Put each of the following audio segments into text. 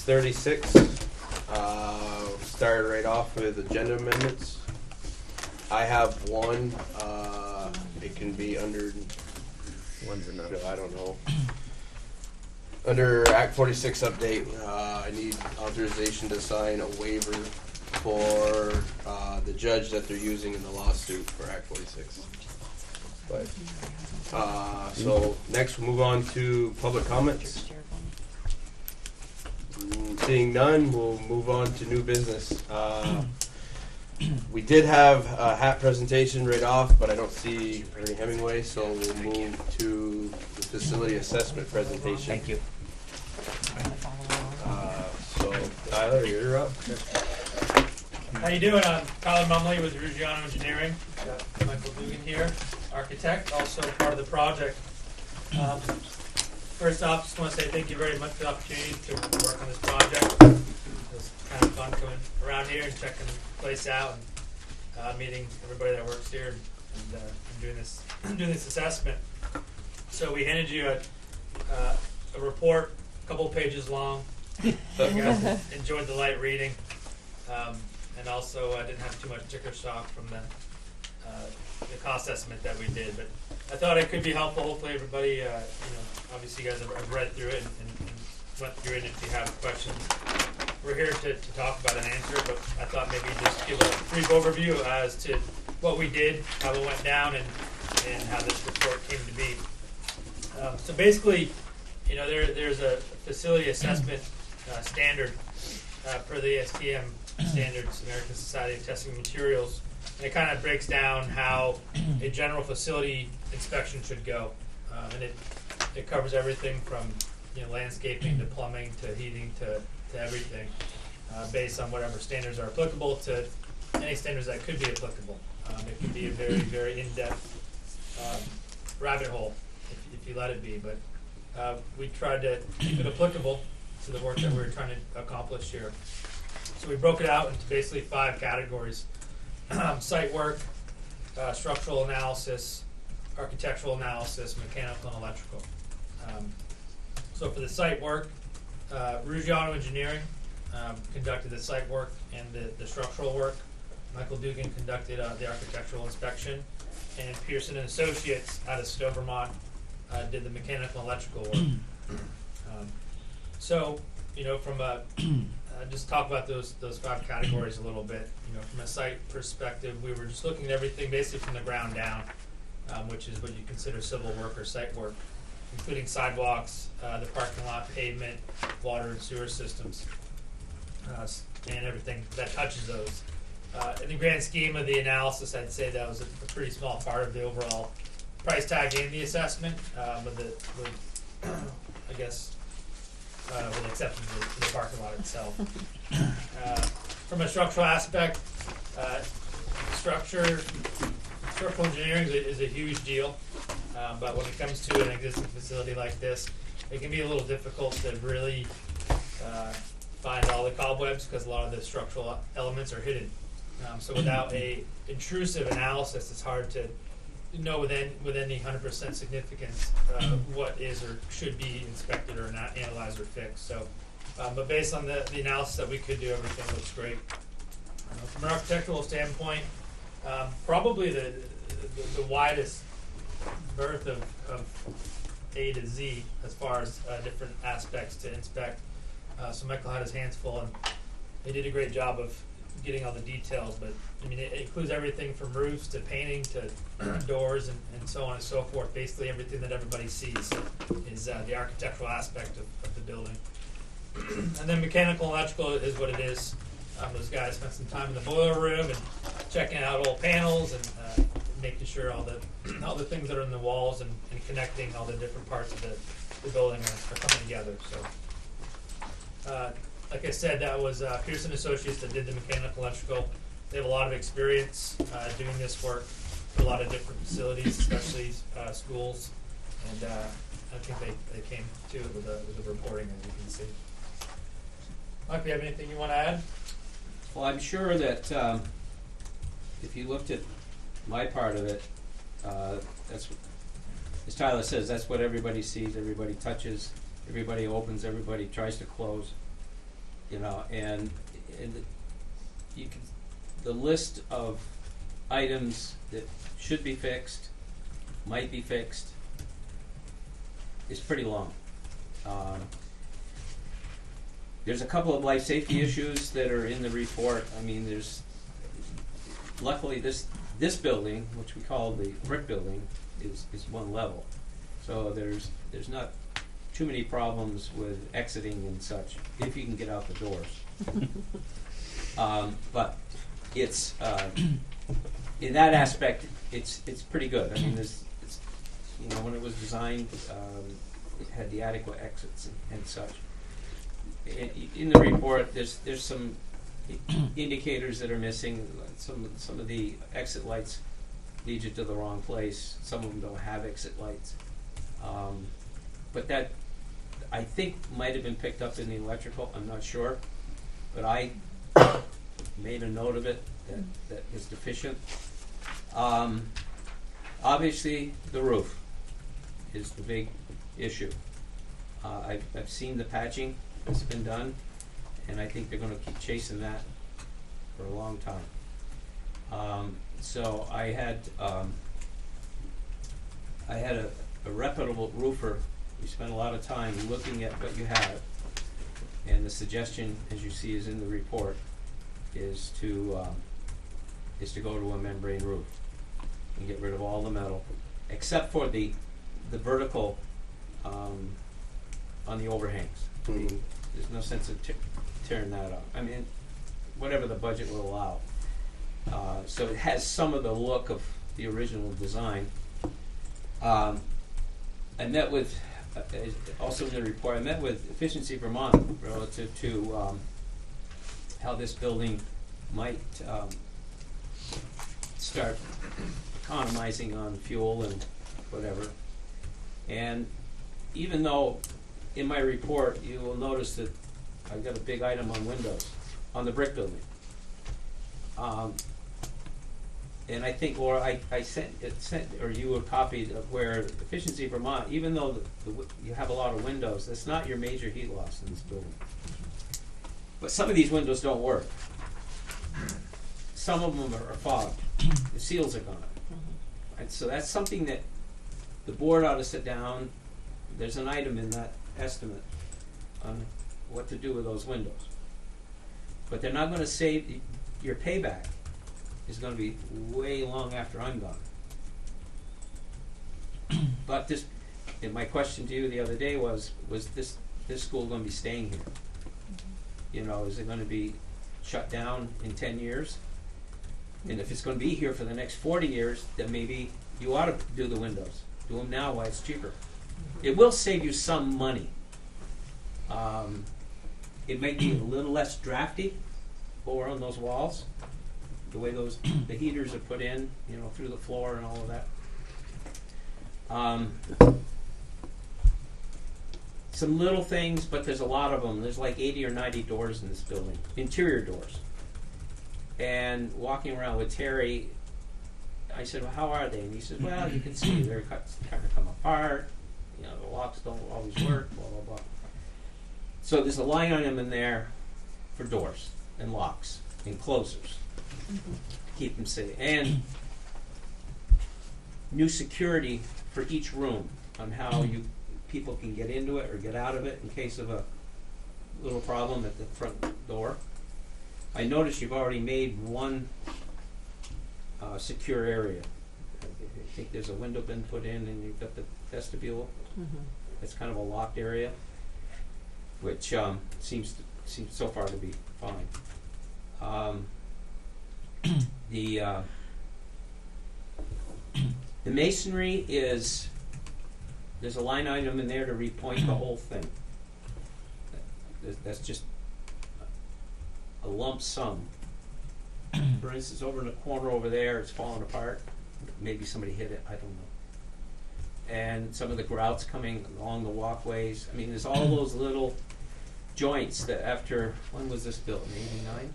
6:36. Started right off with agenda amendments. I have one. It can be under. One's enough. I don't know. Under Act 46 update, I need authorization to sign a waiver for the judge that they're using in the lawsuit for Act 46. But so next we'll move on to public comments. Seeing none, we'll move on to new business. We did have a hat presentation right off, but I don't see Ernie Hemingway, so we'll move to the facility assessment presentation. Thank you. So Tyler, you're up. How you doing? I'm Tyler Mumley with Ruggiano Engineering. Got Michael Dugan here, architect, also part of the project. First off, just want to say thank you very much for the opportunity to work on this project. It was kind of fun coming around here and checking the place out and meeting everybody that works here and doing this assessment. So we handed you a report, a couple of pages long. You guys enjoyed the light reading, and also I didn't have too much ticker shock from the cost estimate that we did. But I thought it could be helpful. Hopefully, everybody, obviously you guys have read through it and went through it. If you have questions, we're here to talk about and answer. But I thought maybe just give a brief overview as to what we did, how it went down, and how this report came to be. So basically, there's a facility assessment standard per the STM standards, American Society of Testing Materials. And it kind of breaks down how a general facility inspection should go, and it covers everything from landscaping to plumbing to heating to everything, based on whatever standards are applicable to any standards that could be applicable. It can be a very, very in-depth rabbit hole if you let it be, but we tried to keep it applicable to the work that we were trying to accomplish here. So we broke it out into basically 5 categories: site work, structural analysis, architectural analysis, mechanical and electrical. So for the site work, Ruggiano Engineering conducted the site work and the structural work. Michael Dugan conducted the architectural inspection, and Pearson and Associates out of Stowe, Vermont, did the mechanical and electrical work. So, from a just talk about those 5 categories a little bit. From a site perspective, we were just looking at everything basically from the ground down, which is what you consider civil work or site work, including sidewalks, the parking lot, pavement, water and sewer systems, and everything that touches those. In the grand scheme of the analysis, I'd say that was a pretty small part of the overall price tag in the assessment, with the exception of the parking lot itself. From a structural aspect, structural engineering is a huge deal, but when it comes to an existing facility like this, it can be a little difficult to really find all the cobwebs because a lot of the structural elements are hidden. So without a intrusive analysis, it's hard to know with any 100% significance what is or should be inspected or not analyzed or fixed. So, but based on the analysis that we could do, everything looks great. From an architectural standpoint, probably the widest berth of A to Z as far as different aspects to inspect. So Michael had his hands full, and he did a great job of getting all the details, but it includes everything from roofs to painting to doors and so on and so forth. Basically everything that everybody sees is the architectural aspect of the building. And then mechanical and electrical is what it is. Those guys spent some time in the boiler room and checking out old panels and making sure all the things that are in the walls and connecting all the different parts of the building are coming together. So like I said, that was Pearson Associates that did the mechanical electrical. They have a lot of experience doing this work for a lot of different facilities, especially schools. And I think they came to it with the reporting, as you can see. Mike, do you have anything you want to add? Well, I'm sure that if you looked at my part of it, that's, as Tyler says, that's what everybody sees, everybody touches, everybody opens, everybody tries to close. you know, and you can, the list of items that should be fixed, might be fixed, is pretty long. There's a couple of life safety issues that are in the report. I mean, there's, luckily this building, which we call the brick building, is one level. So there's not too many problems with exiting and such, if you can get out the doors. But it's, in that aspect, it's pretty good. I mean, it's, you know, when it was designed, it had the adequate exits and such. In the report, there's some indicators that are missing. Some of the exit lights lead you to the wrong place. Some of them don't have exit lights. But that, I think, might have been picked up in the electrical. I'm not sure. But I made a note of it that is deficient. Obviously, the roof is the big issue. I've seen the patching that's been done, and I think they're going to keep chasing that for a long time. So I had a reputable roofer. We spent a lot of time looking at what you have, and the suggestion, as you see, is in the report, is to go to a membrane roof and get rid of all the metal, except for the vertical on the overhangs. Mm-hmm. There's no sense of tearing that up. I mean, whatever the budget will allow. So it has some of the look of the original design. I met with, also in the report, I met with Efficiency Vermont relative to how this building might start economizing on fuel and whatever. And even though in my report you will notice that I've got a big item on windows on the brick building. And I think, Laura, I sent or you a copy of where Efficiency Vermont, even though you have a lot of windows, that's not your major heat loss in this building. But some of these windows don't work. Some of them are fogged. The seals are gone. And so that's something that the board ought to sit down. There's an item in that estimate on what to do with those windows. But they're not going to save, your payback is going to be way long after I'm gone. But this, and my question to you the other day was this school going to be staying here? You know, is it going to be shut down in 10 years? And if it's going to be here for the next 40 years, then maybe you ought to do the windows. Do them now while it's cheaper. It will save you some money. It might be a little less drafty over on those walls, the way the heaters are put in, you know, through the floor and all of that. Some little things, but there's a lot of them. There's like 80 or 90 doors in this building, interior doors. And walking around with Terry, I said, well, how are they? And he said, well, you can see they're starting to come apart. You know, the locks don't always work, blah, blah, blah. So there's a line item in there for doors and locks and closers to keep them safe. And new security for each room on how people can get into it or get out of it in case of a little problem at the front door. I noticed you've already made one secure area. I think there's a window been put in and you've got the vestibule. It's kind of a locked area, which seems so far to be fine. The masonry is, there's a line item in there to repoint the whole thing. That's just a lump sum. For instance, over in the corner over there, it's falling apart. Maybe somebody hit it, I don't know. And some of the grouts coming along the walkways. I mean, there's all those little joints that after, when was this built, in 89?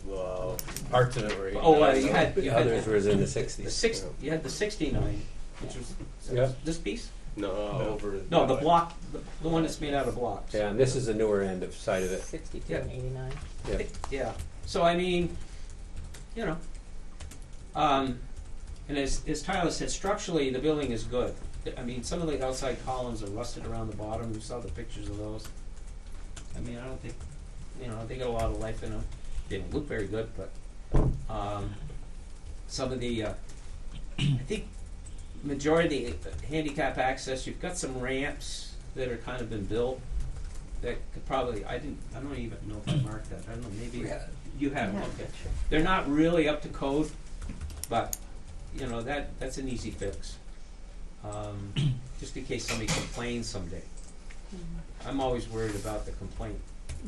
Well, parts of it were. You had Others were in the 60s. You had the 69, which was Yeah. this piece. No, over. No, the that way. block, the one that's made out of blocks. Yeah, and this is the newer end of side of it. 62 Yeah. and 89. Yeah. Yeah. So I mean, you know, and as Tyler said, structurally the building is good. I mean, some of the outside columns are rusted around the bottom. You saw the pictures of those. I mean, I don't think, you know, they got a lot of life in them. They don't look very good, but some of the, I think, majority of the handicap access, you've got some ramps that are kind of been built that could probably, I don't even know if I marked that. I don't know, maybe you have them. Okay. They're not really up to code, but you know that's an easy fix. Just in case somebody complains someday. I'm always worried about the complaint,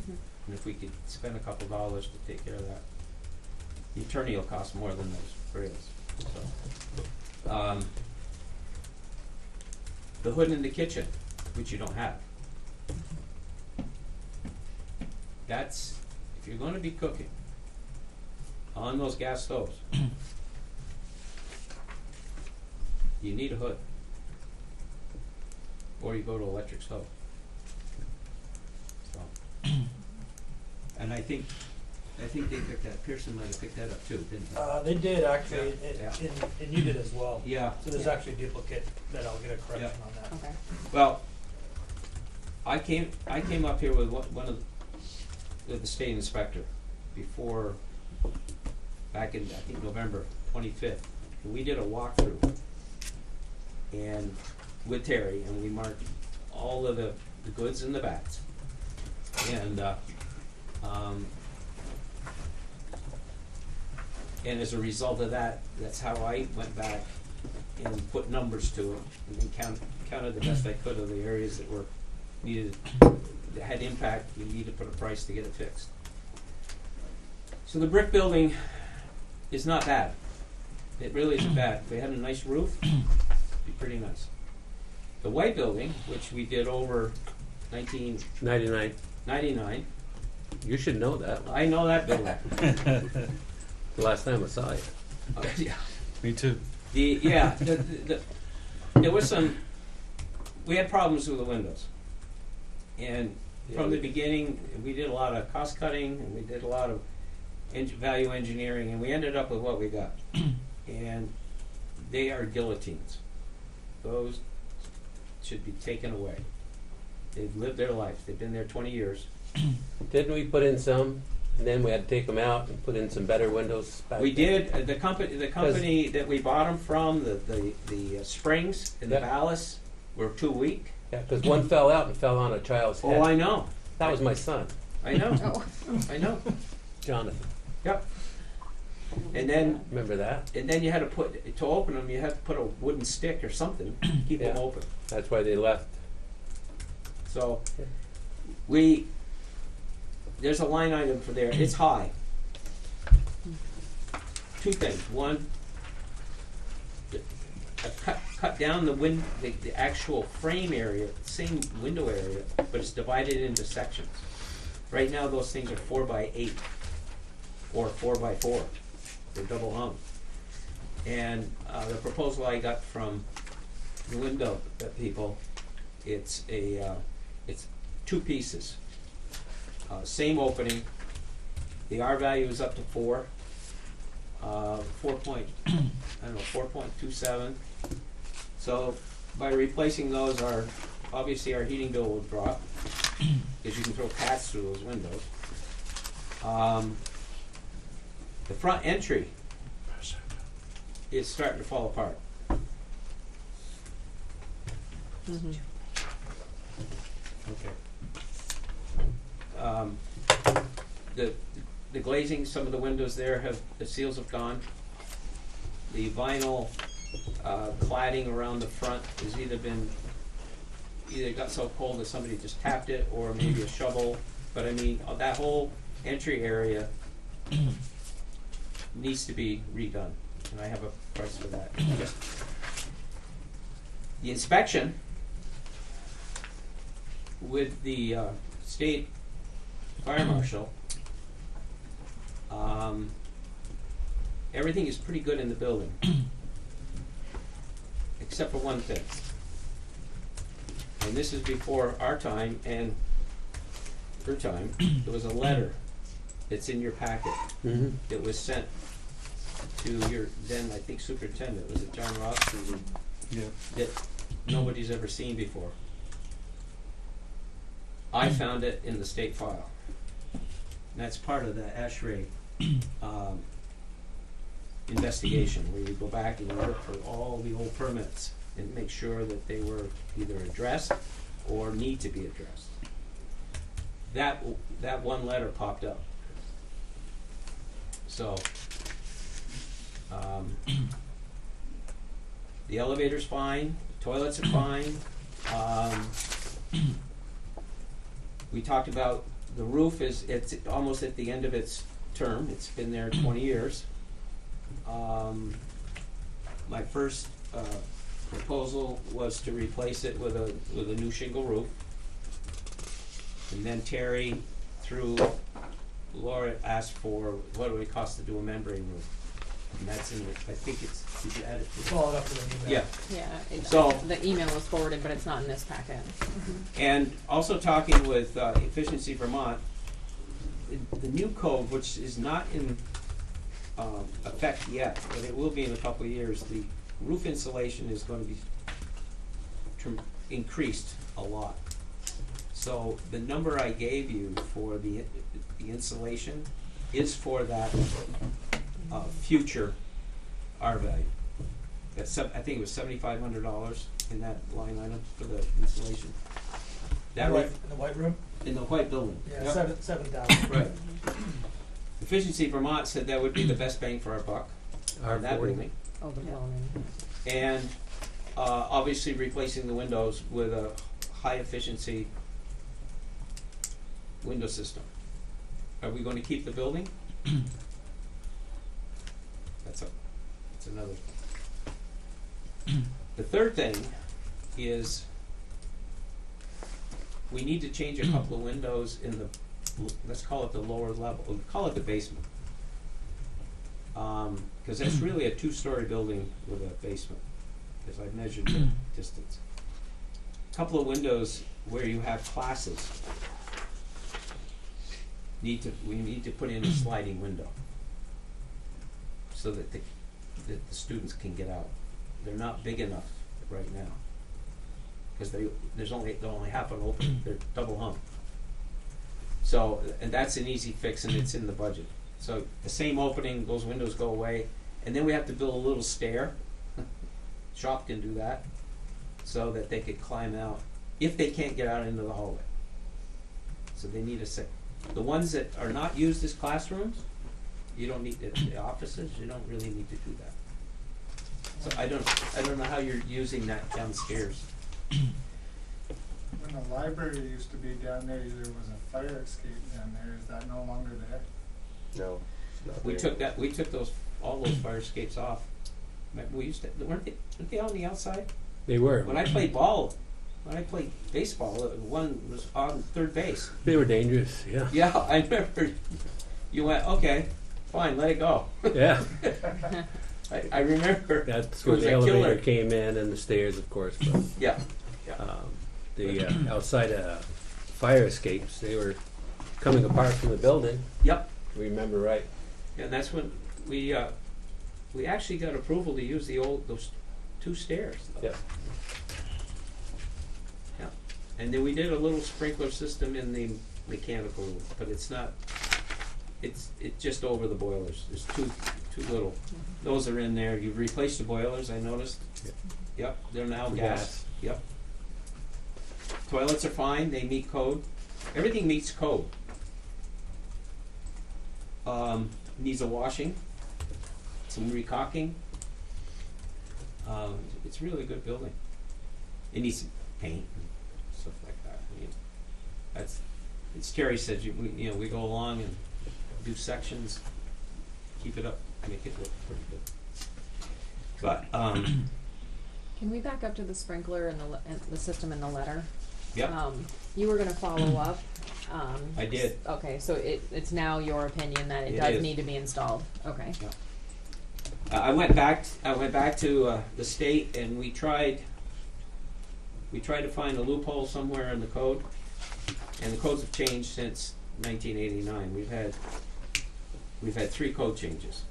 and if we could spend a couple dollars to take care of that, the attorney will cost more than those rails. So, the hood in the kitchen, which you don't have. That's, if you're going to be cooking on those gas stoves, you need a hood, or you go to electric stove. So, and I think they picked that. Pearson might have picked that up too, didn't they? They did actually, Yeah. and you did as well. Yeah. So there's actually a duplicate that I'll get a correction on that. Okay. Well, I came up here with one of the state inspector before, back in I think November 25th, and we did a walkthrough, and with Terry, and we marked all of the goods and the bads, and as a result of that, that's how I went back and put numbers to it, and then counted the best I could of the areas that were needed, that had impact. We need to put a price to get it fixed. So the brick building is not bad. It really isn't bad. If they had a nice roof, it'd be pretty nice. The white building, which we did over 99. 1999, You should know that. I know that building. The last time I saw you. Yeah. Me too. There was some. We had problems with the windows, and from the beginning, we did a lot of cost cutting, and we did a lot of value engineering, and we ended up with what we got. And they are guillotines. Those should be taken away. They've lived their life. They've been there 20 years. Didn't we put in some, and then we had to take them out and put in some better windows back We then? did. The company that we bought them from, the springs and the Yep. ballast were too weak. Yeah, because one fell out and fell on a child's head. Oh, I know. That was my son, I know. Oh. I know. Jonathan. Yep. And then Remember that? you had to open them, you had to put a wooden stick or something to keep them Yeah. open. That's why they left. So Yeah. there's a line item for there. It's high. Two things. One, cut down the actual frame area, same window area, but it's divided into sections. Right now, those things are 4x8 or 4x4. They're double hung. And the proposal I got from the window people, it's two pieces. Same opening. The R value is up to 4. 4.27. So by replacing those, obviously our heating bill will drop because you can throw cats through those windows. The front entry is starting to fall apart. Okay. The glazing, some of the windows there the seals have gone. The vinyl cladding around the front has either got so cold that somebody just tapped it, or maybe a shovel. But I mean, that whole entry area needs to be redone, and I have a price for that. Just the inspection with the state fire marshal. Everything is pretty good in the building, except for one thing. and this is before our time and her time, there was a letter that's in your packet Mm-hmm. that was sent to your then, I think, superintendent, was it John Ross? Yeah. That nobody's ever seen before. I found it in the state file. And that's part of the ASHRAE investigation, where you go back and you look for all the old permits and make sure that they were either addressed or need to be addressed. That one letter popped up. So, the elevator's fine, toilets are fine. We talked about the roof it's almost at the end of its term. It's been there 20 years. My first proposal was to replace it with a new shingle roof. And then Terry, through Laura, asked for what it would cost to do a membrane roof. And that's in the, I think it's, did you add it? Follow it up with an email. Yeah. Yeah, So- the email was forwarded, but it's not in this packet. And also talking with Efficiency Vermont, the new code, which is not in effect yet, but it will be in a couple of years, the roof insulation is going to be increased a lot. So the number I gave you for the insulation is for that future R value. That's I think it was $7,500 in that line item for the insulation. That In the white room? in the white building. Yeah, Yep. 7,000. Right. Efficiency Vermont said that would be the best bang for our buck on that R40. building. Oh, the building. And obviously replacing the windows with a high efficiency window system. Are we going to keep the building? That's another. The third thing is we need to change a couple of windows in the, let's call it the lower level, we'll call it the basement. Because that's really a two-story building with a basement, as I've measured the distance. Couple of windows where you have classes. We need to put in a sliding window so that the students can get out. They're not big enough right now because they're only half an open. They're double hung. So, and that's an easy fix, and it's in the budget. So the same opening, those windows go away, and then we have to build a little stair. Shop can do that, so that they could climb out if they can't get out into the hallway. So they need a set. The ones that are not used as classrooms, you don't need the offices. You don't really need to do that. So I don't know how you're using that downstairs. When the library used to be down there, there was a fire escape down there. Is that no longer there? No, it's not We there. took all those fire escapes off. We used to, weren't they on the outside? They were. When I played baseball, one was on third base. They were dangerous. Yeah. Yeah, I remember. You went, okay, fine, let it go. Yeah. I remember. That's It where was the a elevator killer. came in, and the stairs, of course. But, Yeah. the outside fire escapes, they were coming apart from the building. Yep. Remember right? And that's when we actually got approval to use those two stairs. Though. Yep. Yeah. And then we did a little sprinkler system in the mechanical room, but it's not. It's just over the boilers. There's too little. Those are in there. You've replaced the boilers, I noticed. Yep. They're now For gas. gas. Yep. Toilets are fine. They meet code. Everything meets code. Needs a washing, some recocking. It's really a good building. It needs some paint and stuff like that. I mean, it's Terry said, we go along and do sections, keep it up, make it look pretty good. But Can we back up to the sprinkler and the system in the letter? yep, You were gonna follow up. I did. Okay, so it's now your opinion that it It does is. need to be installed. Okay. I went back to the state, and we we tried to find a loophole somewhere in the code, and the codes have changed since 1989. We've had 3 code changes,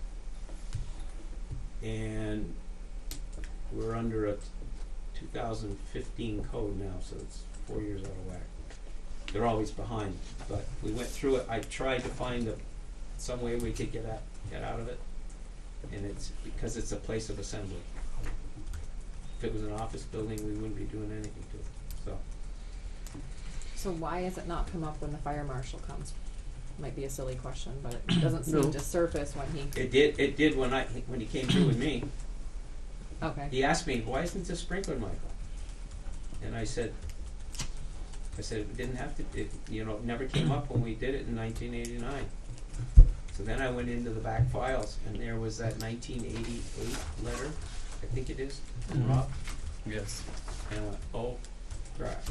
and we're under a 2015 code now, so it's 4 years out of whack. They're always behind, but we went through it. I tried to find some way we could get out of it, and it's because it's a place of assembly. If it was an office building, we wouldn't be doing anything to it. So why has it not come up when the fire marshal comes? Might be a silly question, but it doesn't seem No. to surface when he. It did when he came through with me. Okay. He asked me, "Why isn't this sprinkler, Michael?" And I said it didn't have to. It never came up when we did it in 1989. So then I went into the back files, and there was that 1988 letter, I think it is, from Rob. Yes. And I went, oh, crap.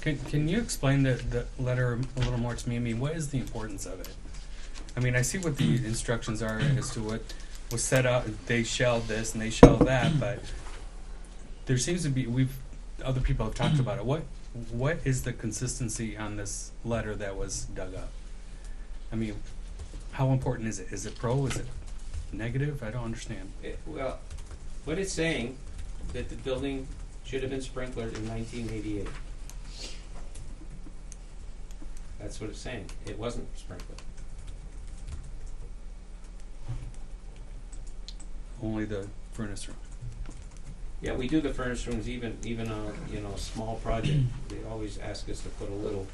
Can you explain the letter a little more to me? I mean, what is the importance of it? I mean, I see what the instructions are as to what was set up. They shall this and they shall that, but there seems to be other people have talked about it. What is the consistency on this letter that was dug up? I mean, how important is it? Is it pro? Is it negative? I don't understand. Well, what it's saying that the building should have been sprinklered in 1988. That's what it's saying. It wasn't sprinkled. Only the furnace room. Yeah, we do the furnace rooms even on a small project. They always ask us to put a little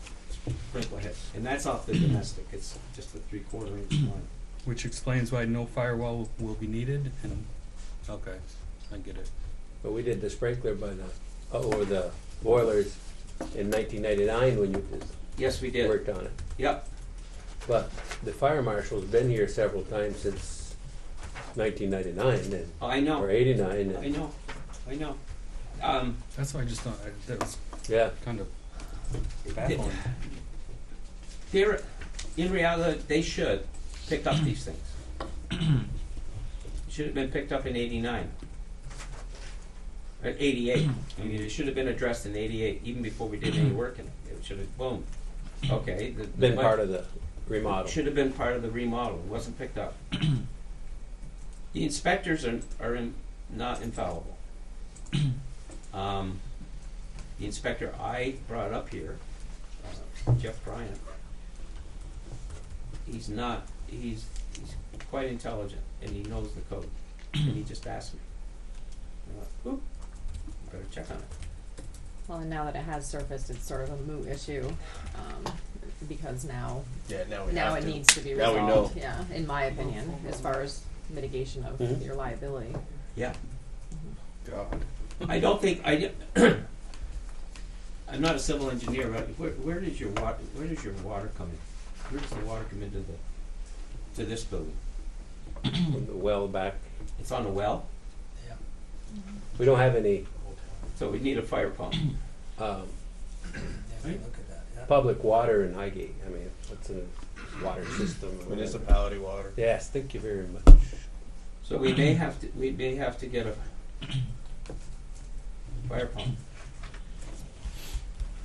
sprinkler head, and that's off the domestic. It's just a 3/4 inch line. Which explains why no firewall will be needed. And okay, I get it. But we did the sprinkler over the boilers in 1999 when you Yes, we did. worked on it. Yep. But the fire marshal's been here several times since 1999 and, I know. or 89. And, I know. That's why I just thought that was yeah. kind of baffling. In reality, they should pick up these things. Should have been picked up in 89. Or 88. I mean, it should have been addressed in 88, even before we did any work in it. It should have, boom. Okay. Been part of the remodel. Should have been part of the remodel. It wasn't picked up. The inspectors are not infallible. The inspector I brought up here, Jeff Bryant, he's quite intelligent and he knows the code. And he just asked me. I went, oop, better check on it. Well, and now that it has surfaced, it's sort of a moot issue, because now now it needs to be Now resolved. we know. Yeah, in my opinion, as far as mitigation of Mhm. your liability. Yeah. God. I don't think I'm not a civil engineer, but where does your water come in? Where does the water come into to this building? From the well back. It's on a well, Yeah. We don't have any so we need a fire pump. um, Yeah, we can look at that. Yeah. public water in Highgate. I mean, what's in a water system? or whatever. Municipality water. Yes, thank you very much. So we may have to get a fire pump.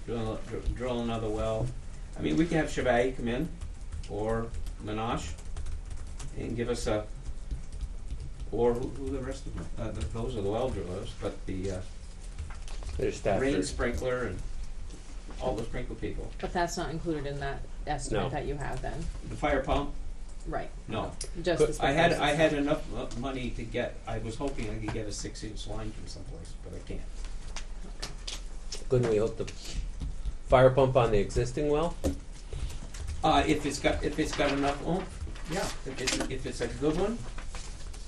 Drill another well. I mean, we can have Chevalier come in, or Menage, and give us or who the rest of them? Those are the well drillers, but the There's staff. rain sprinkler and all the sprinkler people. But that's not included in that estimate No. that you have then, The fire pump? right? No. Just But the I had sprinklers. enough money to get. I was hoping I could get a 6-inch line from someplace, but I can't. Couldn't we hook the fire pump on the existing well? If it's got enough oomph, yeah. If it's a good one,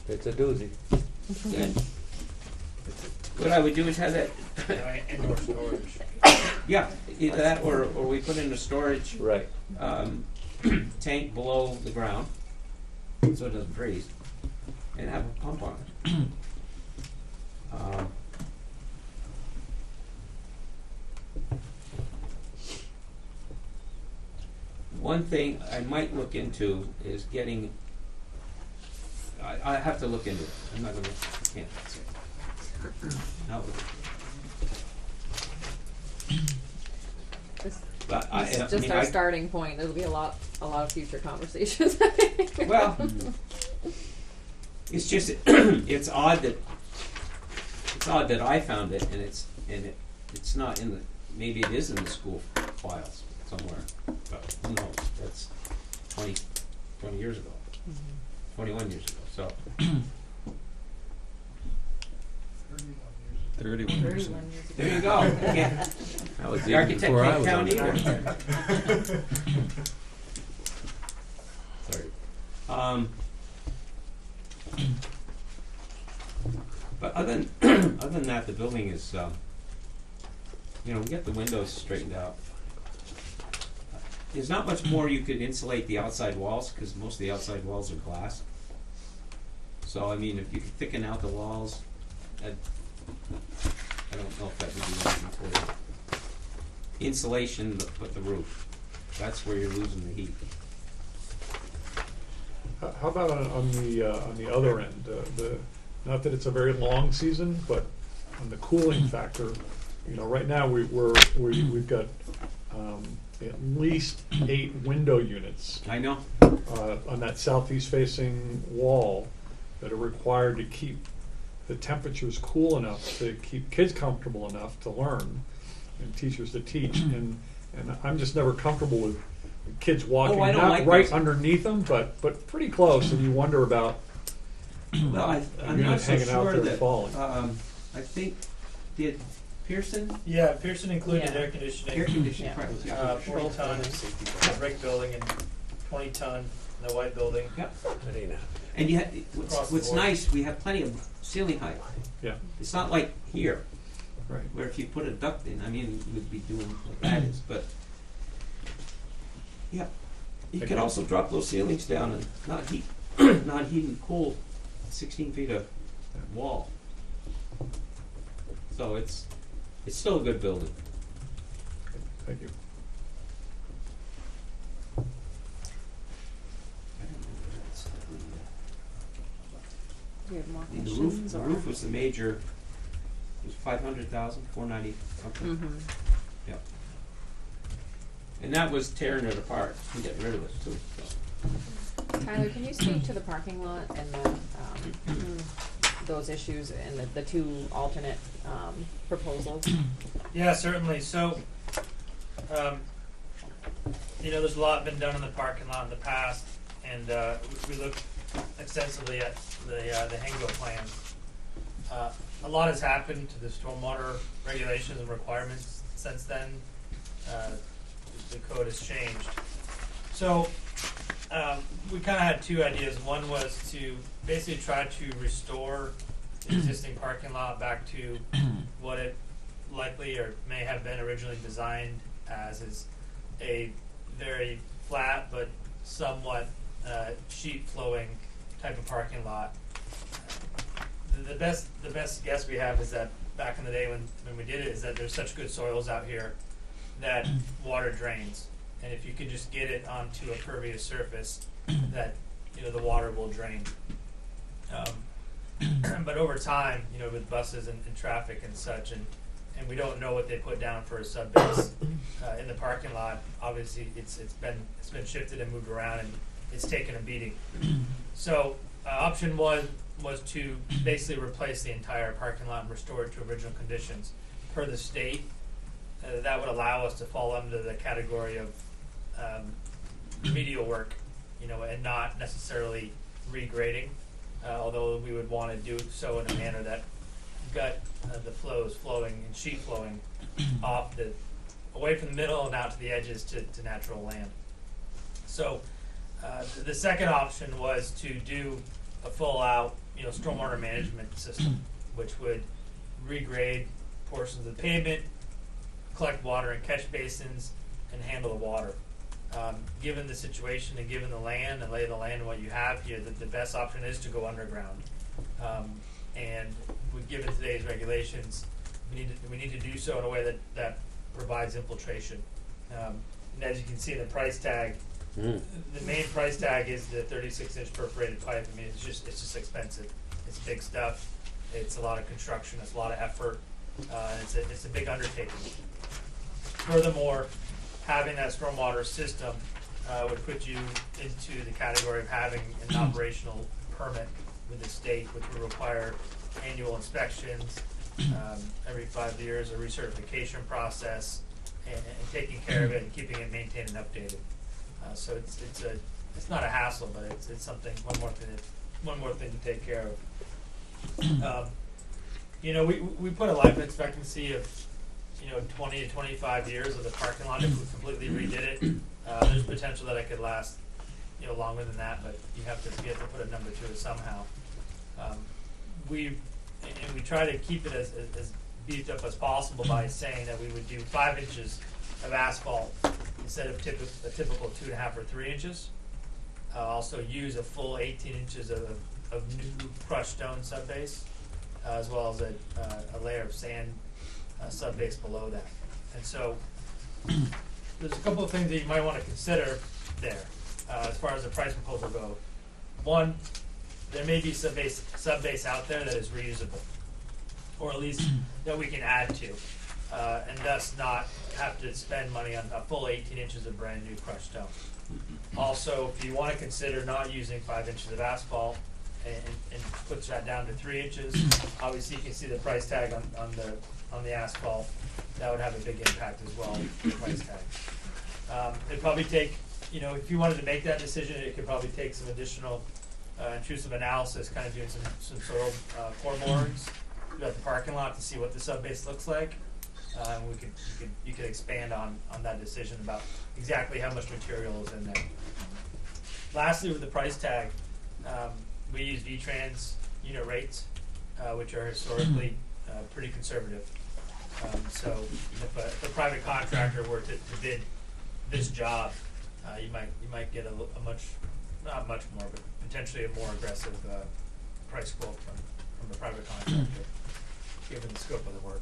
It's a doozy. then what I would do is have that. Indoor storage. Yeah, either that or we put in a storage Right. tank below the ground, so it doesn't freeze, and have a pump on it. One thing I might look into is getting. I have to look into it. I'm not gonna. I can't say. Now, is I just mean, our I- starting point. There'll be a lot of future conversations. Well, it's just it's odd that I found it, and it's not in the, maybe it is in the school files somewhere, but who knows? That's 20 years ago, 21 years ago. So 31 years. 31 years ago. there you go. Yeah. That was The even architect before I can't was count on the either. board. Sorry. But other than that, the building is, we get the windows straightened out. There's not much more you could insulate the outside walls, because most of the outside walls are glass. So, I mean, if you could thicken out the walls, I don't know if that would do anything for you. Insulation, but the roof, that's where you're losing the heat. How about on the other end? Not that it's a very long season, but on the cooling factor, right now we've got at least 8 window units I know. on that southeast facing wall that are required to keep the temperatures cool enough to keep kids comfortable enough to learn and teachers to teach. And I'm just never comfortable with kids walking I don't not like right those. underneath them, but pretty close, and you wonder about Well, I'm unit not so hanging out sure there that, falling. I think, did Pearson, Yeah, Pearson included Yeah. air conditioning. air conditioning, Yeah. right, yeah. 40 ton, the brick building, and 20 ton, in the white building. Yep. Medina. And you have, Across the what's board. nice, we have plenty of ceiling height. Yeah, It's not like here, right. where if you put a duct in, I mean, you would be doing what that is, but, yeah. You can also drop those ceilings down and not heat and cool 16 feet of wall. So it's still a good building. Thank you. Do you have more The roof, questions? the or? roof was the major, it was 500,000, 490 something. Mhm. Yep. And that was tearing it apart and getting rid of it too. So. Tyler, can you speak to the parking lot and those issues and the 2 alternate proposals? Yeah, certainly. So, there's a lot been done in the parking lot in the past, and we looked extensively at the Hango plans. A lot has happened to the stormwater regulations and requirements since then. The code has changed. So, we kind of had 2 ideas. One was to basically try to restore the existing parking lot back to what it likely or may have been originally designed as, is a very flat but somewhat sheet flowing type of parking lot. The best guess we have is that back in the day when we did it, is that there's such good soils out here that water drains, and if you can just get it onto a pervious surface, that the water will drain. But over time, with buses and traffic and such, and we don't know what they put down for a sub base in the parking lot. Obviously, it's been shifted and moved around, and it's taken a beating. So option 1 was to basically replace the entire parking lot and restore it to original conditions. Per the state, that would allow us to fall under the category of remedial work, and not necessarily regrading, although we would want to do so in a manner that got the flows flowing and sheet flowing away from the middle and out to the edges to natural land. So the second option was to do a full out stormwater management system, which would regrade portions of the pavement, collect water in catch basins, and handle the water. Given the situation and given the land and lay of the land and what you have here, the best option is to go underground. And given today's regulations, we need to do so in a way that provides infiltration. And as you can see in the price tag, the main price tag is the 36-inch perforated pipe. I mean, it's just expensive. It's big stuff. It's a lot of construction. It's a lot of effort. It's a big undertaking. Furthermore, having that stormwater system would put you into the category of having an operational permit with the state, which would require annual inspections, every 5 years, a recertification process, and taking care of it and keeping it maintained and updated. So it's not a hassle, but it's something, one more thing to take care of. You know, we put a life expectancy of 20 to 25 years of the parking lot if we completely redid it. There's potential that it could last longer than that, but you have to put a number to it somehow. We try to keep it as beefed up as possible by saying that we would do 5 inches of asphalt instead of a typical 2.5 or 3 inches. Also use a full 18 inches of new crushed stone subbase, as well as a layer of sand subbase below that. And so there's a couple of things that you might want to consider there as far as the price proposal goes. One, there may be subbase out there that is reusable, or at least that we can add to, and thus not have to spend money on a full 18 inches of brand new crushed stone. Also, if you want to consider not using 5 inches of asphalt and puts that down to 3 inches, obviously you can see the price tag on the asphalt. That would have a big impact as well, the price tag. It'd probably take, if you wanted to make that decision, it could probably take some additional intrusive analysis, kind of doing some soil core borings throughout the parking lot to see what the subbase looks like. You could expand on that decision about exactly how much material is in there. Lastly, with the price tag, we use VTrans unit rates, which are historically pretty conservative. So if a private contractor were to bid this job, you might get a much, not much more, but potentially a more aggressive price quote from the private contractor, given the scope of the work.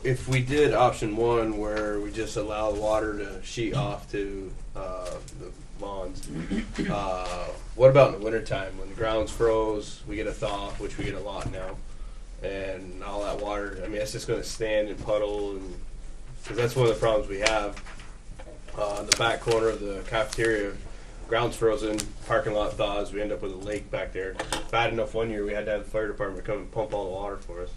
If we did option 1, where we just allow the water to sheet off to the lawns, what about in the wintertime when the ground's froze, we get a thaw, which we get a lot now, and all that water, I mean, it's just going to stand and puddle, and because that's one of the problems we have. In the back corner of the cafeteria, ground's frozen, parking lot thaws, we end up with a lake back there. Bad enough one year we had to have the fire department come and pump all the water for us.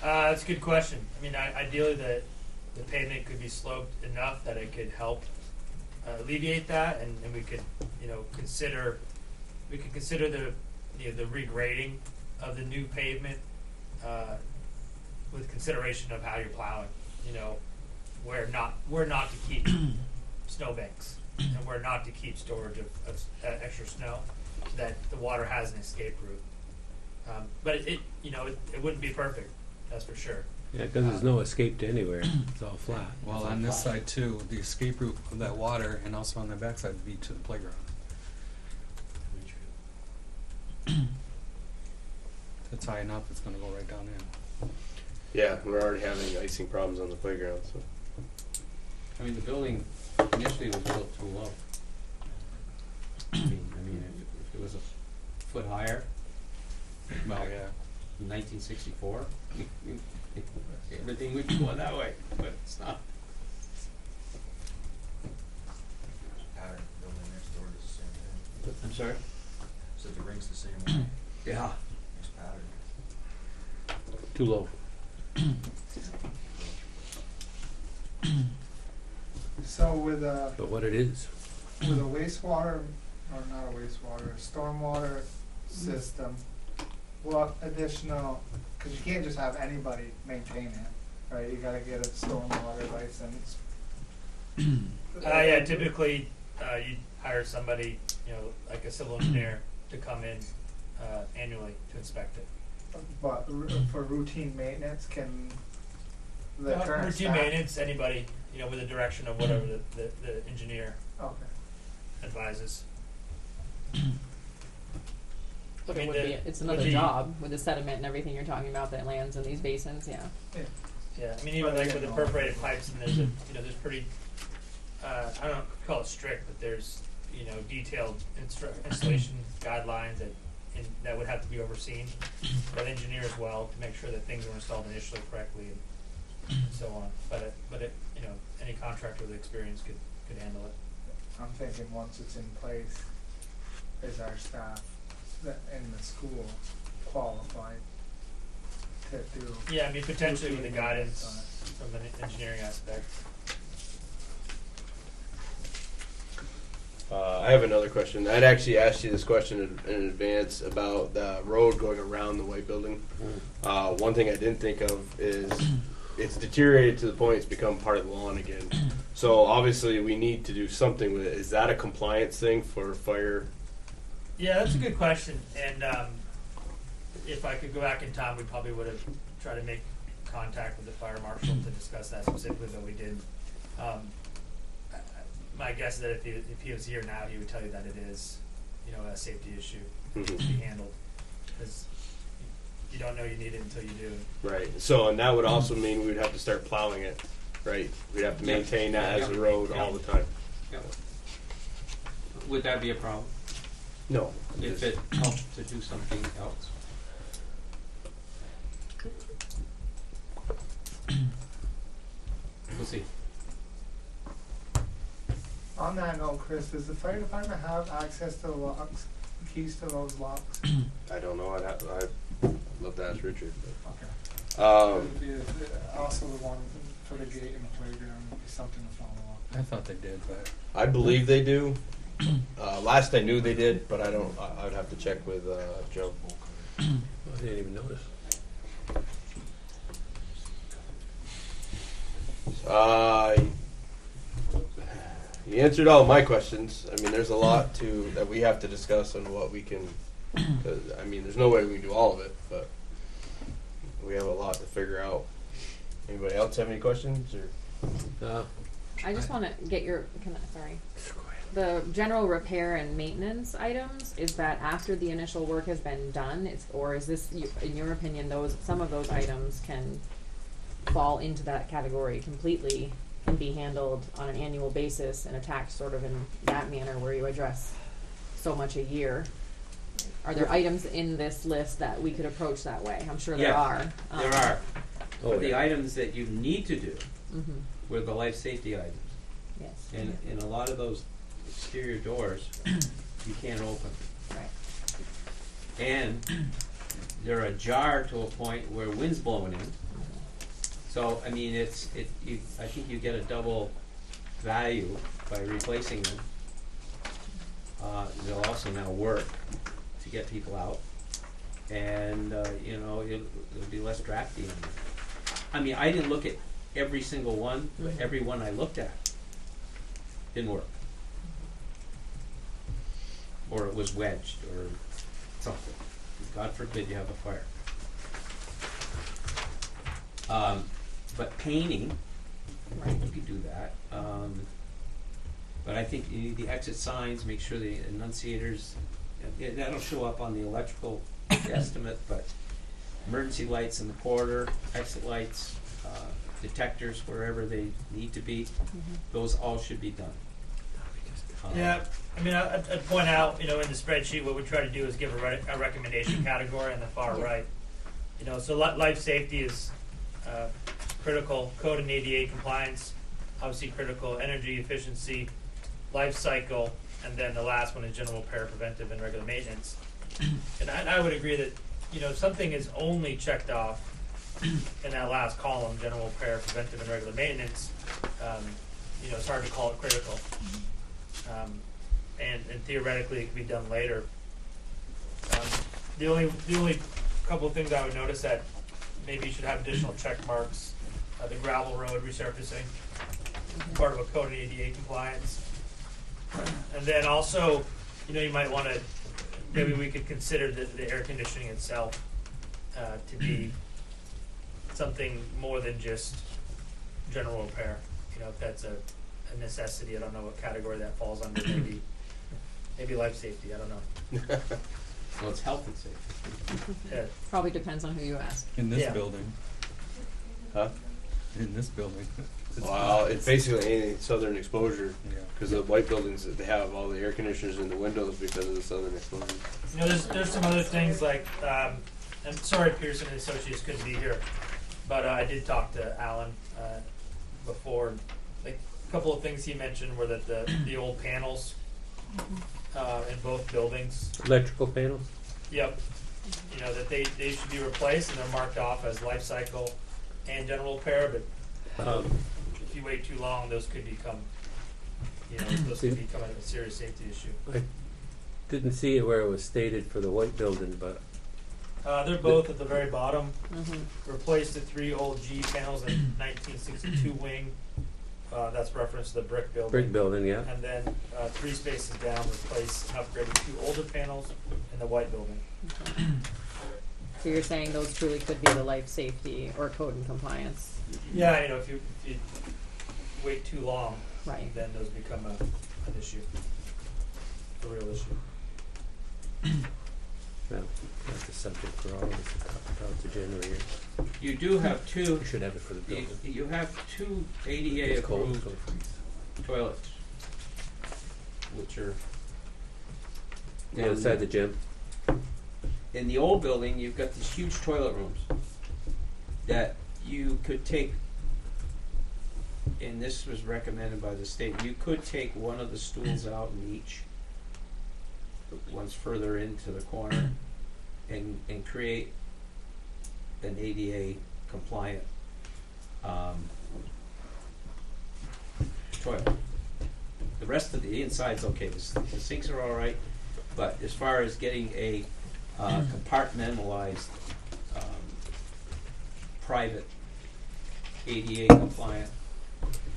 That's a good question. I mean, ideally the pavement could be sloped enough that it could help alleviate that, and we could consider the regrading of the new pavement with consideration of how you're plowing. Where not to keep snowbanks and where not to keep storage of extra snow, so that the water has an escape route. But it wouldn't be perfect. That's for sure. Yeah, because there's no escape to anywhere. It's all flat. Well, on this side too, the escape route of that water, and also on the backside would be to the playground. If it's high enough, it's going to go right down in. Yeah, we're already having icing problems on the playground. So. I mean, the building initially was built too low. I mean, if it was a foot higher, well, Yeah. in 1964, everything would be going that way, but it's not. Pattern building next door is the same thing. I'm sorry? So the rink's the same way. Yeah. Next pattern. Too low. So with a But what it is. wastewater, or not a wastewater, a stormwater system, what additional, because you can't just have anybody maintain it, right? You gotta get a stormwater license. Yeah, typically you hire somebody, like a civil engineer, to come in annually to inspect it. But for routine maintenance, can the current Routine staff? maintenance, anybody, with the direction of whatever the engineer Okay. advises. But I mean, it's another would be- job with the sediment and everything you're talking about that lands in these basins, yeah. Yeah, I mean, even like with the perforated pipes, and there's there's pretty, I don't call it strict, but there's, detailed installation guidelines that would have to be overseen by the engineer as well, to make sure that things were installed initially correctly. and so on. But it, you know, any contractor with experience could handle it. I'm thinking once it's in place, is our staff that in the school qualified to do? Yeah, I mean, potentially with the routine guidance on it? from an engineering aspect. I have another question. I'd actually asked you this question in advance about the road going around the white building. One thing I didn't think of is it's deteriorated to the point it's become part of the lawn again. So obviously we need to do something with it. Is that a compliance thing for fire? Yeah, that's a good question. And if I could go back in time, we probably would have tried to make contact with the fire marshal to discuss that specifically, though we did. My guess is that if he was here now, he would tell you that it is, you know, a safety issue to be handled. Because you don't know you need it until you do. Right. So, and that would also mean we'd have to start plowing it, right? We'd have to maintain that as a road all the time. Yeah. Would that be a problem No. if it helped to do something else? We'll see. On that note, Chris, does the fire department have access to the locks, keys to those locks? I don't know. I'd love to ask Richard. Okay. But, It would be also the one for the gate and the playground would be something to follow up. I thought they did, but I believe they do. Last I knew they did, but I don't. I would have to check with Joe. I didn't even notice. You answered all my questions. I mean, there's a lot that we have to discuss on what we can. I mean, there's no way we can do all of it, but we have a lot to figure out. Anybody else have any questions? Or I just want to get your, sorry. The general repair and maintenance items, is that after the initial work has been done, or is this, in your opinion, some of those items can fall into that category completely and be handled on an annual basis and attacked sort of in that manner where you address so much a year? Are there items in this list that we could approach that way? I'm sure there Yeah, are. There are. Oh, But the yeah. items that you need to do Mhm. were the life safety items. Yes. And in a lot of those exterior doors, you can't open. Right. And they're ajar to a point where wind's blowing in. So, I mean, I think you get a double value by replacing them. They'll also now work to get people out. And, you know, it'll be less drafty in there. I mean, I didn't look at every single one, but every one I looked at didn't work. Or it was wedged or something. God forbid you have a fire. But painting, you could do that. But I think you need the exit signs, make sure the enunciators, that'll show up on the electrical estimate, but emergency lights in the corridor, exit lights, detectors wherever they need to be, those all should be done. Yeah, I mean, I'd point out, you know, in the spreadsheet, what we try to do is give a recommendation category on the far right. You know, so life safety is critical, code and ADA compliance, obviously critical, energy efficiency, life cycle, and then the last one is general repair, preventive, and regular maintenance. And I would agree that, you know, if something is only checked off in that last column, general repair, preventive, and regular maintenance, you know, it's hard to call it critical. And theoretically it can be done later. The only couple of things I would notice that maybe you should have additional check marks, the gravel road resurfacing, part of a code and ADA compliance. And then also, you know, you might want to, maybe we could consider the air conditioning itself to be something more than just general repair. You know, if that's a necessity, I don't know what category that falls under. Maybe life safety. I don't know. Well, it's health and safety. Yeah. Probably depends on who you ask. in this Yeah. building, Huh? in this building. Well, it's basically any southern exposure Yeah. because the white buildings they have all the air conditioners in the windows because of the southern exposure. You know, there's some other things like, I'm sorry Pearson and Associates couldn't be here, But I did talk to Alan before. Like a couple of things he mentioned were that the old panels in both buildings. Electrical panels? Yep. You know that they should be replaced and they're marked off as life cycle and general repair. But if you wait too long, those could become a serious safety issue. I didn't see it where it was stated for the white building, but They're both at the very bottom. Replaced the 3 old G panels in 1962 wing. That's reference to the brick building. brick building, yeah. And then 3 spaces down, replace and upgraded 2 older panels in the white building. Okay. So you're saying those truly could be the life safety or code and compliance? Yeah, you know, if you wait too long, Right. then those become an issue, a real issue. Well, that's a subject for all of us to talk about the generator. You do have two. We should have it for the building. You have 2 ADA It's cold, approved so toilets, which are yeah, inside the gym. in the old building. You've got these huge toilet rooms that you could take, and this was recommended by the state. You could take one of the stools out in each, one's further into the corner, and create an ADA compliant toilet. The rest of the inside's okay. The sinks are all right, but as far as getting a compartmentalized private ADA compliant,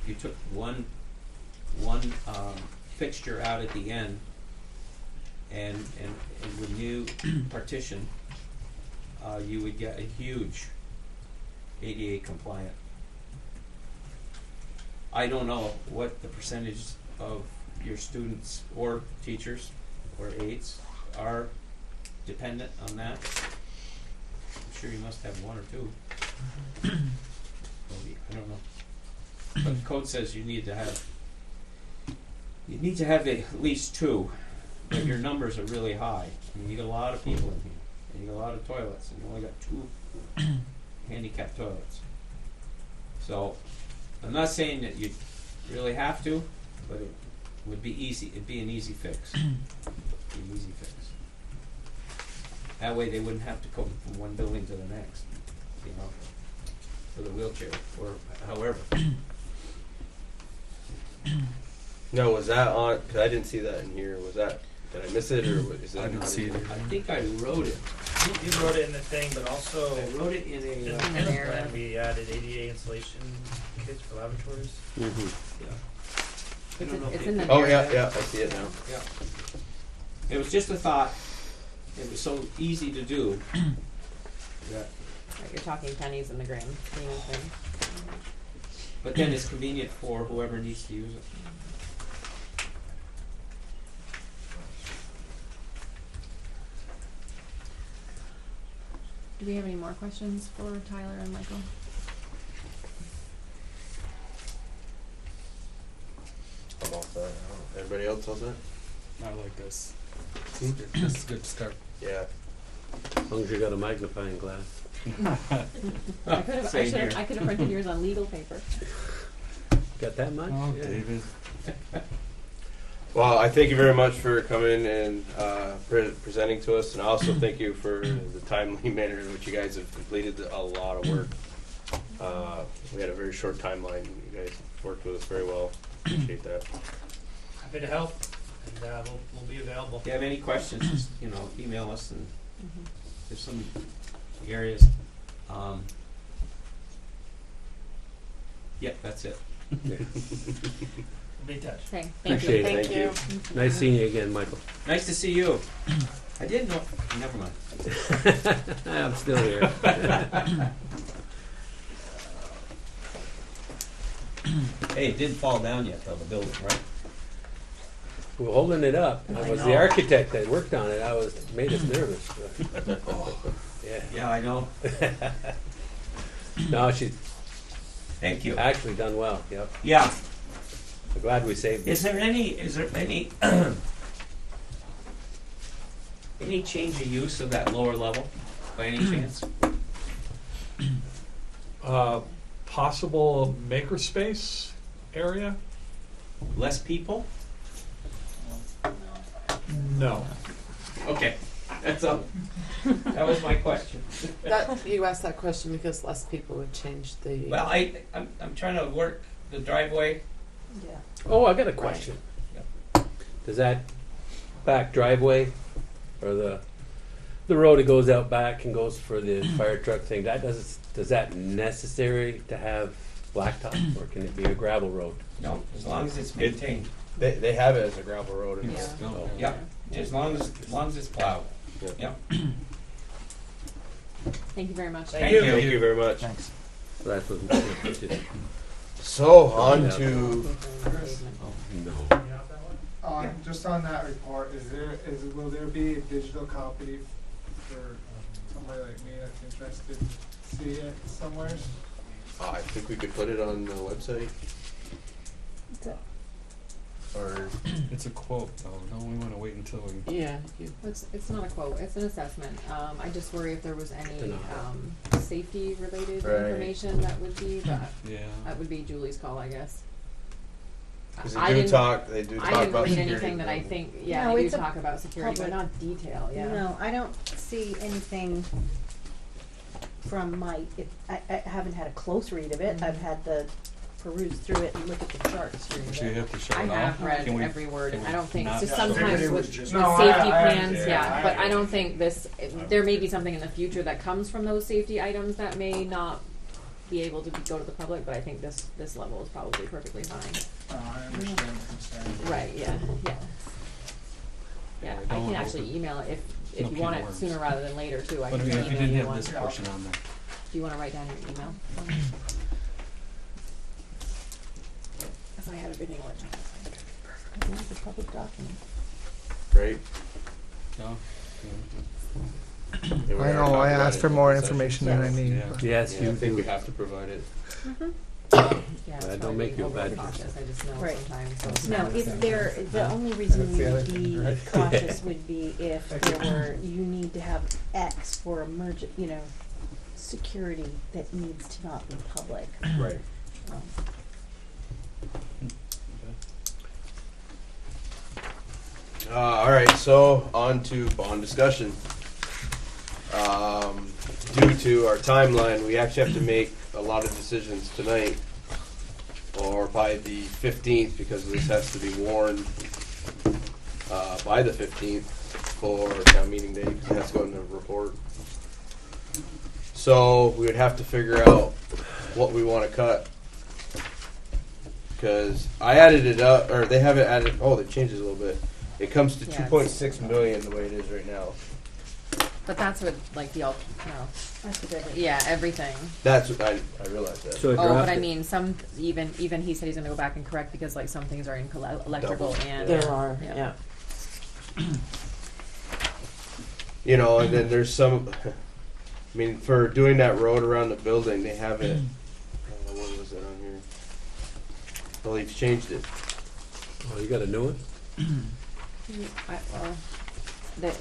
you took one fixture out at the end, and with new partition, you would get a huge ADA compliant. I don't know what the percentage of your students or teachers or aides are dependent on that. I'm sure you must have 1 or 2. Maybe, I don't know. But the code says you need to have at least 2, but your numbers are really high. I mean, you got a lot of people in here, and you got a lot of toilets, and you only got 2 handicapped toilets. So, I'm not saying that you really have to, but it would be easy. It'd be an easy fix. An easy fix. That way, they wouldn't have to go from one building to the next, you know, for the wheelchair or however. No, was that on? Because I didn't see that in here. Was that? Did I miss it, or is that? I didn't see it. I think I wrote it. You wrote it in the thing, but also I wrote it in in the a. tenant plan we added ADA installation kits for laboratories. Mm-hmm. Yeah. I don't know if It's they in the did- Oh yeah, I see it now. Yeah. It was just a thought. It was so easy to do. that, Right, you're talking pennies in the grand scheme of things. but then it's convenient for whoever needs to use it. Do we have any more questions for Tyler and Michael? I'm all set. Everybody else all set? I like this. This is good. This is a good start. Yeah. As long as you got a magnifying glass. Same here. I could have printed yours on legal paper. Got that much? Oh, Yeah. David. Well, I thank you very much for coming and presenting to us, and I also thank you for the timely manner in which you guys have completed a lot of work. We had a very short timeline. You guys worked with us very well. Appreciate that. Happy to help, and we'll be available. If you have any questions, just email us, and Mm-hmm. there's some areas. Yep, that's it. Yeah. We'll be in touch. Okay, thank you. Appreciate it. Thank you. Nice seeing you again, Michael. Nice to see you. I didn't know. Never mind. I'm still here. Hey, it didn't fall down yet, though, the building, right? We're holding it up. I I was know. the architect that worked on it. Made us nervous. But yeah. Yeah, I know. No, she's Thank you. actually done well. Yep. Yeah. I'm glad we saved it. Is there any any change of use of that lower level by any chance? Possible makerspace area? Less people? No. Okay, that's all. That was my question. That, you asked that question because less people would change the. Well, I'm trying to work the driveway. Yeah. Oh, I got a question. Does that back driveway, or the road that goes out back and goes for the fire truck thing, does that necessary to have blacktop, or can it be a gravel road? No, as long as it's maintained. They have it as a gravel road. And Yeah. Oh. Yeah, as long as it's plowed. Yeah. Yeah. Thank you very much. Thank you. Thank you very much. So that's what. So on to No. Just on that report, will there be a digital copy for somebody like me that's interested to see it somewhere? I think we could put it on the website. Or It's a quote, though. Don't we want to wait until we? Yeah. You, It's not a quote, it's an assessment. I just worry if there was any, Denial. safety related Right. information that would be, but Yeah. that would be Julie's call, I guess. because I they do didn't- talk I about didn't read security. anything that I think, yeah, No, they do it's a talk about security, but public- not detail, yeah. No, I don't see anything from I haven't had a close read of it. I've had the peruse through it and look at the charts here. But you have to show I it have all. read Can we- every word, can and we I don't think, not just show it? sometimes It with was just- with No, safety I plans, understand. yeah, but I I don't think there may be something in the future that comes from those safety items that may not be able to go to the public, but I think this level is probably perfectly fine. I understand the concern. Right, yeah. Yeah, Yeah, I don't can open- actually email it if No you want can it worms. sooner rather than later too, I But can if you email didn't you have one. this portion on there. Do you wanna write down your email? If I had everything electronic. It's a public document. Right? No? Yeah, we I already know, talked I about asked it for in more the session. information than I need. Yeah. but- Yes, Yeah, you I think we do. have to provide it. Yeah, it's don't probably make you a overly bad cautious, I just know Right. sometimes those No, things. if there, the only reason That's we the would other thing, be right? cautious would be if there were, you need to have X for security that needs to not be public. Right. Um, All right, so on to bond discussion. Due to our timeline, we actually have to make a lot of decisions tonight, or by the 15th, because this has to be warned by the 15th for town meeting day, because it has to go in the report. So we would have to figure out what we want to cut. Because I added it up, or they have it added. Oh, they changed it a little bit. It comes to Yeah, 2.6 million the way it is right now. But that's what, like, no, That's what everything. yeah, everything. That's I realized that. So it Oh, but dropped I it. mean, some, even he said he's gonna go back and correct, because like some things are in electrical Double. and. there are. Yeah. You know, and then there's some. I mean, for doing that road around the building, they have it. What was it on here? Well, they've changed it. Oh, you got a new one?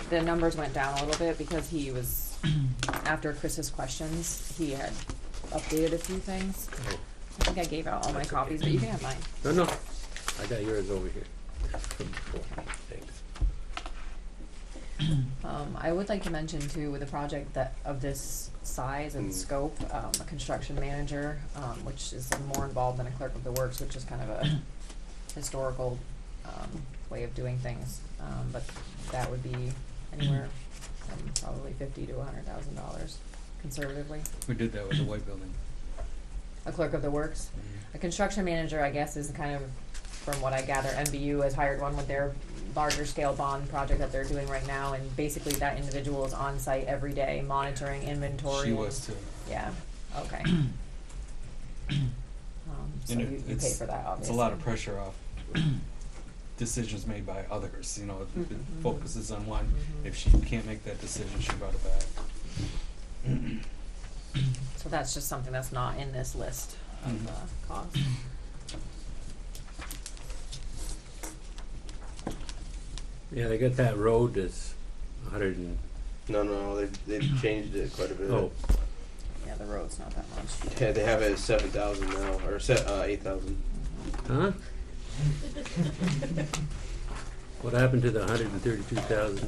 The numbers went down a little bit because he was, after Chris's questions, he had updated a few things. Oh. I think I gave out all my copies, but you can have mine. No. I got yours over here. Thanks. I would like to mention too, with a project that of this size and scope, a construction manager, which is more involved than a clerk of the works, which is kind of a historical way of doing things. But that would be anywhere from probably $50,000 to $100,000 conservatively. We did that with the white building. A clerk of the works. A construction manager, I guess, is kind of, from what I gather, MBU has hired one with their larger scale bond project that they're doing right now, and basically that individual is on site every day monitoring inventory. She and- was too. Yeah, okay. So And you pay it's- for that, It's obviously. a lot of pressure off decisions made by others, it Mhm. focuses on one. Mhm. If she can't make that decision, she brought it back. So that's just something that's not in this list of Mhm. costs. Yeah, they got that road that's 100 and No, they've changed it quite a bit. oh, Yeah, the road's not that much. Yeah, they have it at 7,000 now, or 8,000. Huh? What happened to the 132,000?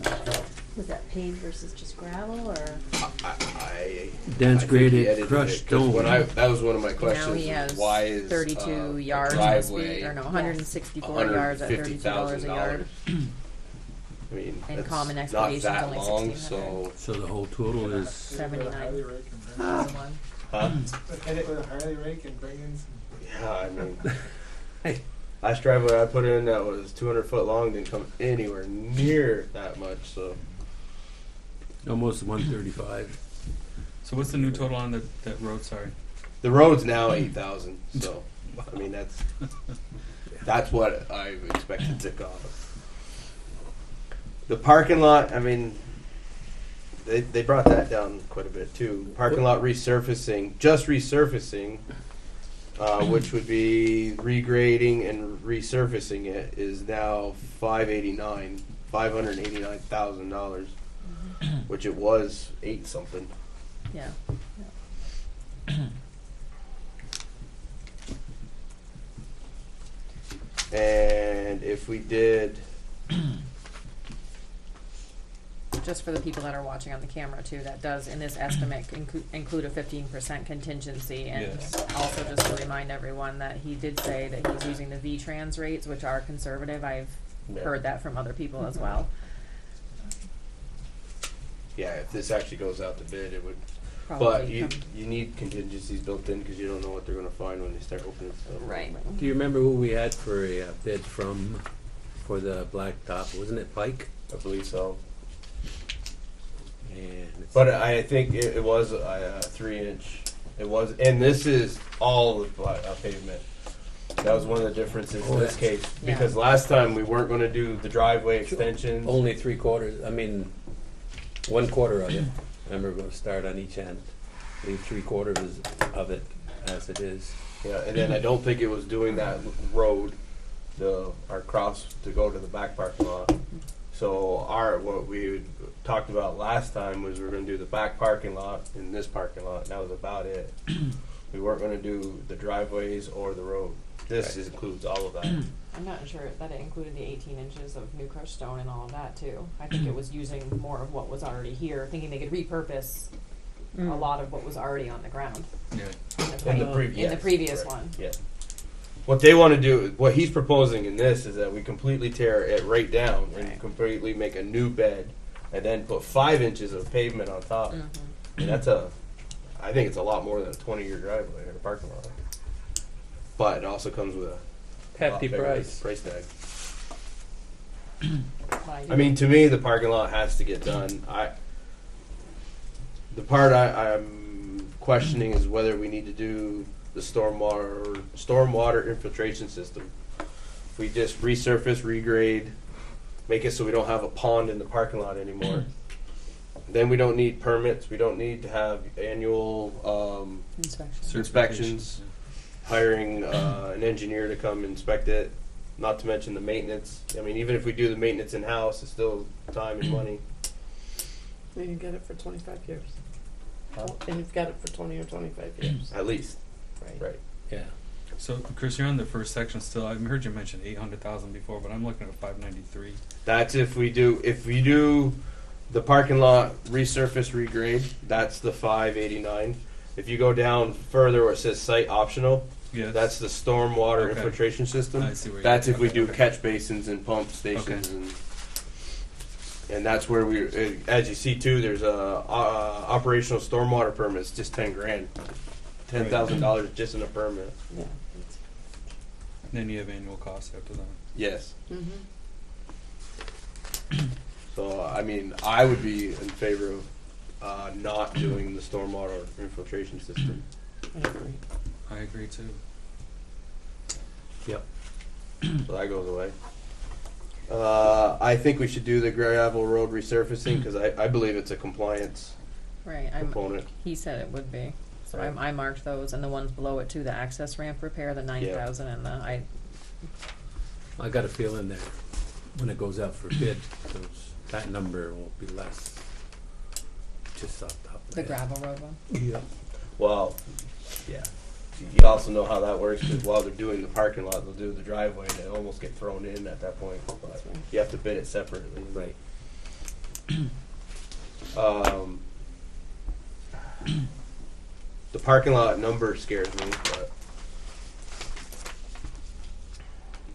Was that paved versus just gravel, or? Dense I think he graded edited crushed it, 'cause stone. that was one of my Now questions. he has Why is 32 a yards must be, driveway or no, 164 yards at $32 a yard. I mean, And that's common not excavation's that only long, 1,600. so So the whole total is 79. Ah. is the one. Hit it with a Harley rake and bring in some. yeah, I mean, Hey. last driveway I put in that was 200 foot long didn't come anywhere near that much. So almost 135. So what's the new total on that road? Sorry. the road's now 8,000. So I mean that's what I expected to cost. The parking lot, I mean, they brought that down quite a bit too. Parking lot resurfacing, just resurfacing, which would be regrading and resurfacing it, is now $589,000, which it was 8 something. Yeah. And if we did, Just for the people that are watching on the camera too, that does in this estimate include a 15% contingency, and Yes. also just to remind everyone that he did say that he's using the V-Trans rates, which are conservative. I've Yeah. heard that from other people as well. yeah, if this actually goes out to bid, it would. But Probably you come- need contingencies built in because you don't know what they're going to find when they start opening stuff. right. Do you remember who we had for a bid from for the blacktop? Wasn't it Pike? I believe so. And it's- But I think it was a 3-inch. It was, and this is all of pavement. That was one of the differences in this case, Yeah. because last time we weren't going to do the driveway extensions. only 3/4. I mean, 1/4 of it. Remember, we're going to start on each end. Leave 3/4 of it as it is. Yeah, and then I don't think it was doing that road, our cross to go to the back parking lot. So what we talked about last time was we were going to do the back parking lot in this parking lot, and that was about it. We weren't going to do the driveways or the road. This includes all of that. I'm not sure that it included the 18 inches of new crushed stone and all of that too. I think it was using more of what was already here, thinking they could repurpose a lot of what was already on the ground Yeah. in In the previous correct. one. Yeah. What they want to do, what he's proposing in this, is that we completely tear it right down and Right. completely make a new bed, and then put 5 inches of pavement on top. Mhm. And I think it's a lot more than a 20-year driveway or a parking lot. But it also comes with a lot Hefty bigger price. price tag. But I mean, to me, the parking lot has to get done. The part I'm questioning is whether we need to do the stormwater infiltration system. If we just resurface, regrade, make it so we don't have a pond in the parking lot anymore. Then we don't need permits. We don't need to have annual inspection. inspections, hiring an engineer to come inspect it. Not to mention the maintenance. I mean, even if we do the maintenance in-house, it's still time and money. You can get it for 25 years. Huh? And you've got it for 20 or 25 years. At least, Right. right? Yeah. So Chris, you're on the first section still. I've heard you mention 800,000 before, but I'm looking at 593. That's if we do the parking lot resurface regrade. That's the 589. If you go down further where it says site optional, Yes. that's the stormwater Okay. infiltration system. I see where you're That's if we okay, do okay. catch basins and pump stations and that's where as you see too, there's a operational stormwater permit. It's just $10,000, $10,000 just in a permit. Yeah. Then you have annual costs after that. Yes. Mm-hmm. So I mean, I would be in favor of not doing the stormwater infiltration system. I agree. I agree too. Yep. So that goes away. I think we should do the gravel road resurfacing because I believe it's a compliance Right. component. He said it would be. So Right. I marked those, and the ones below it too, the access ramp repair, the 9,000, and I got a feeling that when it goes out for bid, that number will be less. Just off the top of the my head. gravel road one. Yeah. Well, yeah. You also know how that works, because while they're doing the parking lot, they'll do the driveway, and they almost get thrown in at that point. But you have to bid it separately. Right. The parking lot number scares me, but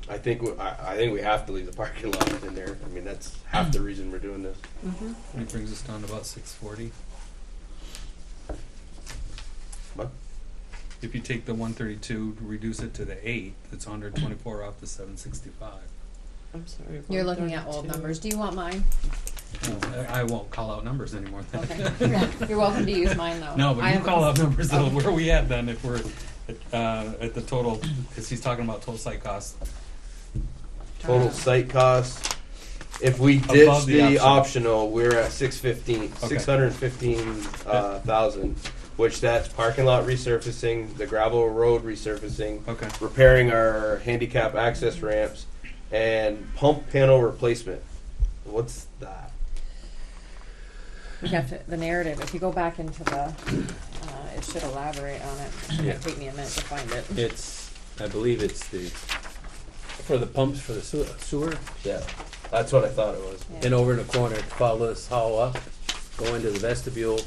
I think we have to leave the parking lot in there. I mean, that's half the reason we're doing this. It brings us down to about 640. What? If you take the 132, reduce it to the 8, it's 124 off the 765. I'm sorry. You're looking at old 132. numbers. Do you want mine? I won't call out numbers anymore then. Okay. You're welcome to use mine though. No, but I you have- call out numbers though. Where are we at then if we're at the total, because he's talking about total site cost. Total site cost. If we ditch Above the the optional. optional, we're at 615,000, which that's parking lot resurfacing, the gravel road resurfacing, Okay. repairing our handicap access ramps, and pump panel replacement. What's that? We have to, the narrative, if you go back into the, it should elaborate on it. It Yeah. might take me a minute to find it. I believe it's for the pumps for the sewer. Yeah, that's what I thought it was. Yeah. And over in the corner, follow this hall up, go into the vestibule,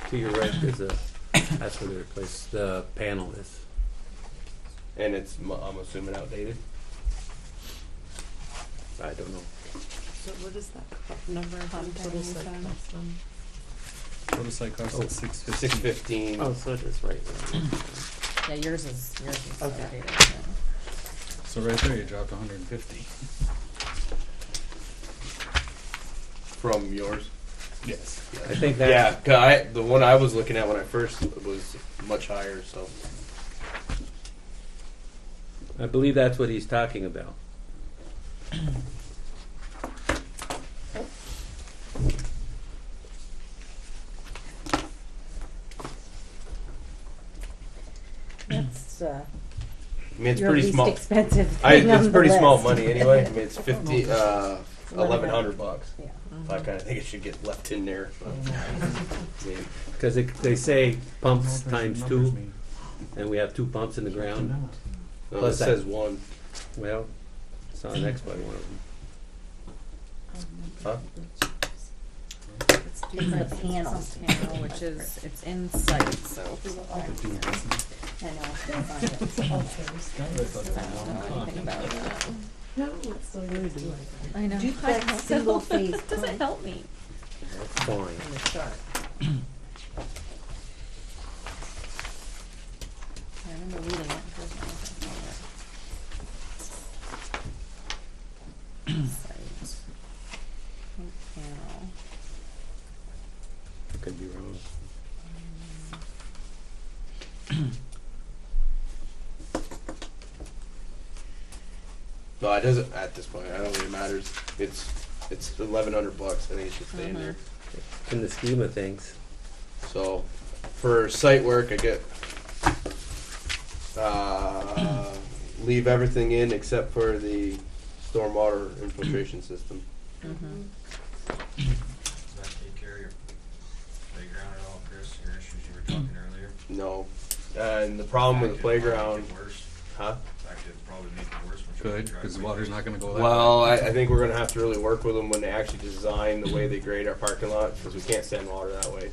to your right, that's where the panel is. And it's, I'm assuming, outdated. I don't know. So what is that number? Pump Total panel, site you said? cost on- Total site cost Oh, at 650. 615. Oh, so it is right. Yeah, yours is Okay. outdated. Yeah. So right there, you dropped 150. From yours? Yes. I think that. Yeah, 'cause the one I was looking at when I first was much higher, so. I believe that's what he's talking about. That's, I mean, it's your pretty least small. expensive thing on It's the pretty small list. money anyway. I mean, it's $1,100 bucks. Yeah. I kind of think it should get left in there. But, I mean, Because they say pumps times 2, and we have 2 pumps in the ground. no, it Plus that- says one. Well, it's on the next one of them. Huh? It's the panel. Panel, which is, it's in sight, so. I know, I can't find it. I don't know anything about that. No, it's so easy. I know. Duplex single phase Doesn't pump. help me. That's fine. In the chart. I remember reading it. There's no nothing on it. Site. Pump panel. I could be wrong. No, it doesn't at this point. I don't think it matters. It's $1,100 bucks. I think it should stay in there. In the scheme of things. So, for site work, I get leave everything in except for the stormwater infiltration system. Mm-hmm. Does that take care of your playground at all, Chris? Your issues you were talking earlier? No, and the problem with the playground, Make it worse. huh? Actually, it'd probably make it worse. when you Good, drive because the by. water's not going to go that Well, way. I think we're gonna have to really work with them when they actually design the way they grade our parking lot, because we can't send water that way.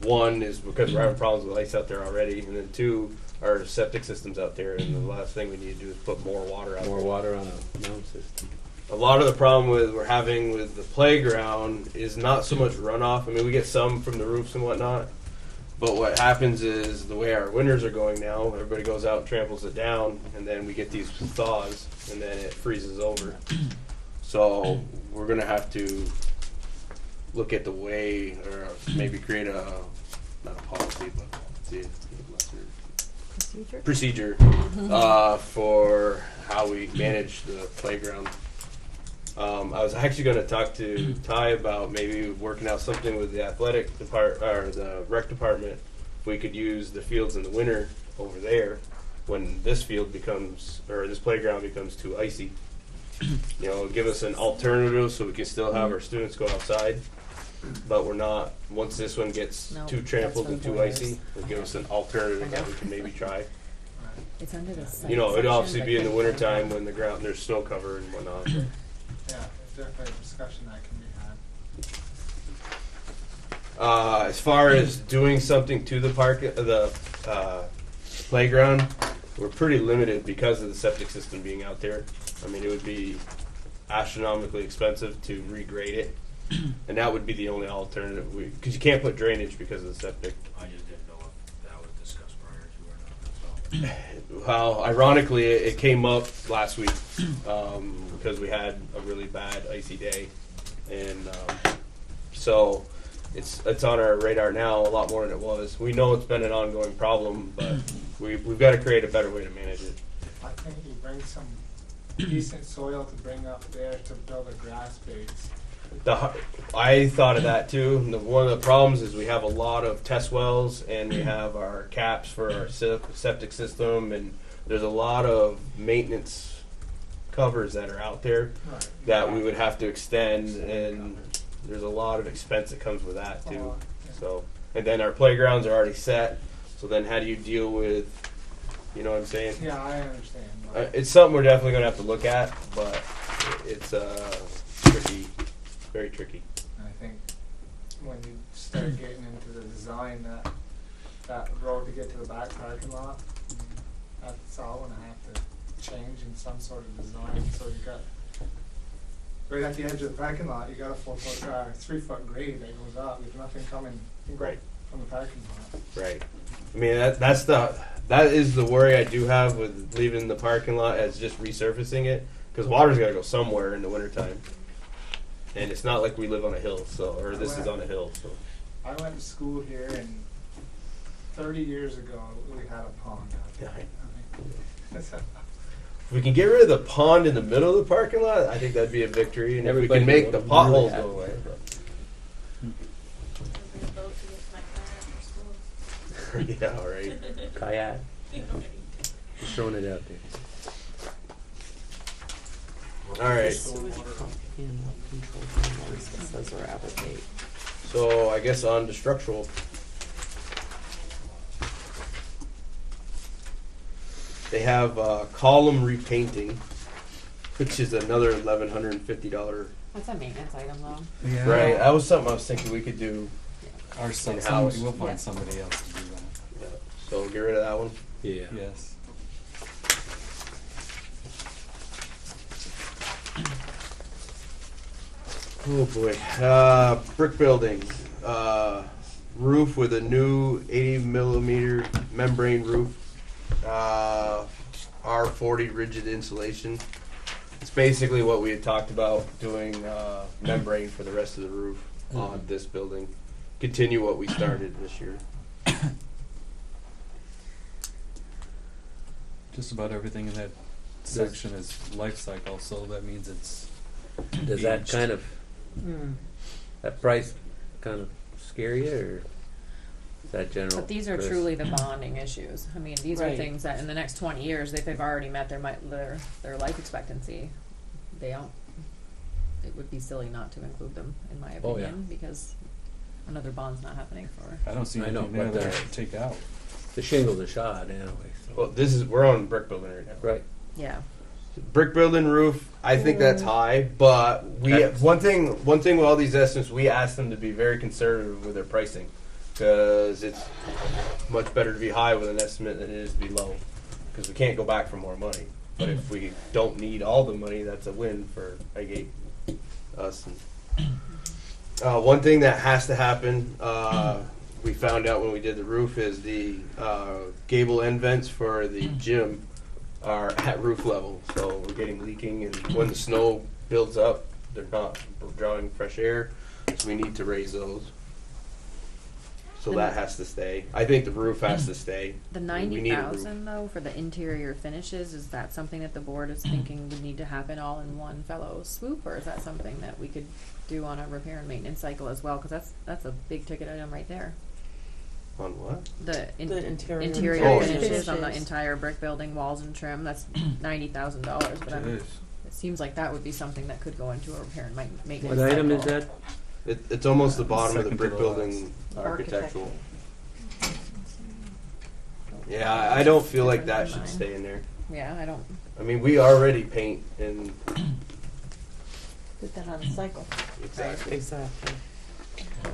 One is because we're having problems with ice out there already, and then two, our septic system's out there, and the last thing we need to do is put more water out More there. water on a mound system. A lot of the problem we're having with the playground is not so much runoff. I mean, we get some from the roofs and whatnot, but what happens is the way our winters are going now, everybody goes out and tramples it down, and then we get these thaws, and then it freezes over. So we're gonna have to look at the way, or maybe create not a policy, but procedure for how we manage the playground. I was actually going to talk to Ty about maybe working out something with the athletic department or the rec department. If we could use the fields in the winter over there when this field becomes, or this playground becomes too icy. You know, give us an alternative so we can still have our students go outside. but we're not, once this one gets No, too that's trampled for and too boilers. icy, it'll give us an alternative that we can maybe try. It's under the site You know, it'd section, obviously but be in the couldn't winter find time it. when the ground, there's snow cover and whatnot. but- Yeah, there's definitely a discussion that can be had. As far as doing something to the park, the playground, we're pretty limited because of the septic system being out there. I mean, it would be astronomically expensive to regrade it, and that would be the only alternative. Because you can't put drainage because of the septic. I just didn't know if that was discussed prior to or not, that's all. Well, ironically, it came up last week because we had a really bad icy day, and so it's on our radar now a lot more than it was. We know it's been an ongoing problem, but we've got to create a better way to manage it. I think you bring some decent soil to bring up there to build a grass base. I thought of that too. And one of the problems is we have a lot of test wells and we have our caps for our septic system, and there's a lot of maintenance covers that are out there Right. that we would have to extend, and there's a lot of expense that comes with that too. Oh, yeah. So, and then our playgrounds are already set. So then how do you deal with, you know what I'm saying? Yeah, I understand. But It's something we're definitely going to have to look at, but it's tricky, very tricky. I think when you start getting into the design, that road to get to the back parking lot, that's all gonna have to change in some sort of design. So you got right at the edge of the parking lot, you got a 3-foot grade that goes up. There's nothing coming Right. from the parking lot. Right. I mean, that is the worry I do have with leaving the parking lot as just resurfacing it, because water's got to go somewhere in the wintertime. And it's not like we live on a hill, or this is on a hill, so. I went to school here, and 30 years ago, we had a pond out there. If we can get rid of the pond in the middle of the parking lot, I think that'd be a victory. And Everybody if we can make will the be potholes really go away. Yeah, right. Kayak. Just throwing it out there. All right. Says we're out of date. So I guess on to structural. They have column repainting, which is another $1,150. That's a maintenance item though. Yeah. Right, that was something I was thinking we could do. Or In-house. somebody, we'll find Yeah. somebody else to do that. Yeah. So get rid of that one. Yeah. Yes. Oh boy. Brick building. Roof with a new 80 millimeter membrane roof. R40 rigid insulation. It's basically what we had talked about doing membrane for the rest of the roof on this building. Continue what we started this year. Just about everything in that section is life cycle, so that means it's Does that aged. kind of, that price kind of scare you, or is that general? But these are Chris? truly the bonding issues. I mean, these are Right. things that in the next 20 years, if they've already met their life expectancy, they don't. It would be silly not to include them, in my Oh, yeah. opinion, because another bond's not happening for. I don't see I know, anything there but that I the- should take out. The shingles are shot anyway. So. Well, we're on brick building right now. Right. Yeah. Brick building roof, I think that's high, but one thing with all these estimates, we asked them to be very conservative with their pricing, because it's much better to be high with an estimate than it is to be low, because we can't go back for more money. But if we don't need all the money, that's a win for Highgate, us. And, one thing that has to happen, we found out when we did the roof, is the gable end vents for the gym are at roof level, so we're getting leaking, and when the snow builds up, they're not drawing fresh air, so we need to raise those. So that has to stay. I think the roof has to stay. The We need a roof. 90,000 though for the interior finishes, is that something that the board is thinking would need to happen all in one fellow swoop, or is that something that we could do on a repair and maintenance cycle as well? Because that's a big ticket item right there. On what? The interior interior finishes. finishes on the entire brick building, walls and trim. That's $90,000. But Jeez. it seems like that would be something that could go into a repair and maintenance. What item is cycle. that? It's almost the bottom of the Second to brick the building architectural. Architectural. Yeah, I don't feel like that Different should than stay in there. Yeah, I don't, I mean, we already paint and Put that on the cycle. exactly. Exactly.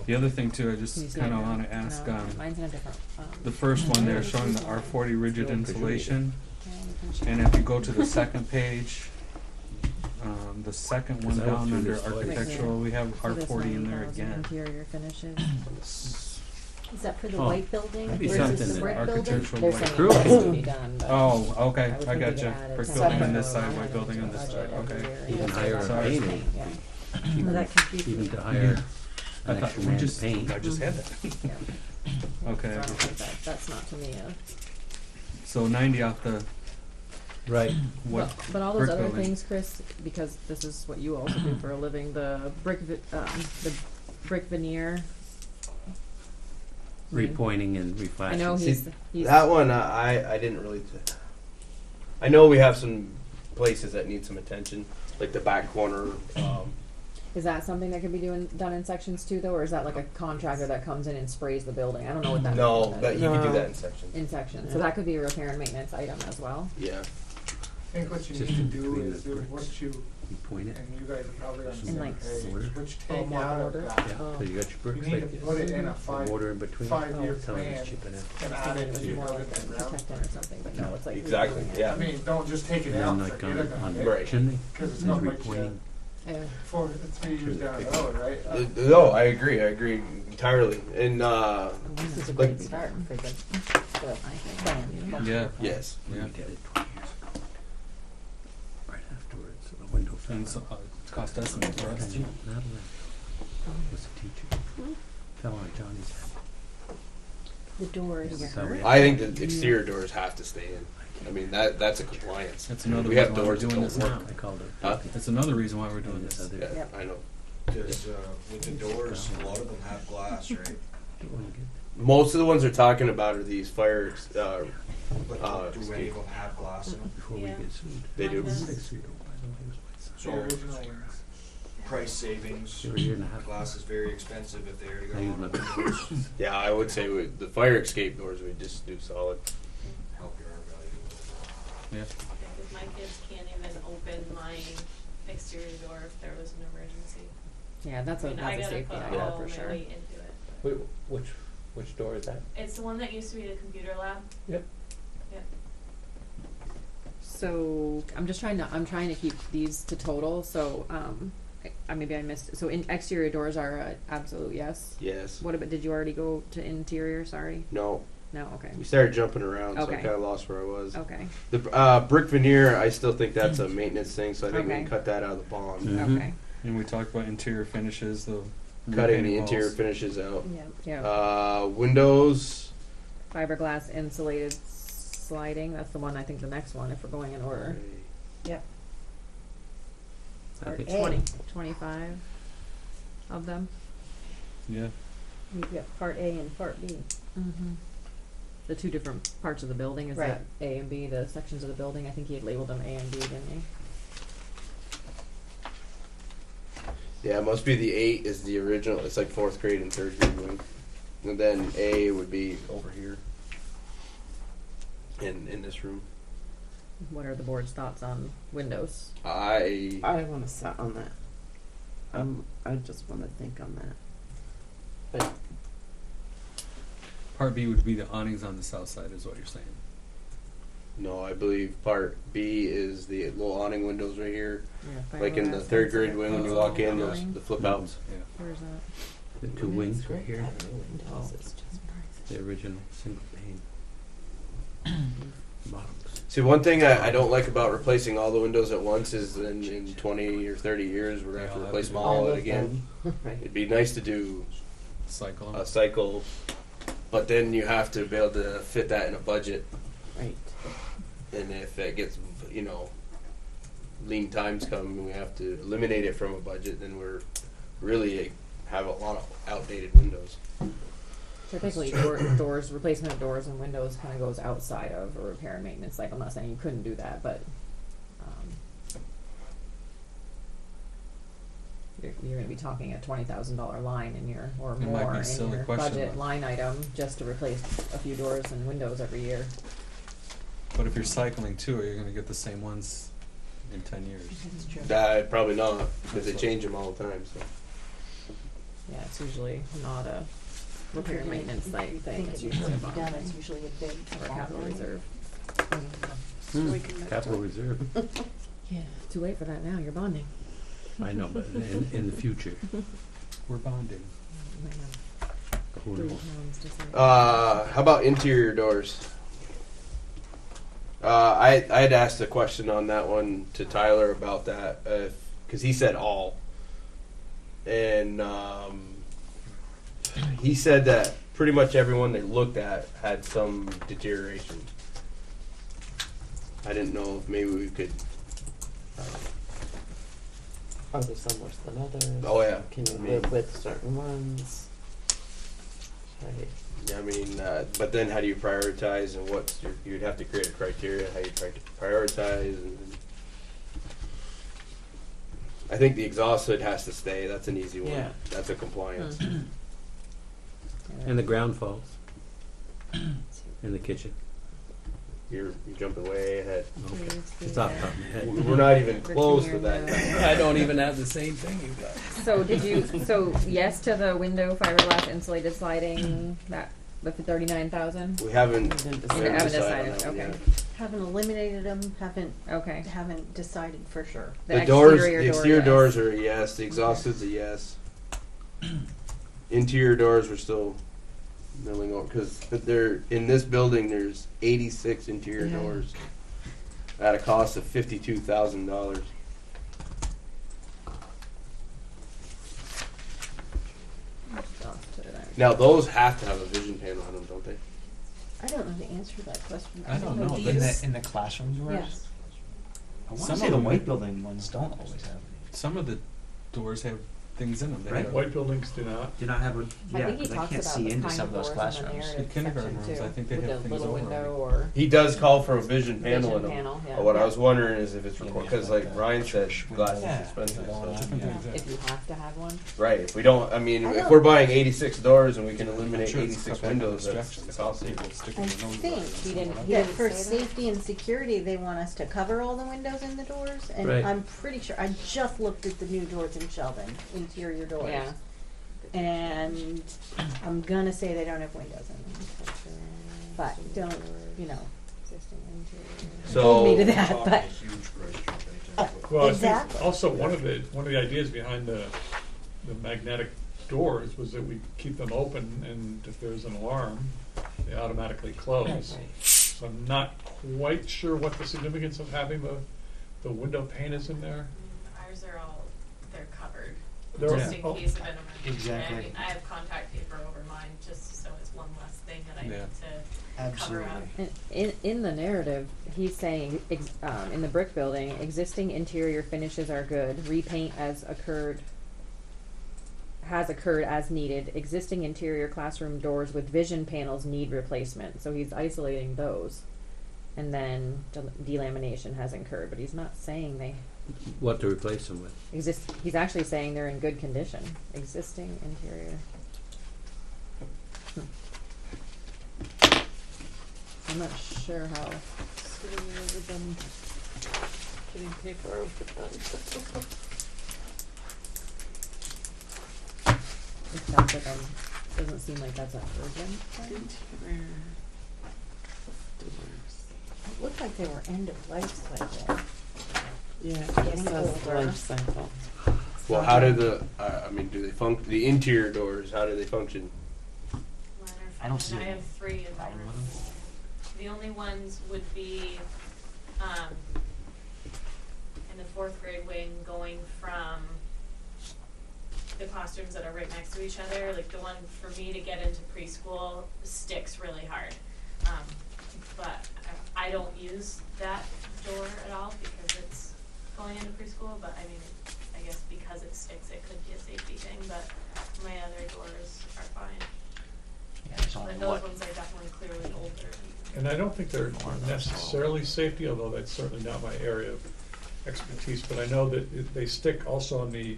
The other thing too, I can you just see kind it of now? want to ask, No, mine's in a different, the first one there showing the R40 rigid insulation, and if you go to the second page, the second one 'Cause I went down through under this twice. architectural, we have So this R40 in there 90,000 again. Interior finishes. Is that for the Oh, white building that'd be versus something the that brick building? Architectural They're white. saying Crew it has to can- be done, but. Oh, okay, I would I think got we you. could add a Brick separate building on this line side, item white building to on the this budget side, every okay. year. You can Yes, hire that's a what I'm painter. saying, yeah. Well, that confused Even me. to hire I an thought extra we man to just, paint. I just had that. Yeah. Okay, So I don't think that's not to me so 90 off the, Right. what, But all those brick other building. things, Chris, because this is what you also do for a living, the brick veneer. Repointing and I reflashing. know See, he's That one, I didn't really. I know we have some places that need some attention, like the back corner. is that something that could be done in sections too, though, or is that like a contractor that comes in and sprays the building? I don't know what that. No, that but is. you can do No. that in sections. In sections, so that could be a repair and maintenance item as well. Yeah. I think what you Just need in to do between is the do bricks. what you, You point it. and you guys are probably on the In same like page, order. what you Oh, take more out order? of that. Yeah, Oh. so you got your You bricks need like to this. put it in a The mortar in between. five-year Tell them plan to chip it in. and I add thought it it to was your more like building a and ground. protectant or something, but no, it's like. Exactly, redoing it. yeah. I mean, don't just take it And out then and like forget on, about on it, the Right. chimney, cause it's it's not like repointing. Yeah. 3 years down the road, right? No, I agree entirely. And This is a Like- great start for the plan, you know? yeah. yes, Yeah. We did it 20 years ago. Right afterwards, so the window fell And so, out. it's cost estimate for us too. Madeline was a teacher. Fell on Johnny's head. The doors. That's how we- I think the exterior doors have to stay in. I mean that's a compliance. That's another We have reason why we're doors that doing don't this work. now. I called her. Huh? That's another reason why we're doing And this. other- Yeah, Yep. I know. Because with the doors, a lot of them have glass, right? You wanna get- Most of the ones they're talking about are these fire. But do any of them have glass in them? Before we Yeah. get sued. They do. 6 year old, by the way, was my son. So Original ones. price savings, They were a year and a half. glass is very expensive if they already I use got my one of those. Yeah, I would say the fire escape doors we just do solid. Help your arm value. Yeah. Because my kids can't even open my exterior door if there was an emergency. Yeah, that's I a mean, I that's a gotta safety put item all for my sure. weight into it. Which door is that? It's the one that used to be the computer lab. Yep. Yep. So I'm trying to keep these to total. So maybe I missed. So exterior doors are a absolute yes. Yes. What about? Did you already go to interior? Sorry. No. No. Okay. We started jumping around, so I Okay. kind of lost where I was. Okay. The brick veneer, I still think that's a maintenance thing, so I think we Okay. can cut that out of the bond. Mhm. Okay. And we talked about interior finishes, the Cutting the repainting interior walls. finishes out. Yeah. Yeah. Windows. Fiberglass insulated sliding. That's the one. I think the next one, if we're going in order. Yep. I Part think A. 25 of them. Yeah. You've got part A and part B. Mm-hmm. The two different parts of the building is Right. that A and B, the sections of the building. I think he had labeled them A and B, didn't he? Yeah, it must be the 8 is the original. It's like 4th grade and 3rd grade wing. And then A would be over here. In this room. What are the board's thoughts on windows? I want to sit on that. I just want to think on that. But Part B would be the awnings on the south side, is what you're saying. No, I believe part B is the little awning windows right here. Yeah, Like in the 3rd grade wing when you walk in, those the flip outs. Yeah. Where's that? The two wings right here. windows, it's just prices. The original single pane. Bottoms. See, one thing I don't like about replacing all the windows at once is in 20 or 30 years we're going to have to replace them all again. Right. It'd be nice to do Cycle. a cycle, but then you have to be able to fit that in a budget. Right. And if it gets, lean times come and we have to eliminate it from a budget, then we're really have a lot of outdated windows. Typically, doors, replacement of doors and windows kind of goes outside of a repair and maintenance cycle. I'm not saying you couldn't do that, but you're gonna be talking a $20,000 line in your, or It might more be a in silly your question, budget but- line item, just to replace a few doors and windows every year. But if you're cycling too, are you gonna get the same ones in 10 years? That's true. Probably not, because they change them all the time, so. Yeah, it's usually not a repair and maintenance If thing, you it's think it usually a needs to be bond done, thing, it's usually a big. or a capital bond. reserve. Capital reserve. Yeah, too late for that now, you're bonding. I know, but in the future, We're bonding. You might have who 3 knows? pounds to say. How about interior doors? I'd asked a question on that one to Tyler about that, because he said all. And he said that pretty much everyone they looked at had some deterioration. I didn't know if maybe we could. Are there some worse than others? Oh, yeah. Can you I mean- live with certain ones? Right. I mean, but then how do you prioritize, and you'd have to create a criteria how you try to prioritize. And I think the exhaust hood has to stay. That's an easy one. Yeah. That's a compliance. And the ground faults in the kitchen. You're jumping way ahead. Okay. It's off the top of my head. We're not even close to that. I don't even have the same thing you got. So yes to the window fiberglass insulated sliding, that, the 39,000? We haven't, We didn't we decide. haven't Haven't decided on decided, that one okay. yet. Haven't eliminated them, Okay. haven't decided for sure. The doors, exterior the door, exterior yes. doors are a yes. The exhaust hood's a yes. Interior doors we're still milling over, because they're in this building. There's 86 interior Yeah. doors at a cost of $52,000. Now those have to have a vision panel on them, don't they? I don't know the answer to that question. I don't know. these. In the classroom doors? Yes. I want Some to say of the them- white building ones don't always have. Some of the doors have things in them. They Right. have- White buildings do not. Do not have a, I yeah, think he because I talks can't about see the into kind some of of those doors in the classrooms. narrative In kindergarten section, rooms, too, I think they with have the things little over 'em. window or He does call for a vision panel in them. panel, yeah. What I was wondering is if it's Yeah, required, yeah, because like like the Ryan said, church glass is window. expensive. Yeah. So. Different Yeah. things, yeah. If you have to have one. Right. If we don't, I mean, I if don't- we're buying 86 doors and we can eliminate Sure, it's 86 cut back on windows, that's distractions. the cost savings. People stick I with their nose think up. He didn't- he that didn't for say that? safety and security, they want us to cover all the windows in the doors, and Right. I'm pretty sure, I just looked at the new doors in Sheldon, interior doors. Yeah. And I'm gonna say they don't have windows in them, but don't, you know, So, hold me to that, Talking but. a huge price jump anytime. Well, I think Exactly. also one of the ideas behind the magnetic doors was that we keep them open, and if there's an alarm, they automatically close. Right. So I'm not quite sure what the significance of having the window pane is in there. Ours are all, they're covered, They're- just in oh, case of an emergency. Exactly. I mean, I have contact paper over mine, just so it's one less thing that I Yeah. need to cover up. Absolutely. In the narrative, he's saying, in the brick building, existing interior finishes are good, repaint has occurred as needed, existing interior classroom doors with vision panels need replacement, so he's isolating those. And then delamination has incurred, but he's not saying they What to replace them with. exist, he's actually saying they're in good condition, existing interior. I'm not sure how. So we've been getting paper over done. It sounds like doesn't seem like that's an urgent thing. Interior doors. It looked like they were end of life cycle. Yeah, Getting it says older. life cycle. well, how do do they function? The interior doors, how do they function? Mine are I don't fine. see I any have 3 in mine. problem with them. The only ones would be, in the 4th grade wing, going from the classrooms that are right next to each other, like the one for me to get into preschool sticks really hard. But I don't use that door at all because it's going into preschool, but I mean, I guess because it sticks, it could be a safety thing, but my other doors are fine. Yeah, there's only But those what? ones are definitely clearly older. And I don't think they're necessarily safety, although that's certainly not my area of expertise, but I know that they stick also on the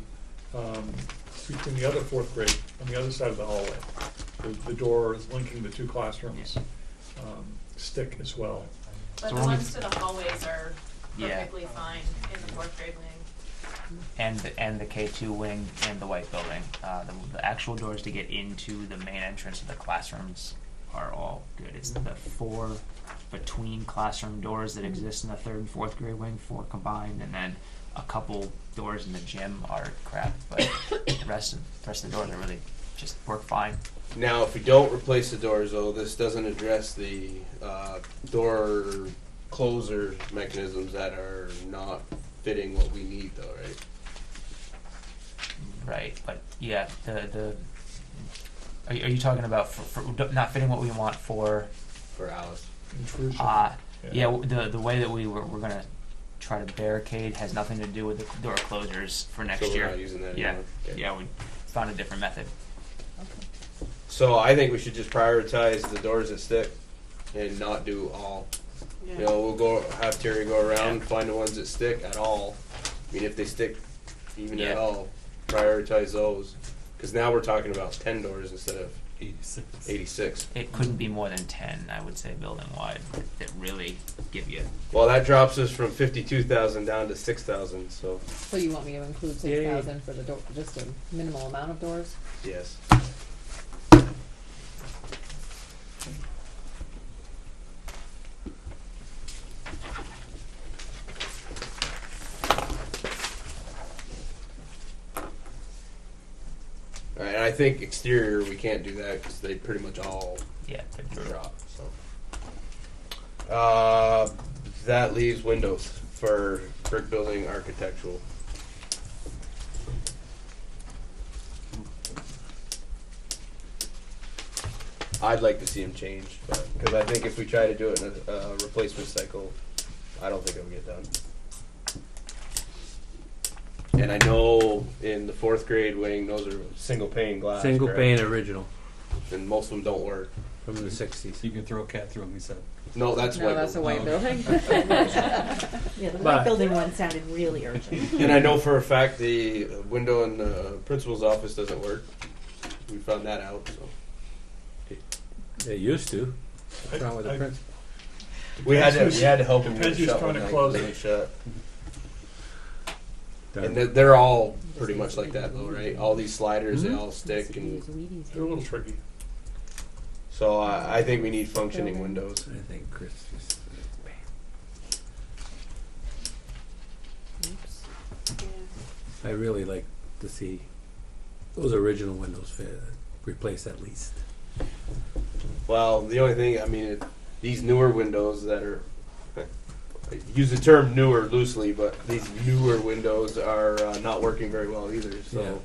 between the other fourth grade, on the other side of the hallway. The door is linking the two classrooms, stick as well. But So the when we- ones to the hallways are Yeah. perfectly fine in the fourth grade wing. And the K2 wing and the white building. The actual doors to get into the main entrance of the classrooms are all good. It's the 4 between classroom doors that exist in the 3rd and 4th grade wing, 4 combined, and then a couple doors in the gym are crap, but the rest of the doors are really just work fine. Now, if we don't replace the doors, though, this doesn't address the door closer mechanisms that are not fitting what we need, though, right? Right, but yeah, are you talking about for not fitting what we want for? For Alice. Intrusion. The way that we're gonna try to barricade has nothing to do with the door closers for next So we're year. not using that Yeah, anymore? Okay. yeah, we found a different method. So I think we should just prioritize the doors that stick and not do all. You know, we'll go have Terry go around, find the ones that stick at all. I mean, if they stick even at Yeah. all, prioritize those. Because now we're talking about 10 doors instead of 86. It couldn't be more than 10, I would say, building wide, that really give you. Well, that drops us from 52,000 down to 6,000. So So you want me to include 6,000 for the door, just a minimal amount of doors? yes. All right, and I think exterior we can't do that because they pretty much all Yeah, drop. So that leaves windows for brick building architectural. I'd like to see them change, because I think if we try to do it in a replacement cycle, I don't think it'll get done. And I know in the 4th grade wing, those are single pane glass. Single correct? pane original And most of them don't work. from the 60s. You can throw a cat through them, he said. No, that's No, white that's a building. white building. Yeah, the But- white building one sounded really urgent. And I know for a fact the window in the principal's office doesn't work. We found that out. So They used to. What's wrong with the I- principal? we had to help them get Depends it who's shut trying one to night, close they it. wouldn't shut. Darn. And they're all pretty much like that, though, right? All these sliders, they all stick, and They're a little tricky. so I think we need functioning windows. I think Chris just. I really like to see those original windows replaced at least. Well, the only thing, I mean, these newer windows that are, I use the term newer loosely, but these newer windows are not working very well either. So, Yeah.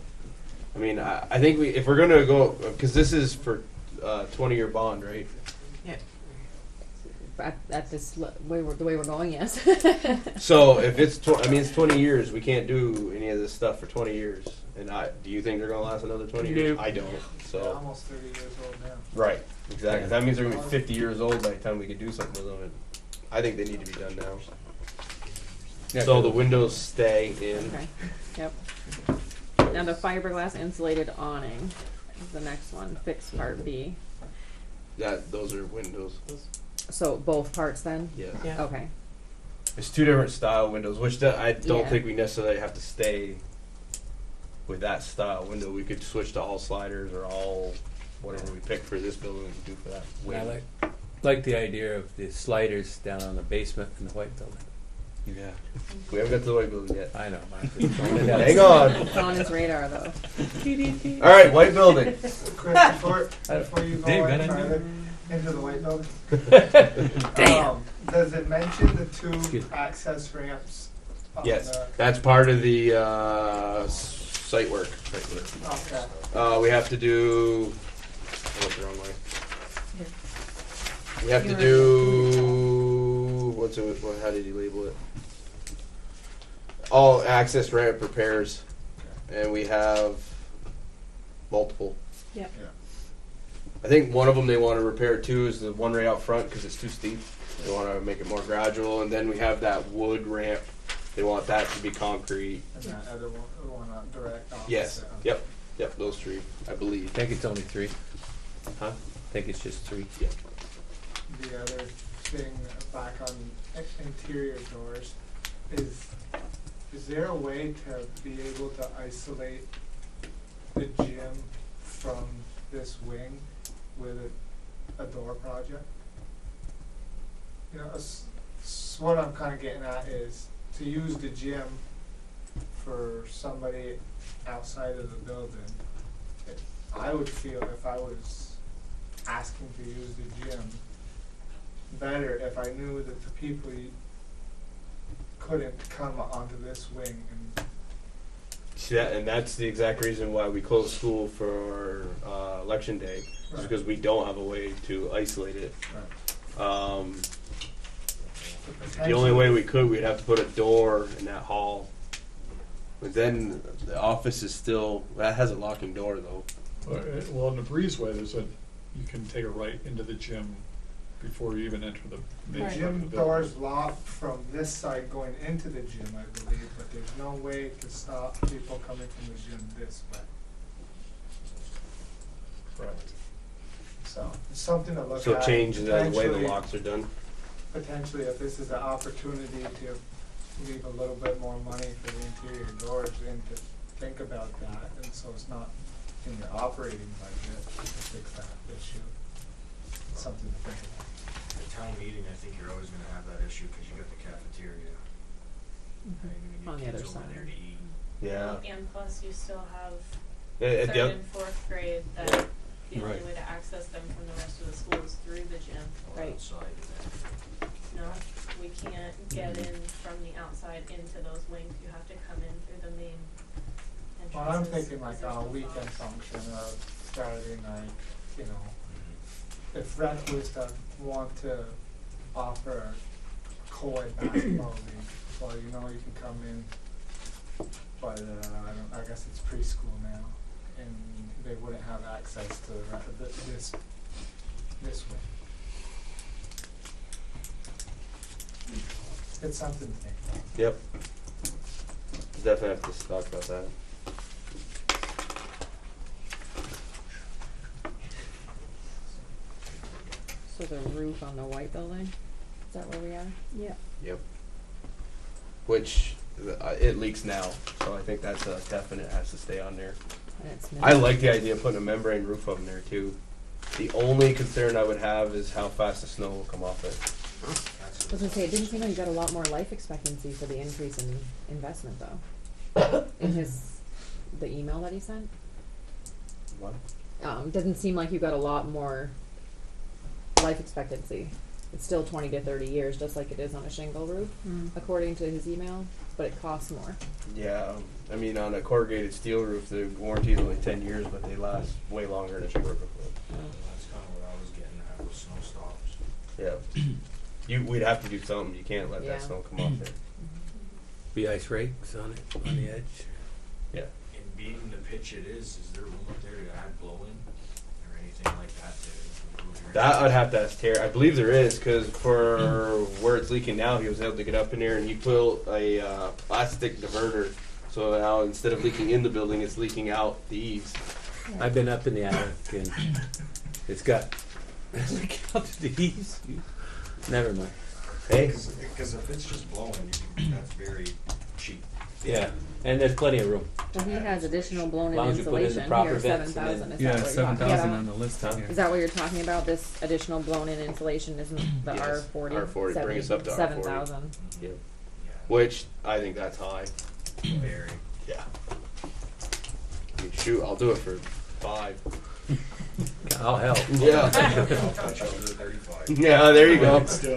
I mean, I think if we're gonna go, because this is for 20-year bond, right? At this way, the way we're going, yes. So if it's, it's 20 years, we can't do any of this stuff for 20 years. And do you think they're gonna last another 20 years? Nope. I don't. They're So, almost 30 years old now. right, exactly. That means they're gonna be 50 years old by the time we could do something with them. And I think they need to be done now. So the windows stay in. Okay, yep. Now the fiberglass insulated awning is the next one, fixed part B. Those are windows. So both parts then? Yeah. Okay. It's 2 different style windows, which I don't Yeah. think we necessarily have to stay with that style window. We could switch to all sliders or all whatever we pick for this building. We can do for that. I wing. like the idea of the sliders down on the basement in the white building. Yeah. We haven't got to the white building yet. I know. Hang on. It's on his radar though. All right, white building. Chris, before you go Dave, any got further into the white building, Damn. does it mention the 2 Excuse me. access ramps? On Yes, the- that's part of the site work. Okay. We have to do. I went the wrong way. We have to do. What's it? How did you label it? All access ramp repairs, and we have multiple. Yep. I think one of them they want to repair too is the one right out front because it's too steep. They want to make it more gradual, and then we have that wood ramp They want that to be concrete. And that other one on direct opposite. Yes, yep, those three, I believe. I think it's only 3. Huh? I think it's just 3. Yeah. The other thing back on interior doors is there a way to be able to isolate the gym from this wing with a door project? You know, what I'm kind of getting at is to use the gym for somebody outside of the building. I would feel if I was asking to use the gym better if I knew that the people couldn't come onto this wing and See that, and that's the exact reason why we closed school for election day, is Right. because we don't have a way to isolate it. The only way we could, we'd have to put a door in that hall. But then the office is still, that has a locking door though. Well, in the breezeway, you can take a right into the gym before you even enter the main the part of gym the building. door's locked from this side going into the gym, I believe, but there's no way to stop people coming from the gym this way. Correct. So it's something to look So at. change the way the Potentially- locks are done. Potentially, if this is an opportunity to leave a little bit more money for the interior doors and to think about that, and so it's not in your operating budget to fix that issue. It's something to think about. At town meeting, I think you're always gonna have that issue, cause you got the cafeteria. And you're On gonna the get other kids over side. there to eat. Yeah. And plus you still have At third the and fourth grade that the only Right. way to access them from the rest of the school is through the gym. Or Right. outside of that. No, we can't get in from the outside into those wings. You have to come in through the main entrances. Well, I'm thinking like 'cause there's a no weekend phones. function or Saturday night, you know. If rec was to want to offer a co-ed basketball league, well, you know, you can come in, but I guess it's preschool now, and they wouldn't have access to this way. It's something to think about. Yep. Definitely have to talk about that. So the roof on the white building, is that where we are? Yeah. Yep. Which, it leaks now, so I think that's a definite, has to stay on there. And it's I like the idea of putting a membrane roof on there too. The only concern I would have is how fast the snow will come off it. Oh. I was gonna say, it didn't seem like you got a lot more life expectancy for the increase in investment though. In the email that he sent, What? doesn't seem like you got a lot more life expectancy. It's still 20 to 30 years, just like it is on a shingle roof, according to his email, but it costs more. Yeah, I mean, on a corrugated steel roof, the warranty is only 10 years, but they last way longer than a shingle roof will. That's kinda what I was getting at with snow stops. Yeah. We'd have to do something. You can't let Yeah. that snow come off there. Be ice rakes on it, on the edge. Yeah. And being the pitch it is there room up there to add blow-in or anything like that to improve your? That I'd have to ask Terry. I believe there is, because for where it's leaking now, he was able to get up in there and he put a plastic diverter. So now instead of leaking in the building, it's leaking out the eaves. I've been up in the attic and it's got leaking out to the eaves. Never mind. Hey? Because if it's just blowing, that's very cheap. Yeah, and there's plenty of room. Well, he has additional blown-in As long as you put in the insulation proper here, vents and 7,000. then- Is Yeah, that what you're talking 7,000 about? on the list Huh? here. Is that what you're talking about? This additional blown-in insulation isn't the Yes, R40? R40, bring us up to R40. 7,000. Yep. Yeah, Which I think that's high. very. Yeah. I mean, shoot, I'll do it for 5. I'll help. Yeah. I'll touch over the 35. Yeah, there you go. Still.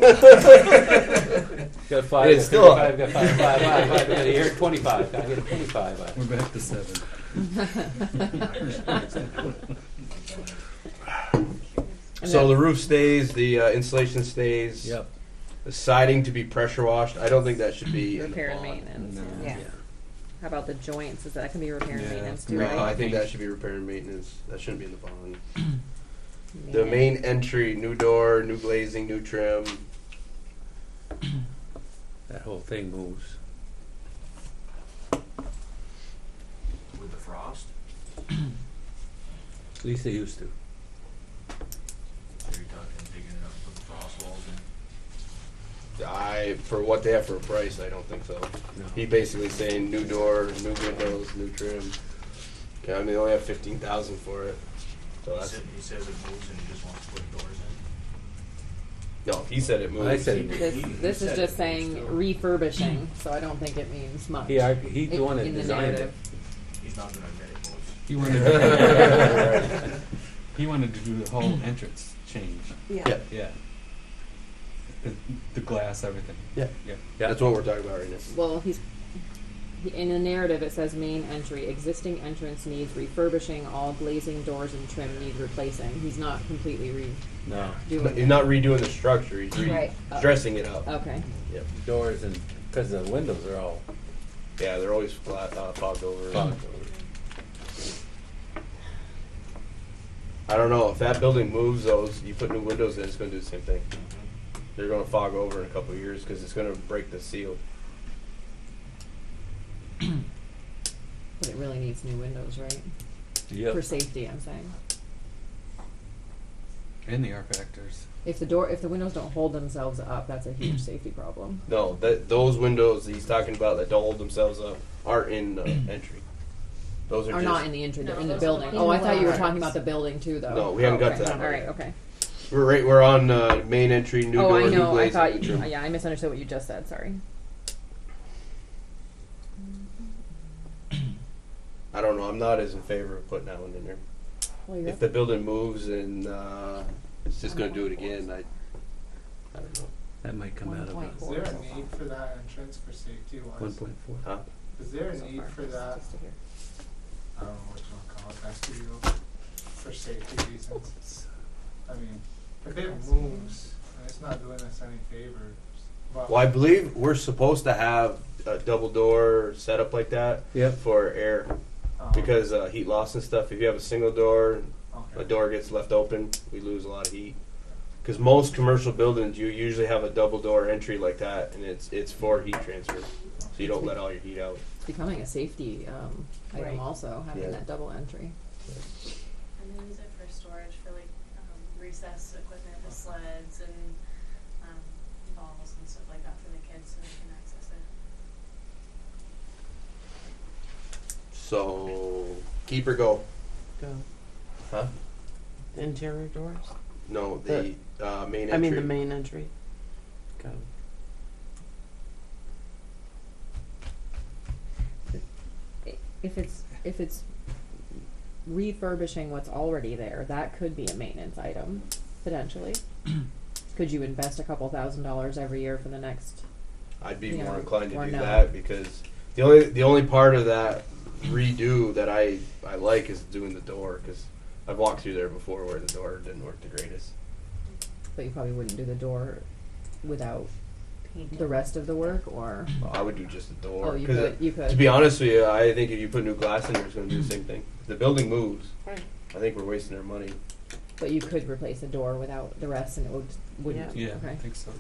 Got 5, It's got still 35, got 5, here 25. I get a 25. We're back to 7. And So then- the roof stays, the insulation stays. Yep. The siding to be pressure washed. I don't think that should be in the Repair and bond. maintenance. No, Yeah. How about the joints? Is that can be repair and Yeah. maintenance too, No, right? I think that should be repair and maintenance. That shouldn't be in the bond. The Yeah. main entry, new door, new glazing, new trim. That whole thing moves. with the frost? At least they used to. Are you talking digging it up, put the frost walls in? For what they have for a price, I don't think so. No. He basically saying new door, new windows, new trim. Okay, I mean, they only have 15,000 for it. So He that's, says it moves and he just wants to put doors in. no, he said it moved. I said This is just saying refurbishing, so I don't think it means much. he's the one that in the designed it. narrative. He's not gonna admit it moves. He wanted, he wanted to do the whole entrance change. Yeah, Yeah. The glass, everything. yeah. Yeah. That's what we're talking about right now. Well, in the narrative it says main entry, existing entrance needs refurbishing, all glazing, doors and trim need replacing. He's not completely No. redoing He's it. not redoing the structure, he's Right. dressing it up. Okay. Yep. Doors and, because the windows are all Yeah, they're always flat, fogged over. fogged over. I don't know, if that building moves those, you put new windows in, it's gonna do the same thing. They're gonna fog over in a couple of years, cause it's gonna break the seal. But it really needs new windows, right? Yep. For safety, I'm saying. And the art factors. If the windows don't hold themselves up, that's a huge safety problem. No, those windows that he's talking about that don't hold themselves up aren't in the entry. Those are Or just, not in the entry, they're No, in the those are building. the Oh, I thought you were windows. talking about the building too, though. No, we haven't got Okay. to that All right, yet. okay. we're on main entry, new Oh, door, I new know. I glazing. thought new you. trim. Yeah, I misunderstood what you just said. Sorry. I don't know, I'm not as in favor of putting that one in there. Well, you're If the building moves and it's just gonna do it again, I don't know. That might come out of 1.4. Is there a need for that entrance for safety wise? 1.4. Huh? Is there a so need far, for that, just to hear. I don't know what you wanna call it, vestibule, for safety reasons? I mean, if it moves, it's not doing us any favors, but. Well, I believe we're supposed to have a double door setup like that Yep. for air, because heat loss and stuff. If you have a single door, a door gets left open, we lose a lot of heat. Because most commercial buildings, you usually have a double door entry like that, and it's for heat transfer, so you don't let all your heat out. It's becoming a safety item, Right. also having Yeah. that double entry. And they use it for storage for like recess equipment, the sleds and balls and stuff like that for the kids so they can access it. So keep or go? Go. Huh? The interior doors? No, the main entry. I mean the main entry. Go. If it's refurbishing what's already there, that could be a maintenance item potentially. Could you invest a couple $1,000s every year for the next? I'd be you more know, inclined to or do no? that because the only part of that redo that I like is doing the door because I've walked through there before where the door didn't work the greatest. But you probably wouldn't do the door without the rest of the work, or Well, I would do just the door. oh, you 'cause could. You could. To be honest with you, I think if you put new glass in there, it's going to do the same thing. If the building moves, Right. I think we're wasting our money. But you could replace the door without the rest, and it wouldn't. Yeah, Okay. I think so.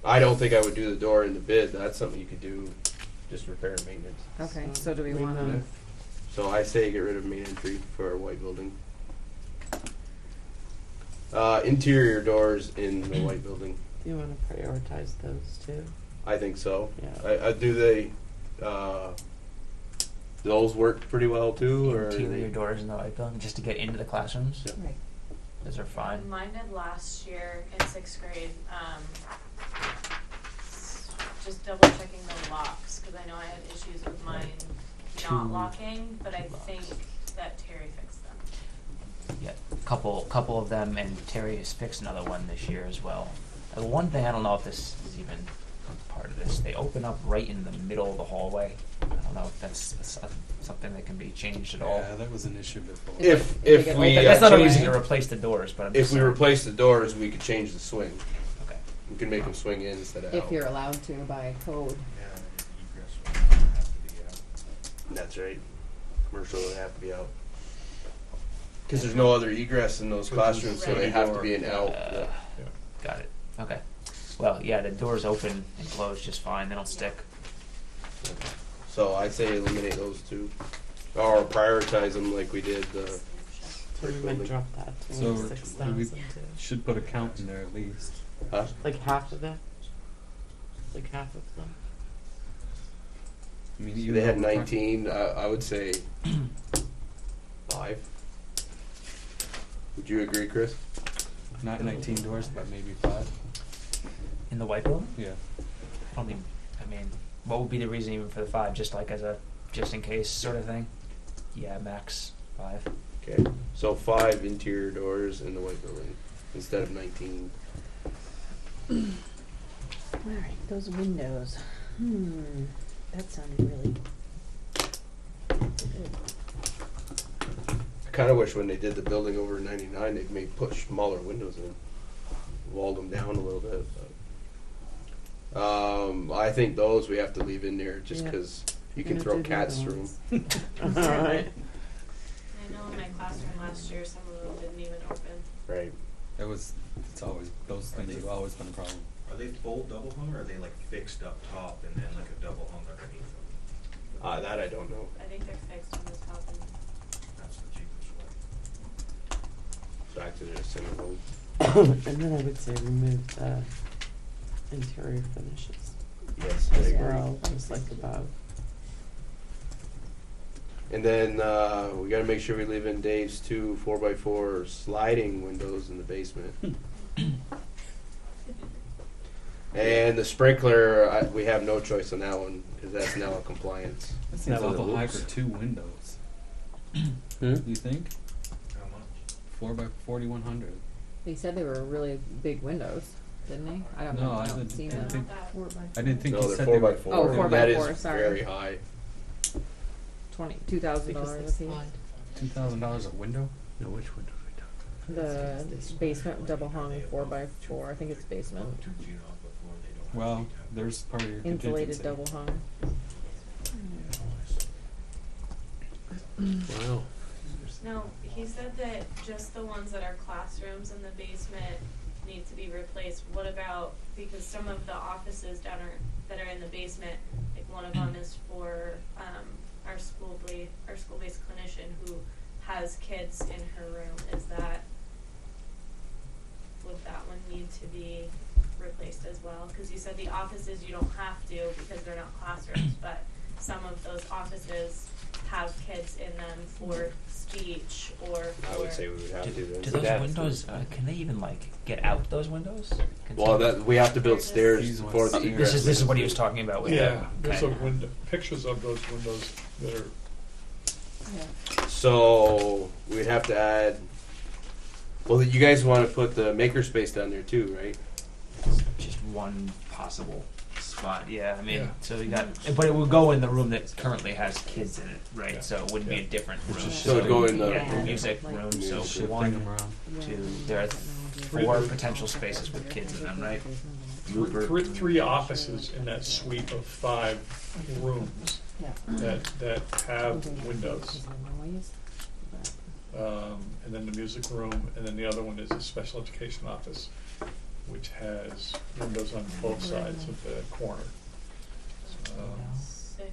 I don't think I would do the door in the bid. That's something you could do, just repair and maintenance. Okay. So do we Leave want them. to? So I say get rid of main entry for a white building. Interior doors in the white building. Do you want to prioritize those too? I think so. Yeah. I do they. Those work pretty well too, or Interior doors in the white building just to get into the classrooms. Yeah. Right. Those are fine. Mine did last year in 6th grade. Just double checking the locks because I know I had issues with mine not locking, but I think that Terry fixed them. Yeah, couple of them, and Terry has fixed another one this year as well. The one thing I don't know if this is even part of this. They open up right in the middle of the hallway. I don't know if that's something that can be changed at all. Yeah, that was an issue before. if They if get we open. That's not a change- reason to replace the doors, but I'm if just we saying. replace the doors, we could change the swing. Okay. We can make them swing in instead of If out. you're allowed to by code. Yeah, egress would have to be out. That's right. Commercial would have to be out. Because there's no other egress in those classrooms, so they have to be an out. Yeah. Got it. Okay. Well, yeah, the doors open and close just fine. They don't stick. So I say eliminate those two. Or prioritize them like we did the So brick we might building. drop that to So like 6,000 we too. should put a count in there at least. Huh? Like half of it? Like half of them? I mean, So even they though had we're trying- 19, I would say 5. Would you agree, Chris? Not 19 doors, but maybe 5. In the white building? Yeah. I mean, what would be the reason even for the 5? Just like as a just in case sort of thing? Yeah, max 5. Okay, so 5 interior doors in the white building instead of 19. Alright, those windows. That sounded really good. I kind of wish when they did the building over in 99, they'd maybe put smaller windows in, walled them down a little bit. But, I think those we have to leave in there just Yeah. because you Gonna can throw do the cats other through ones. them. Alright. I know in my classroom last year, some of them didn't even open. Right. It's always, those things have always been a problem. Are they full double hung, or are they like fixed up top and then like a double hung underneath them? That I don't know. I think they're fixed on the top and That's the cheapest way. Back to the center road. And then I would say remove the interior finishes Yes, I as agree. well, just like above. And then we got to make sure we leave in Dave's 2 4x4 sliding windows in the basement. And the sprinkler, we have no choice on that one because that's now a compliance. That seems That was awful a high whoops. for 2 windows. Hmm? You think? How much? 4 by 4100. They said they were really big windows, didn't they? I don't No, know. I I haven't didn't seen think- them. not that. I didn't think No, you they're said 4 they by were. 4 Oh, 4 and by that is 4, sorry. very high. $2,000 a piece. $2,000 a window? No, which window are we talking The basement double hung 4x4. I think it's basement. Turns you off before they don't have Well, to have- there's part of your Insulated contingency. double hung. about? Wow. No, he said that just the ones that are classrooms in the basement need to be replaced. What about, because some of the offices that are in the basement, like one of them is for our school-based clinician who has kids in her room. Would that one need to be replaced as well? Because you said the offices you don't have to because they're not classrooms, but some of those offices have kids in them for speech or for. I would say we would have to then. Do those That's- windows, can they even like get out those windows? Well, that we have to build stairs These before ones. the This egress. This is what he was talking about with Yeah, the, there's a okay. window, pictures of those windows that are, So we'd have to add. Well, you guys want to put the makerspace down there too, right? Just one possible spot. Yeah, I mean, Yeah. so you got, but it would go in the room that currently has kids in it, right? Yeah. So it wouldn't be a Yeah. different room. So it'd go in the- yeah, music room. So Shifting one, them around. 2, there are 4 potential spaces with kids in them, right? three offices in that suite of 5 rooms that have windows. And then the music room, and then the other one is a special education office, which has windows on both sides of the corner. Sick,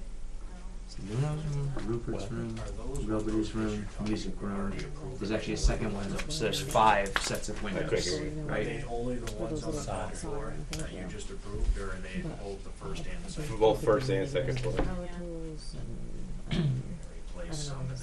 no. Luno's room, Rupert's room, Robert's room, music room. There's actually a second one, so there's 5 sets of windows, Okay. Are right? they only the ones on the second floor that you just approved, or are they both the first and the second? For both first and second floor. Replace some and then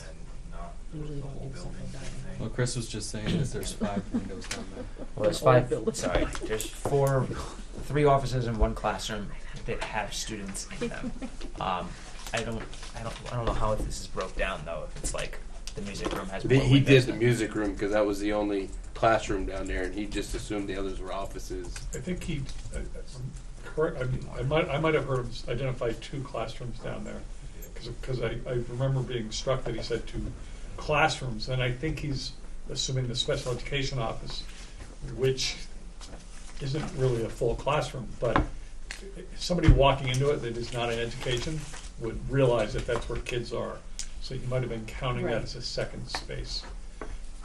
not Usually the don't whole do building something kind of thing? Well, Chris was just saying that there's 5 windows down there. Well, there's 5. Sorry, there's 3 offices and 1 classroom that have students in them. I don't know how this is broke down though. If it's like the music room has more He windows did the than- music room because that was the only classroom down there, and he just assumed the others were offices. I think he, correct, I might have heard him identify 2 classrooms down there, because I remember being struck that he said 2 classrooms, and I think he's assuming the special education office, which isn't really a full classroom, but somebody walking into it that is not in education would realize that that's where kids are. So he might have been counting that Right. as a second space.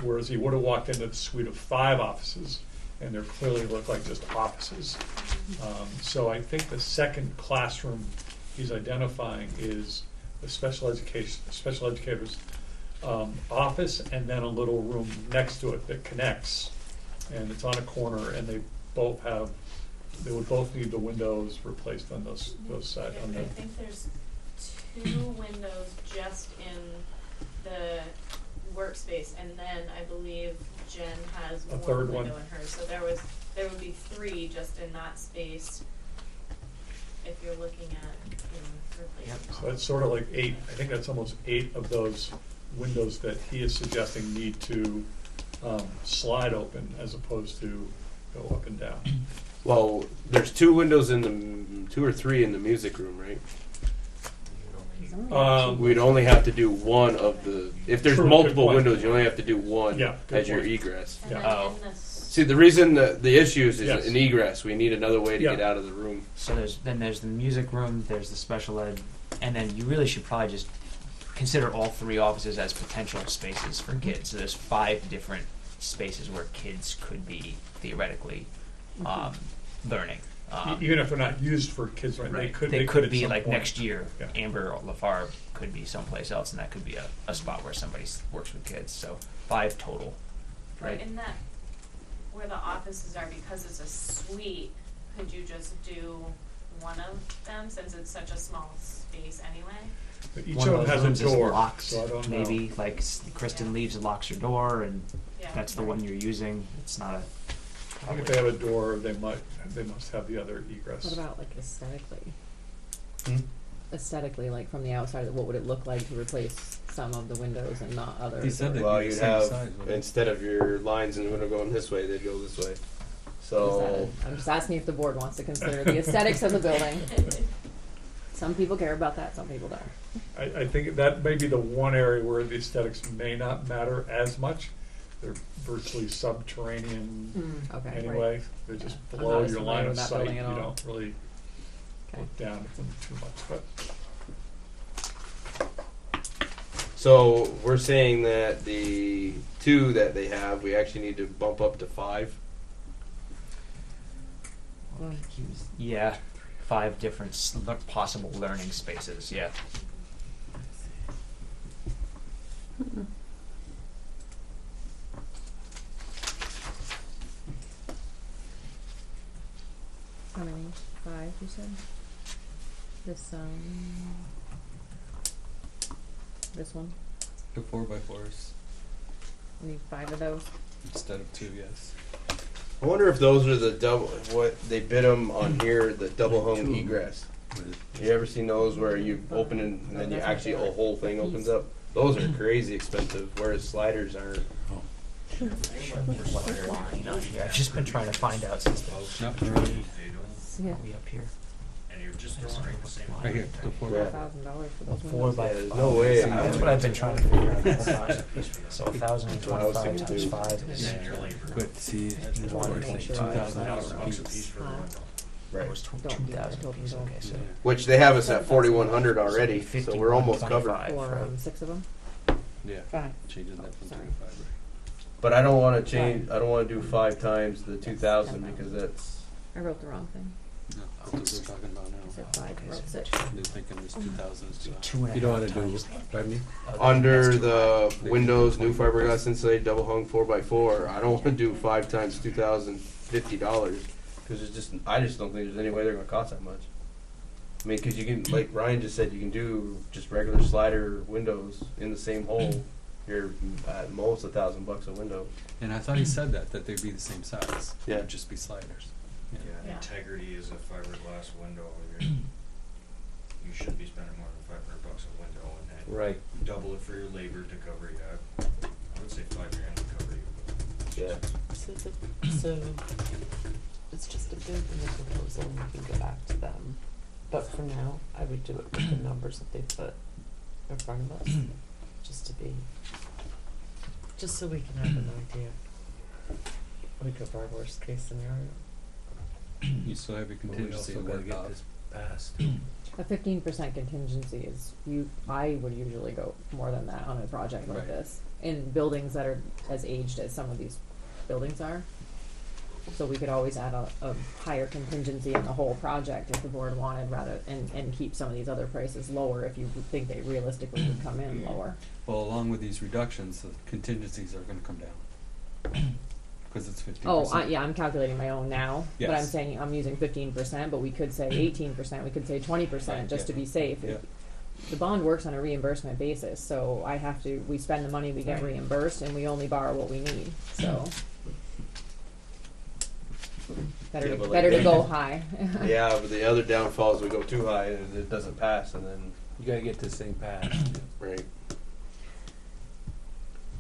Whereas he would have walked into the suite of 5 offices, and they clearly look like just offices. So I think the second classroom he's identifying is the special educator's office, and then a little room next to it that connects, and it's on a corner, and they would both need the windows replaced on those sides. I think there's 2 windows just in the workspace, and then I believe Jen has A one third window one. in hers. So there would be 3 just in that space. If you're looking at replacing. So that's sort of like 8. I think that's almost 8 of those windows that he is suggesting need to slide open as opposed to go up and down. Well, there's 2 windows in the 2 or 3 in the music room, right? We'd only have to do one of the. If there's True, multiple good point. windows, you only have to do one Yeah, good as your point. egress. And Yeah. then Oh. in the See, the reason the issues is Yes. an egress. We need another way to Yeah. get out of the room. So there's the music room, there's the special ed, and then you really should probably just consider all 3 offices as potential spaces for kids. So there's 5 different spaces where kids could be theoretically learning. Even if they're not used for kids, right? Right. They They could could at be some like point. next year. Yeah. Amber or LaFar could be someplace else, and that could be a spot where somebody works with kids. So 5 total, But right? in that, where the offices are, because it's a suite, could you just do one of them since it's such a small space anyway? But each One of of them those has a rooms is door, locked. so I don't know. Maybe like Kristen leaves and locks her door, and Yeah. that's the one you're using. It's not a. I think if they have a door, they must have the other egress. What about like aesthetically? Hmm? Aesthetically, like from the outside, what would it look like to replace some of the windows and not others? He said or- that- Well, be the you'd same have size, wouldn't it? instead of your lines in the window going this way, they'd go this way. So I'm just asking if the board wants to consider the aesthetics of the building. Some people care about that, some people don't. I think that may be the one area where the aesthetics may not matter as much. They're virtually subterranean Okay, anyway. right. They're just Yeah. I'm below not as your familiar line with of that sight. building You at all. don't really Okay. look down at them too much. But So we're saying that the 2 that they have, we actually need to bump up to 5. Yeah, 5 different possible learning spaces. Yeah. How many? 5, you said? This one? The 4x4s We need 5 of those. instead of 2, yes. I wonder if those are the double. What they bid them on here, the double hung egress. You ever seen those where you open it and then you actually a whole thing opens up? Those are crazy expensive, whereas sliders aren't. I've just been trying to find out since the No, Yeah. we up here. And you're just throwing the same. right here, the 4 Yeah. $4,000 for those 4 windows. by There's no way. That's what I've been trying to figure out. So That's what I was 1,025 thinking times too. 5 is And your labor. But see, One point two. $2,000 a piece for the Huh? window. Right. It was Don't, 2,000 I told them piece. don't. Okay, so Which they have us at 4,100 already, so we're almost covered. 51.25 For for 6 of them? yeah, 5. changing that from 2 Sorry. to 5, right? But I don't want to change. I don't want to do 5 times the 2,000 because that's. I wrote the wrong thing. No, that's what we're talking about I now. said 5, Okay, wrote so 6. They're thinking this 2,000 is too high. 2.5 You don't want to do, times pardon me? Under the windows, new fiberglass insulated, double hung 4x4. I don't want to do 5 times $2,050 because it's just. I just don't think there's any way they're going to cost that much. I mean, because you can, like Ryan just said, you can do just regular slider windows in the same hole. You're at most $1,000 a window. And I thought he said that they'd be the same size. Yeah. It'd just be sliders. Yeah, Yeah. integrity is a fiberglass window. You should be spending more than $500 a window, and then Right. double it for your labor to cover you. I would say $5,000 to cover you. Yeah. So it's just a bid and a proposal, and we can go back to them. But for now, I would do it with the numbers that they put in front of us, just so we can have an idea. We go for our worst case scenario. You still have your But we contingency also to gotta work get off. this passed. A 15% contingency is I would usually go more than that on a project like Right. this in buildings that are as aged as some of these buildings are. So we could always add a higher contingency in the whole project if the board wanted, rather, and keep some of these other prices lower if you think they realistically would come in lower. Well, along with these reductions, the contingencies are gonna come down. Cause it's 15%. Oh, yeah, I'm calculating my own now, but I'm Yes. saying I'm using 15%, but we could say 18%, we could say 20%, Right, just to yeah. be safe. Yeah. The bond works on a reimbursement basis, so we spend the money, we get reimbursed, and we only borrow what we need, so. Yeah, but like Better to that- go high. Yeah, but the other downfall is we go too high and it doesn't pass, and then You gotta get this thing passed. right. I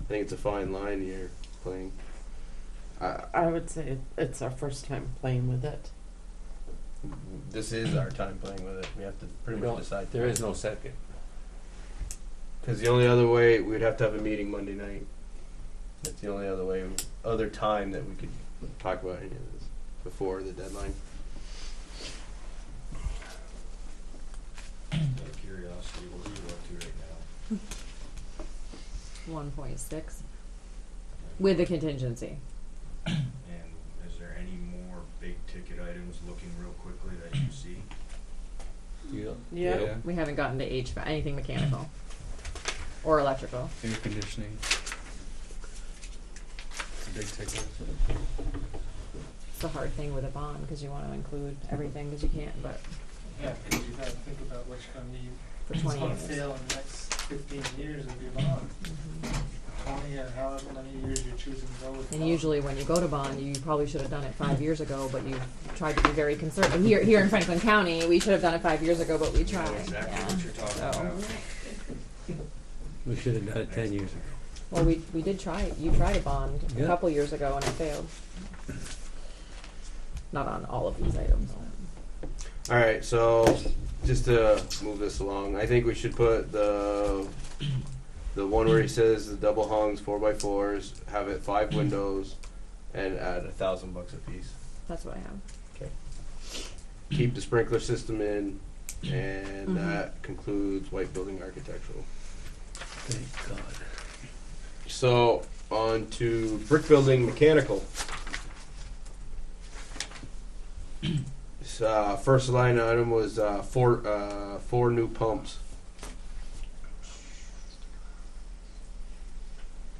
think it's a fine line you're playing. I would say it's our first time playing with it. This is our time playing with it. We have to pretty much decide. There is no second. Because the only other way, we'd have to have a meeting Monday night. That's the only other way, other time that we could talk about any of this before the deadline. Out of curiosity, what are you up to right now? 1.6 with the contingency. And is there any more big ticket items looking real quickly that you see? Yeah. We haven't gotten to HVAC, anything mechanical or electrical. Air conditioning. It's a big ticket. It's a hard thing with a bond because you want to include everything because you can't, but Yeah, because you gotta think about what you're gonna need. for It's 20 gonna years. fail in the next 15 years of your bond. Mhm. 20 or however many years you're choosing to go with. And bond. usually when you go to bond, you probably should have done it 5 years ago, but you tried to be very conservative. Here in Franklin County, we should have done it 5 years ago, but we I know tried. exactly Yeah. what you're talking So- about. We should have done it 10 years ago. Well, we did try it. You tried a bond a Yeah. couple years ago and it failed. Not on all of these items. All right, so just to move this along, I think we should put the one where he says the double hungs 4x4s, have it 5 windows, and add $1,000 a piece. That's what I have. Okay. Keep the sprinkler system in, and Mhm. that concludes white building architectural. Thank God. So on to brick building mechanical. First line item was four new pumps.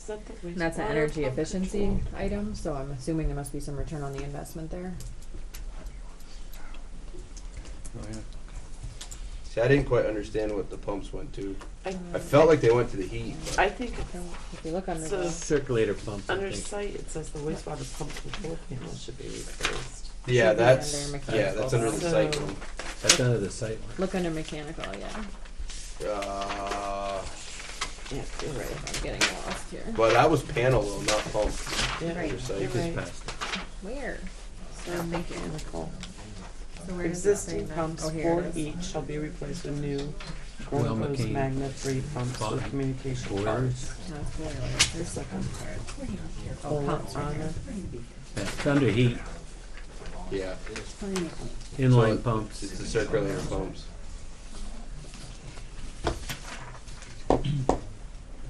Is that the And that's an wastewater energy pump efficiency control? item, so I'm assuming there must be some return on the investment there. Oh, yeah. See, I didn't quite understand what the pumps went to. I felt like they went to the heat. But I think If you look under So- the, Circulator pumps, I under think. site, it says the wastewater pump control panel should be replaced. yeah, Should be that's under mechanical. yeah, that's under the So- site one. That's under the site one. look under mechanical, yeah. Yeah, you're right. I'm getting lost here. But that was panel though, not pump. Yeah, Right. Under site. you're Just right. passed it. Where? So mechanical. So where does that say Existing that? pumps, Oh, here 4 it is. each, shall be replaced with new Well, Gromco's McCain. Magnet 3 pumps Bottom. with communication Boilers. parts. No, it's boilers. There's There's like a oh, bullet pumps right on here. it. It's under heat. Yeah, Inline So pumps. it's the circulator pumps.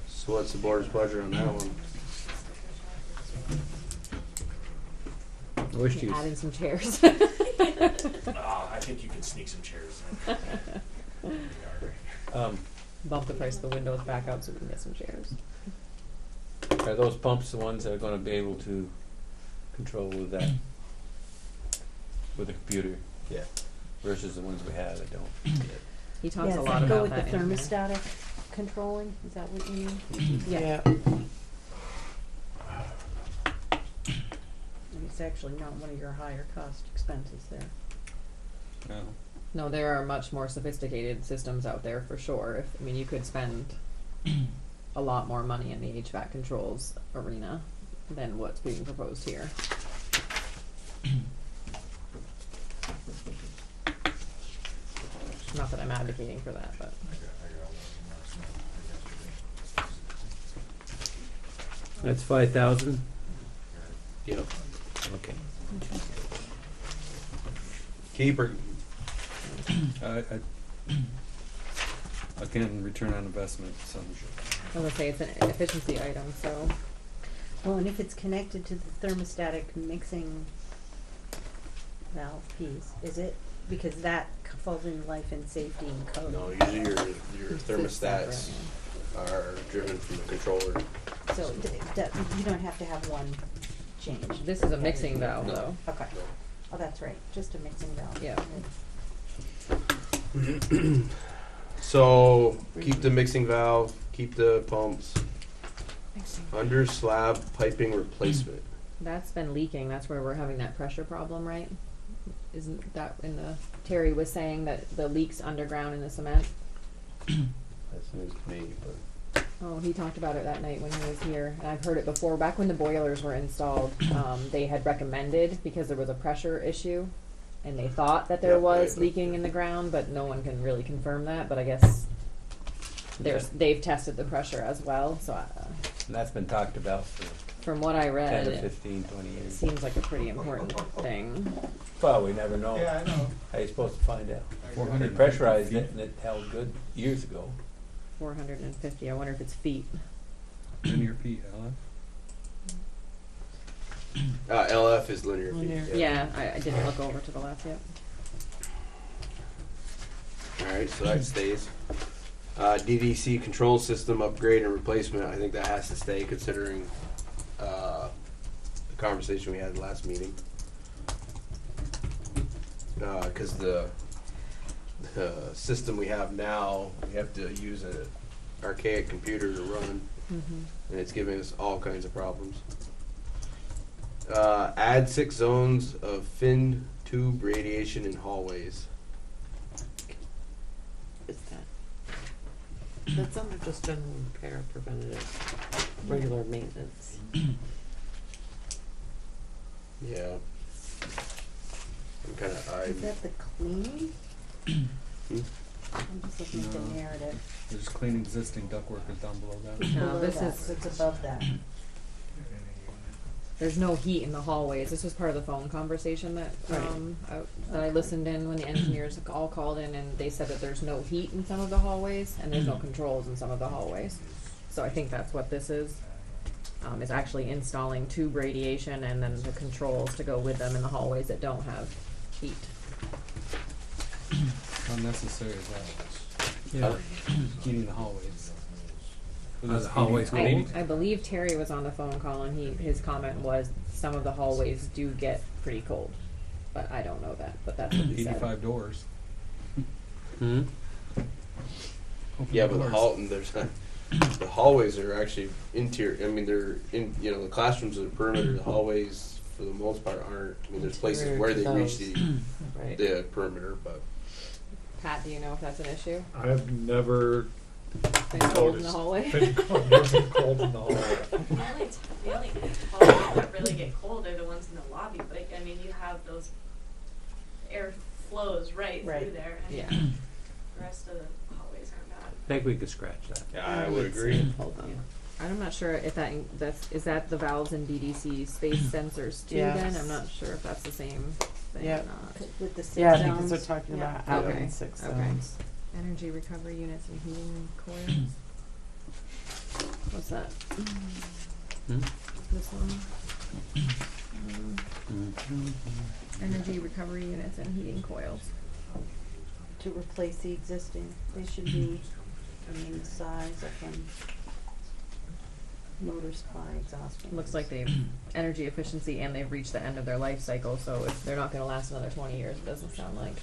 So what's the board's pleasure on that one? I wish you. Add in some chairs. I think you could sneak some chairs in. Bump the price of the windows back up so we can get some chairs. Are those pumps the ones that are going to be able to control with that, with a computer? Yeah. Versus the ones we have that don't. He talks Yeah, a does lot that go about with that the in here. thermostatic controlling? Is that what you mean? Yeah. It's actually not one of your higher cost expenses there. No. No, there are much more sophisticated systems out there for sure. I mean, you could spend a lot more money in the HVAC controls arena than what's being proposed here. Not that I'm advocating for that, but That's 5,000. Yep. Okay. Keep or Again, return on investment, so. I was gonna say it's an efficiency item, so Well, and if it's connected to the thermostatic mixing piece, is it? Because that falls in life and safety and code. No, usually your thermostats are driven from the controller. So you don't have to have one change. This is a mixing valve No. though. Okay. Oh, that's right, just a mixing valve. Yeah. So keep the mixing valve, keep the pumps. Under slab piping replacement. That's been leaking. That's where we're having that pressure problem, right? Isn't that in the, Terry was saying that the leaks underground in the cement? That's news to me, but Oh, he talked about it that night when he was here, and I've heard it before. Back when the boilers were installed, they had recommended, because there was a pressure issue, and they thought that there Yep, was right. leaking in the ground, but no one can really confirm that. But I guess they've tested the pressure as well. So And that's been talked about for from what I read, 10 to it 15, 20 years. seems like a pretty important thing. Well, we never know. Yeah, I know. How you supposed to find out? They 450 pressurized feet. it and it held good years ago. 450. I wonder if it's feet. Linear feet, Ella. LF is linear Linear. feet. Yeah, I didn't look over to the left yet. Alright, so that stays. DDC control system upgrade and replacement, I think that has to stay considering the conversation we had last meeting. Cause the system we have now, we have to use an archaic computer to run, Mm-hmm. and it's giving us all kinds of problems. Add 6 zones of fin tube radiation in hallways. Is that? That's under just general repair, preventative, regular maintenance. Yeah. I'm kinda, Is that the cleaning? Hmm? I'm just looking at the No. narrative. There's clean existing ductwork is down below that. No, Below this that, is- so it's above that. There's no heat in the hallways. This was part of the phone conversation that that I listened in when the engineers all called in, and they said that there's no heat in some of the hallways and there's no controls in some of the hallways. So I think that's what this is. Is actually installing tube radiation and then the controls to go with them in the hallways that don't have heat. How necessary is that? Yeah. Heating the hallways. Are the hallways I, cold? I believe Terry was on the phone call, and his comment was some of the hallways do get pretty cold, but I don't know that. But that's what he said. 85 doors. Hmm? Open yeah, but doors. the hallways are actually interior. I mean, they're in. You know, the classrooms are the perimeter. The hallways, for the most part, aren't. I mean, there's places Interior where to they reach those. Right. the perimeter, but Pat, do you know if that's an issue? I've never Been cold in the noticed. haway? Been cold in the hallway. The only hallways that really get cold are the ones in the lobby, but I mean, you have those air flows right through Right. there, and Yeah. the rest of the hallways aren't bad. I think we could scratch that. yeah, I would agree. Hold on. I'm not sure if is that the valves and DDC space sensors too. Yeah. Then I'm not sure if that's the same thing Yeah. or not. With the 6 Yeah, zones. because they're talking Yeah. about adding Okay. 6 Okay. zones. Energy recovery units and heating coils. What's that? Hmm? This one. Energy recovery units and heating coils. To replace the existing, they should be, the size of them. Motor supply, exhaust fans. Looks like they've energy efficiency and they've reached the end of their life cycle, so if they're not going to last another 20 years, it doesn't sound like.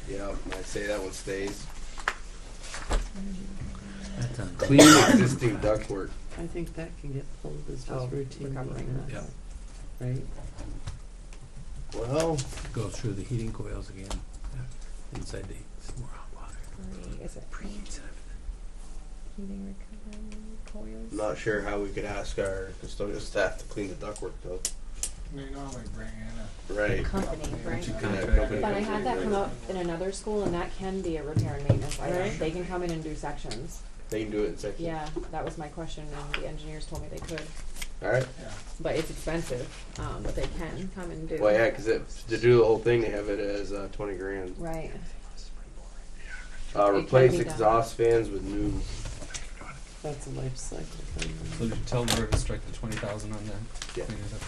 Yeah, I'd say that one stays. That's on Clean existing ductwork. I think that can get pulled as just Oh, routine recovering maintenance, Yeah. right? Well, Go through the heating coils again. Inside the more hot water. Is it Preheats and heating recovery coils? I'm not sure how we could ask our custodial staff to clean the ductwork though. They normally bring in Right. Company, right? Yeah, Contract. company But I comes had in, that right. come up in another school, and that can be a repair and maintenance item. Right. They can come in and do sections. They can do it in sections. Yeah, that was my question, and the engineers told me they could. All right. But it's expensive, but they can come and do. Well, yeah, because to do the whole thing, they have it as 20 grand. Right. can Replace be done. exhaust fans with new. That's a life cycle thing. So you tell Laura to strike the 20,000 on that. Yeah. Clean it up.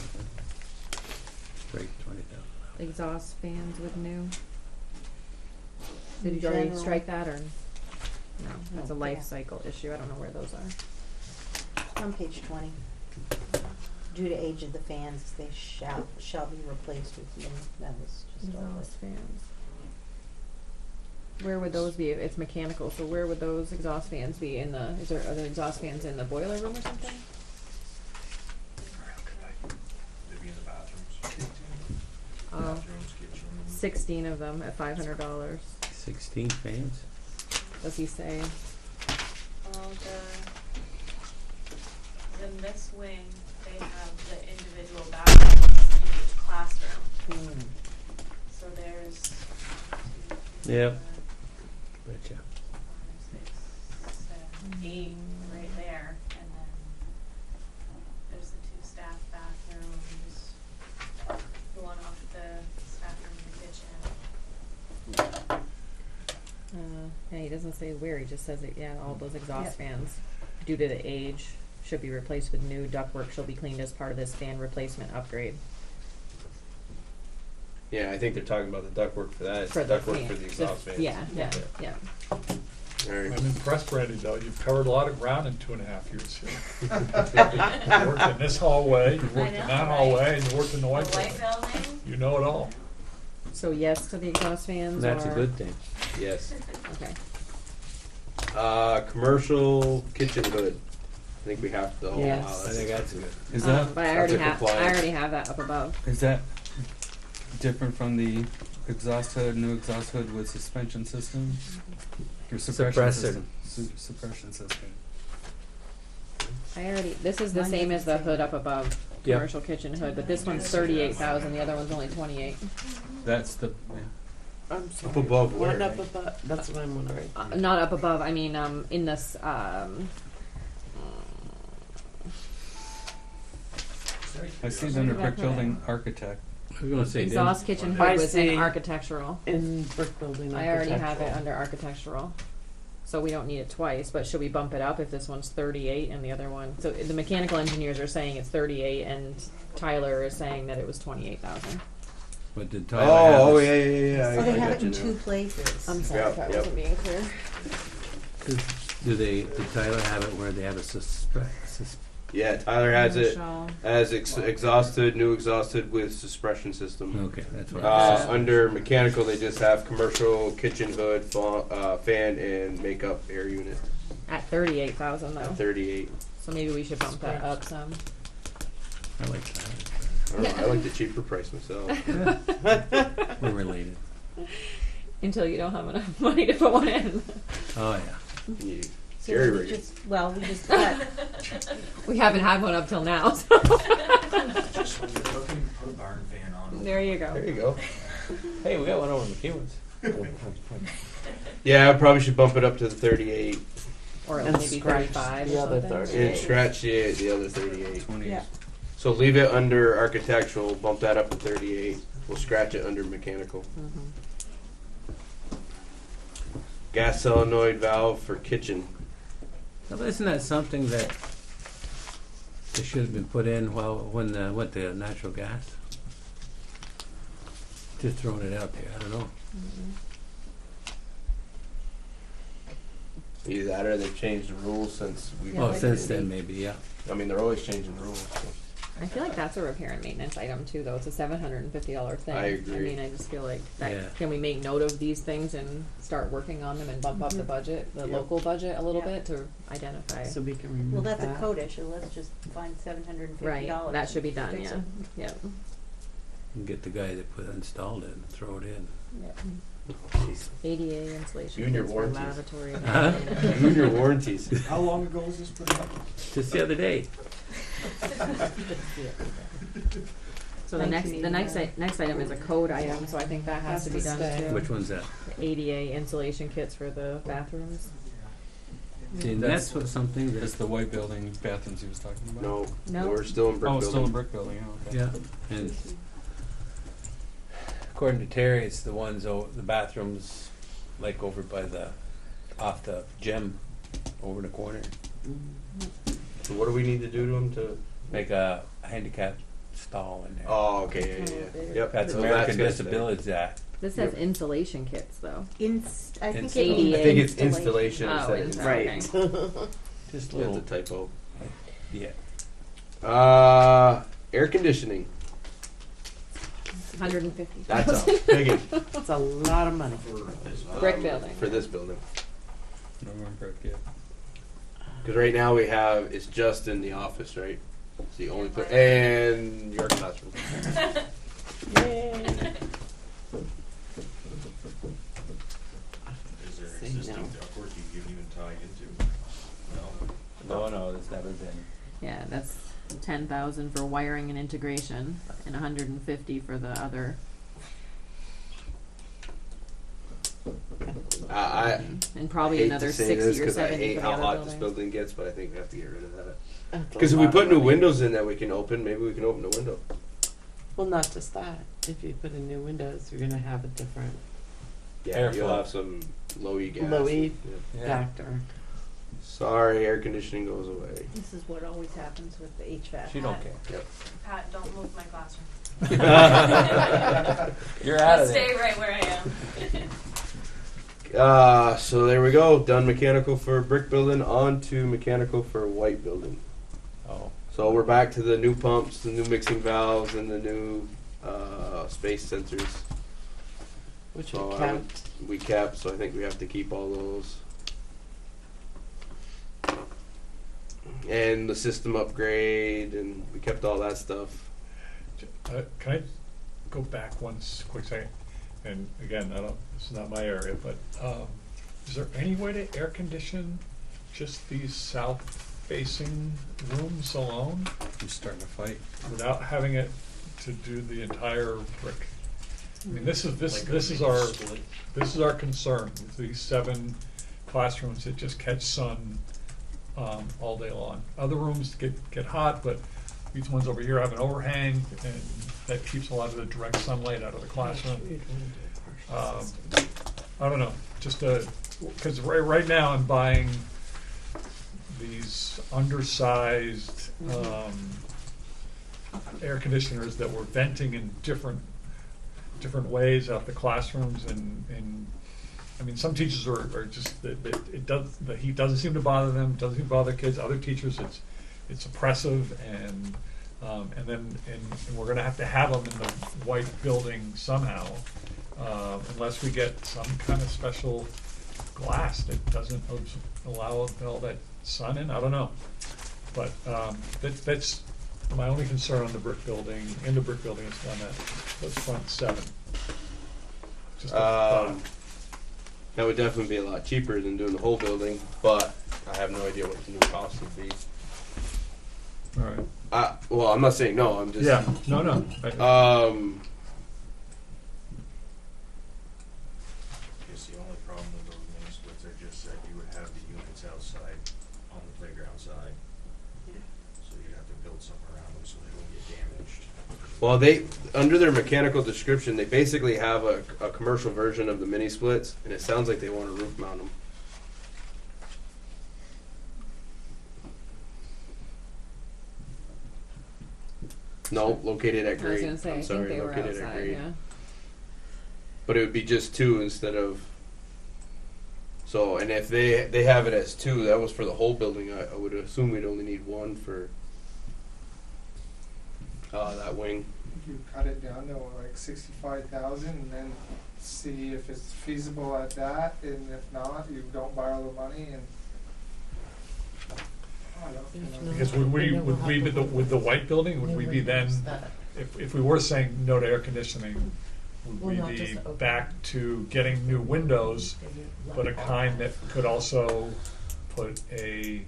straight 20,000. Exhaust fans with new. Did In you already general. strike that or? No, that's a No, life yeah. cycle issue. I don't know where those are. On page 20. Due to age of the fans, they shall be replaced with new. That was just all Exhaust it. fans. Where would those be? It's mechanical, so where would those exhaust fans be? Are there exhaust fans in the boiler room or something? They'd be in the bathrooms. Oh, Bathrooms, kitchen. 16 of them at $500. 16 fans? Does he say? Well, in this wing, they have the individual bathrooms in each classroom. So there's Yep. Betcha. 5, 6, 7, 8 right there, and then there's the 2 staff bathrooms, the one off the staff room in the kitchen. Yeah, he doesn't say where. He just says that, yeah, all those exhaust fans, due to the age, should be replaced with new. Ductwork shall be cleaned as part of this fan replacement upgrade. Yeah, I think they're talking about the ductwork for that. It's For the ductwork fan. for the exhaust fans. Yeah. All I'm right. impressed, Randy, though. You've covered a lot of ground in 2.5 years here. You worked in this hallway, you worked in know, that right? hallway, and you worked in the The white white building. building, You know it all. So yes to the exhaust fans. That's a or- good thing. Yes. Okay. Commercial kitchen hood. I think we have to. Yes. Wow, I think that's good. Is that But I That's already a have. I compliance. already have that up above. is that different from the exhaust hood, new exhaust hood with suspension system? Or suppression Suppressor. system? Suppression system. I already. This is the Mine same as the doesn't say hood up above. Yep. Commercial kitchen hood, but this one's 38,000. The other one's only 28. That's the, I'm sorry. Up above One where? up above, that's what I'm wondering. Not up above. I mean, in this. I see it under brick building architect. I was going to say, Exhaust kitchen I hood was in see. architectural. In brick building I already have it architectural. under architectural. So we don't need it twice, but should we bump it up if this one's 38 and the other one? So the mechanical engineers are saying it's 38 and Tyler is saying that it was 28,000. but did Tyler have Oh, this- yeah, yeah. So they I have got it in you 2 now. places. I'm sorry if Yep, I yep. wasn't being clear. Did Tyler have it where they have a Yeah, Tyler has it Commercial. as exhausted, new exhausted with suppression system. Okay, that's what Under mechanical, they just have commercial kitchen hood, fan, and makeup air unit. At 38,000 though. At 38. So maybe we should bump that up some. I like that. I don't know, I like the cheaper price myself. We're related. Until you don't have enough money to put one in. Oh, yeah. You So jerry we rig it. we just got, We haven't had one up till now, so Just when you're cooking, put a barn fan on. there you go. There you go. Hey, we got one over McEwen's. Yeah, I probably should bump it up to the 38 Or And maybe scratch 35 the or other something. 38. and scratch the other 38. 20. yeah. So leave it under architectural, bump that up to 38. We'll scratch it under mechanical. Gas solenoid valve for kitchen. Now, isn't that something that they should have been put in when the natural gas? Just throwing it out there. I don't know. Either that or they've changed the rules since we've. Yeah, Oh, like since maybe. then, maybe, yeah. I mean, they're always changing the rules. So. I feel like that's a repair and maintenance item too, though. It's a $750 thing. I agree. I mean, I just feel like that. Yeah. Can we make note of these things and start working on them and bump up the budget, the Yep. local budget, a little Yeah. bit to identify? So we can remove Well, that's that. a code issue. Let's just find $750. Right, that should be done. Fix Yeah, it. yeah. And get the guy that installed it and throw it in. Jeez. ADA insulation You and your kits for warranties. lavatory. Huh? You and your warranties. How long ago was this put up? Just the other day. So the next item is a code item. So I think that has to be done Has to too. Which one's that? The ADA insulation kits for the bathrooms. See, and that's what something That's that, the white building bathrooms he was talking about. No, No? we're still in brick Oh, it's still a building. brick building. Oh, okay. yeah. And according to Terry, it's the ones, the bathrooms, like over by off the gym, over in the corner. So what do we need to do to them to? Make a handicap stall in there. Oh, okay, yeah. Yep. That's so American gonna Disabilities Act. This has insulation kits though. I think It's it ADA. I think it's installation Oh, instead of installation. install. Right. Just That's a little. typo. Yeah. Air conditioning. 150. That's a biggie. That's a lot of money. Brick building. For this building. No more brick yet. Because right now it's just in the office, right? It's the only place. And your classroom. Yay. Is there Say existing no. ductwork you can even tie into? No. No, there's never been. Yeah, that's 10,000 for wiring and integration, and 150 for the other. I And probably hate another to say 60 this or because I 70 hate for the how other hot building. this building gets, but I think we have to get rid of that. That's a Because if we lot put of new money. windows in that we can open, maybe we can open the window. Well, not just that. If you put in new windows, you're gonna have a different Yeah, you'll Airflow. have some low E gas. low E Yeah. factor. Sorry, air conditioning goes away. This is what always happens with the HVAC. She don't care. Yep. Pat, don't move my classroom. You're out of Stay there. right where I am. So there we go. Done mechanical for brick building, on to mechanical for white building. Oh. So we're back to the new pumps, the new mixing valves, and the new space sensors. Which So we I kept. would- we kept, so I think we have to keep all those. And the system upgrade, and we kept all that stuff. Can I go back one quick second? And again, this is not my area, but is there any way to air condition just these south-facing rooms alone I'm starting to fight. without having it to do the entire brick? I mean, this is Like a this is mini our split? concern with these 7 classrooms that just catch sun all day long. Other rooms get hot, but these ones over here have an overhang, and that keeps a lot of the direct sunlight out of the classroom. I don't know, just because right now I'm buying these undersized air conditioners that were venting in different ways out the classrooms, and I mean, some teachers are just the heat doesn't seem to bother them, doesn't seem to bother kids. Other teachers, it's oppressive, and we're going to have them in the white building somehow, unless we get some kind of special glass that doesn't allow all that sun in. I don't know, but that's my only concern on the brick building. In the brick building is on those front 7. Just a thought. That would definitely be a lot cheaper than doing the whole building, but I have no idea what the new cost would be. All right. Well, I'm not saying no. I'm just Yeah. No. I guess the only problem with those mini splits are just that you would have the units outside on the playground side. So you'd have to build something around them so they don't get damaged. Well, they under their mechanical description, they basically have a commercial version of the mini splits, and it sounds like they want to roof mount them. No, located at I was grade. gonna say, I'm I sorry, think they were located at outside, grade. yeah. But it would be just 2 instead of. So, and if they have it as 2, that was for the whole building. I would assume we'd only need 1 for that wing. You cut it down to like 65,000, and then see if it's feasible at that, and if not, you don't borrow the money, and I don't know. Because would we with the white building, would we be then, if we were saying no to air conditioning, would we be back to getting new windows, but a kind that could also put a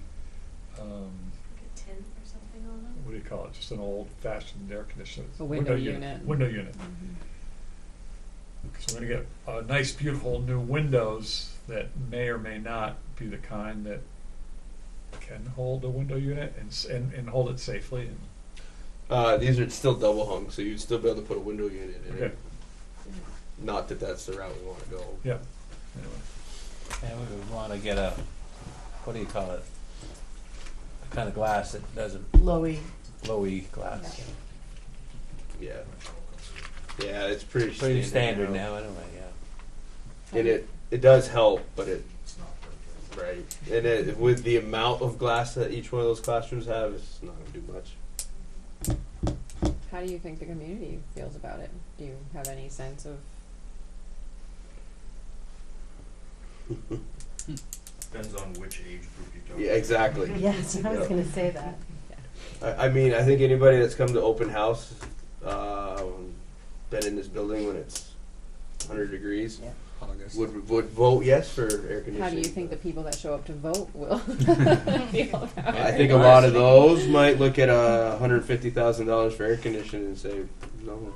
Like a tin or something on them? what do you call it? Just an old-fashioned air conditioner. A window unit. Window unit. So we're going to get nice, beautiful new windows that may or may not be the kind that can hold a window unit and hold it safely. These are still double hung, so you'd still be able to put a window unit in Okay. it. Not that that's the route we want to go. Yeah. Anyway. And we would want to get a, what do you call it? A kind of glass that doesn't, Low E. low E glass. Yeah. Informational comes through. Yeah, it's pretty standard now anyway, yeah. And it does help, but It's not perfect. right. And with the amount of glass that each one of those classrooms have, it's not going to do much. How do you think the community feels about it? Do you have any sense of? Depends on which age group you talk Yeah, exactly. Yes, I was Yeah. gonna say that. I mean, I think anybody that's come to open house, been in this building when it's 100 degrees, Yeah. August. would vote yes for air conditioning. How do you think the people that show up to vote will feel about I it? think a lot of those might look at $150,000 for air conditioning and say no. Your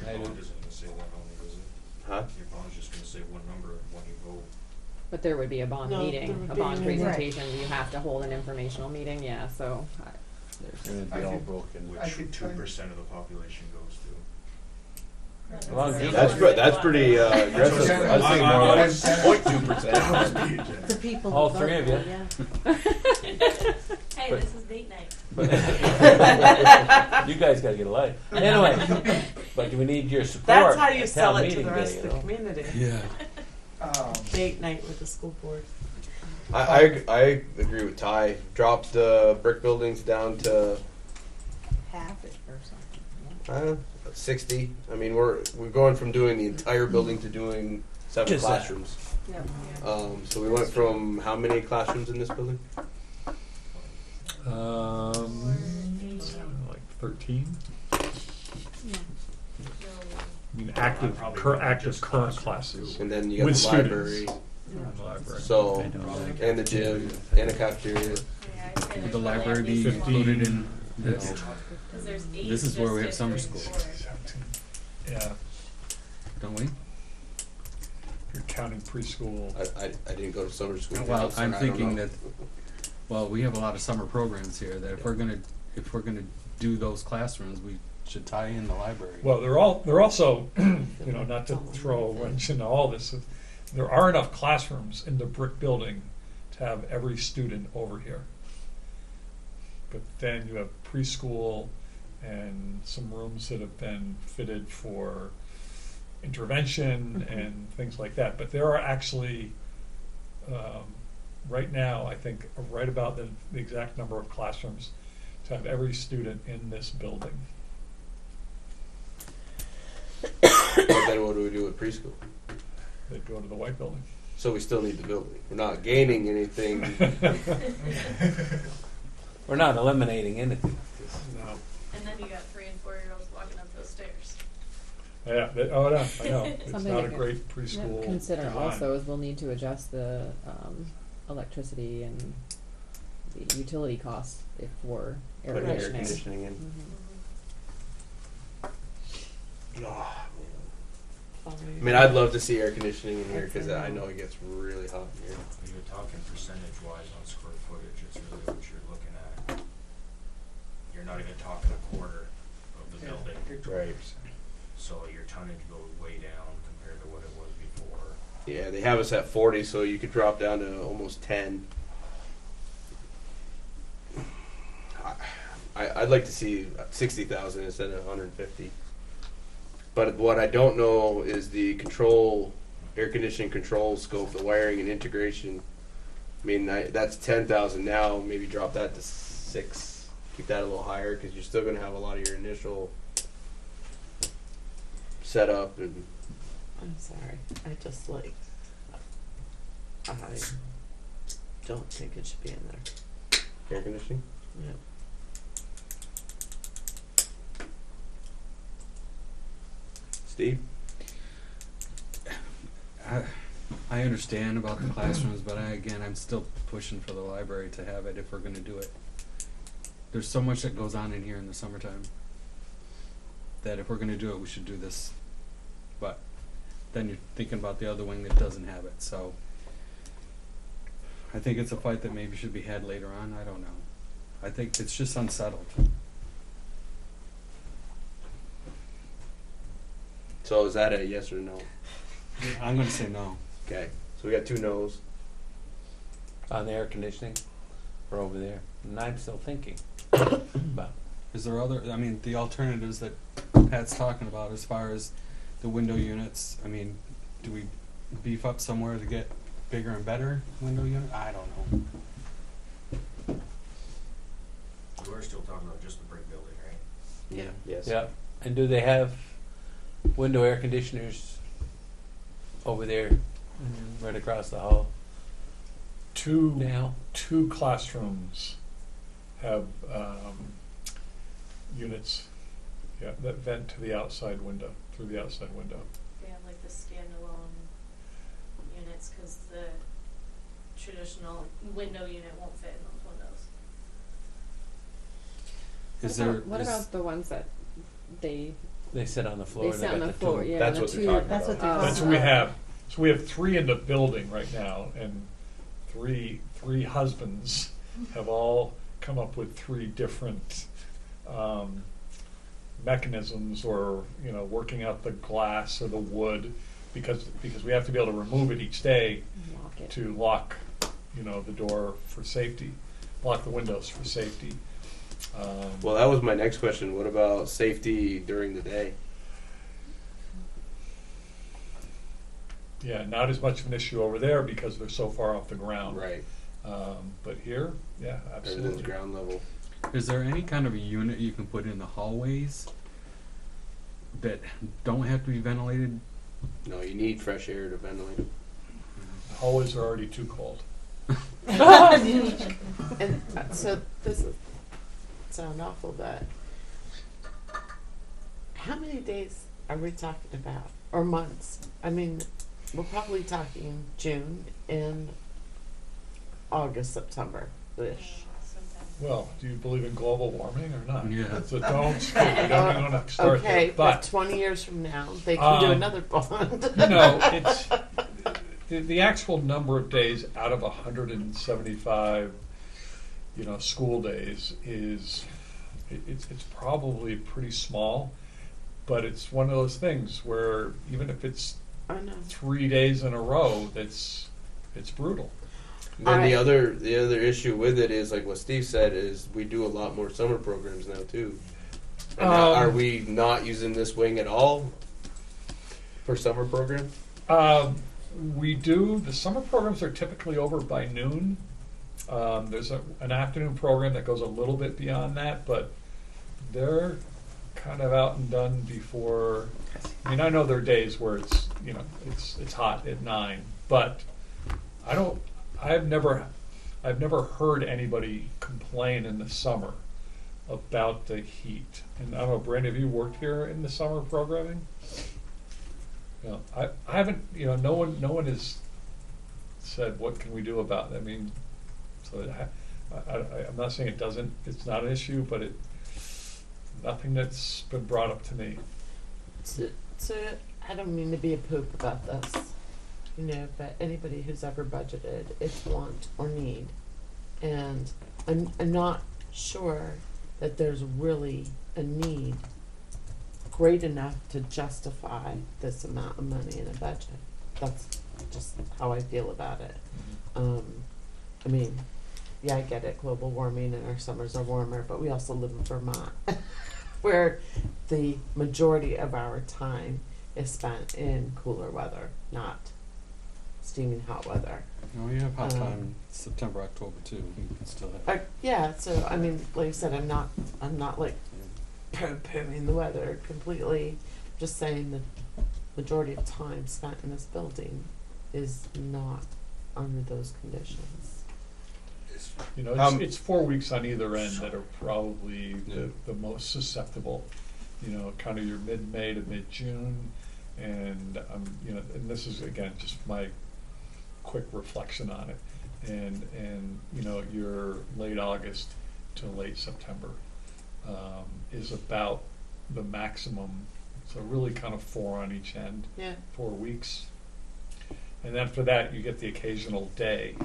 I bond don't- isn't going to say that only, is it? Huh? Your bond's just going to say one number when you vote. But there would be a bond No, there meeting, would a be bond an- presentation. You have to hold an informational meeting. Yeah, so It's gonna be I all could- broken. Which I could tell you- 2% of the population goes to. Well, That's pretty aggressive. I was thinking more like 0.2%. The people All who three vote, of you. yeah. Hey, But- this is date night. You guys gotta get a life. Anyway, but we need your support. That's how you at sell town it to meeting the rest day, of you the know? community. Yeah. Date night with the school board. I agree with Ty. Drop the brick buildings down to Half it or something. 60. I mean, we're going from doing the entire building to doing 7 Just that. classrooms. Yeah. So we went from how many classrooms in this building? Like 13. Yeah. I mean, active Probably active just current classrooms. classes. And then you got With the students. library. In the library. So, I know that. and the gym, and the cafeteria. Yeah, I'd say Would there's the probably at library be least one. included in this? 'Cause there's 8 This is where we have just summer district school. board. Yeah, Don't we? you're counting preschool. I didn't go to summer school. Well, so I'm I don't thinking know. that, well, we have a lot of summer programs here, that if we're gonna do those classrooms, we should tie in the library. Well, they're also, you know, not to throw a wrench into all this, there are enough classrooms in the brick building to have every student over here. But then you have preschool and some rooms that have been fitted for intervention and things like that. But there are actually, right now, I think, right about the exact number of classrooms to have every student in this building. But then what do we do with preschool? They'd go to the white building. So we still need the building. We're not gaining anything. We're not eliminating anything. No. And then you got 3 and 4-year-olds walking up those stairs. Yeah, no, I know. It's Something not to a great preschool consider design. also is we'll need to adjust the electricity and the utility costs if we're air Putting air conditioning. conditioning in. Mhm. Oh, man. I mean, I'd love to see air conditioning in here because I know it gets really hot in here. When you're talking percentage-wise on square footage, it's really what you're looking at. You're not even talking a quarter of the building. Right. So your tonnage goes way down compared to what it was before. Yeah, they have us at 40, so you could drop down to almost 10. I'd like to see 60,000 instead of 150. But what I don't know is the air conditioning control scope, the wiring and integration. I mean, that's 10,000 now. Maybe drop that to 6. Keep that a little higher because you're still going to have a lot of your initial setup and. I'm sorry. I just like. I don't think it should be in there. Air conditioning? Yep. Steve? I understand about the classrooms, but I'm still pushing for the library to have it if we're gonna do it. There's so much that goes on in here in the summertime that if we're gonna do it, we should do this. But then you're thinking about the other wing that doesn't have it, so I think it's a fight that maybe should be had later on. I don't know. I think it's just unsettled. So is that a yes or no? I'm gonna say no. Okay, so we got 2 no's. On the air conditioning, we're over there. And I'm still thinking about Is there other, I mean, the alternatives that Pat's talking about as far as the window units, I mean, do we beef up somewhere to get bigger and better window unit? I don't know. We're still talking about just the brick building, right? Yeah. Yes. Yeah. And do they have window air conditioners over there, right across the hall Two now? classrooms have units, that vent to the outside window, through the outside window. They have like the standalone units, cause the traditional window unit won't fit in those windows. Is there, What about the ones that they They sit on the floor. they and sit on got the two- floor? Yeah, That's the what they're two. talking That's what about. they're That's what we have. So we have 3 in the building right now, and three husbands have all come up with 3 different mechanisms, or working out the glass or the wood, because we have to be able to remove it each day Lock it. to lock the door for safety, lock the windows for safety. Well, that was my next question. What about safety during the day? Yeah, not as much of an issue over there because they're so far off the ground. Right. But here, yeah, Everything's absolutely. ground level. is there any kind of a unit you can put in the hallways that don't have to be ventilated? No, you need fresh air to ventilate it. Hallways are already too cold. And so this is sound awful, but how many days are we talking about, or months? I mean, we're probably talking June and August, September-ish. Sometimes. Well, do you believe in global warming or not? Yeah. So don't even want to start Okay, there. but But 20 years from now, they can do another bond. it's the actual number of days out of 175, school days is it's probably pretty small, but it's one of those things where even if it's I know. 3 days in a row, it's brutal. Then the I- other issue with it is, like what Steve said, is we do a lot more summer programs now too. And now, are we not using this wing at all for summer programs? We do. The summer programs are typically over by noon. There's an afternoon program that goes a little bit beyond that, but they're kind of out and done before. I mean, I know there are days where it's hot at 9, but I've never heard anybody complain in the summer about the heat. And I don't know, Brandon, have you worked here in the summer programming? No, I haven't. No one has said what can we do about it. I mean, so I'm not saying it's not an issue, but nothing that's been brought up to me. So I don't mean to be a poop about this, but anybody who's ever budgeted, it's want or need. And I'm not sure that there's really a need great enough to justify this amount of money in a budget. That's just how I feel about it. I mean, yeah, I get it, global warming and our summers are warmer, but we also live in Vermont, where the majority of our time is spent in cooler weather, not steaming hot weather. No, you have hot time September, October too. You can still have. Yeah, so I mean, like I said, I'm not like poo-pooing the weather completely. Just saying the majority of time spent in this building is not under those conditions. It's 4 weeks on either end that are probably the most susceptible. Kind of your mid-May to mid-June, and and this is again just my quick reflection on it, and your late August to late September is about the maximum. So really kind of 4 on each end. Yeah. 4 weeks, and after that you get the occasional day,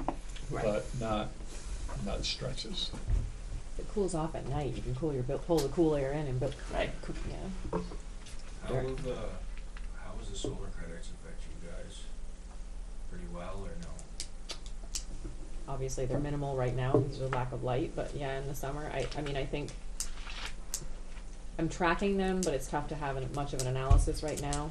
Right. but not stretches. If it cools off at night, you can pull the cool air in and Right. Yeah. How does the solar credits affect you guys? Pretty well or no? Obviously, they're minimal right now because of the lack of light. But yeah, in the summer, I mean, I think I'm tracking them, but it's tough to have much of an analysis right now.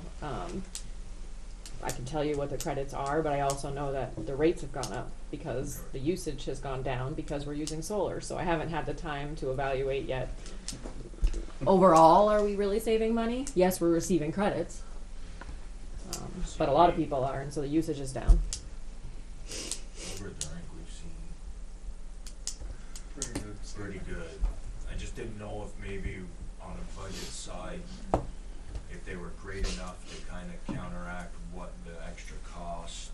I can tell you what the credits are, but I also know that the rates have gone up because the usage has gone down because we're using solar. So I haven't had the time to evaluate yet. Overall, are we really saving money? Yes, we're receiving credits. But a lot of people are, and so the usage is down. Over there, I think we've seen Pretty good. pretty good. I just didn't know if maybe on a budget side, if they were great enough to kind of counteract what the extra cost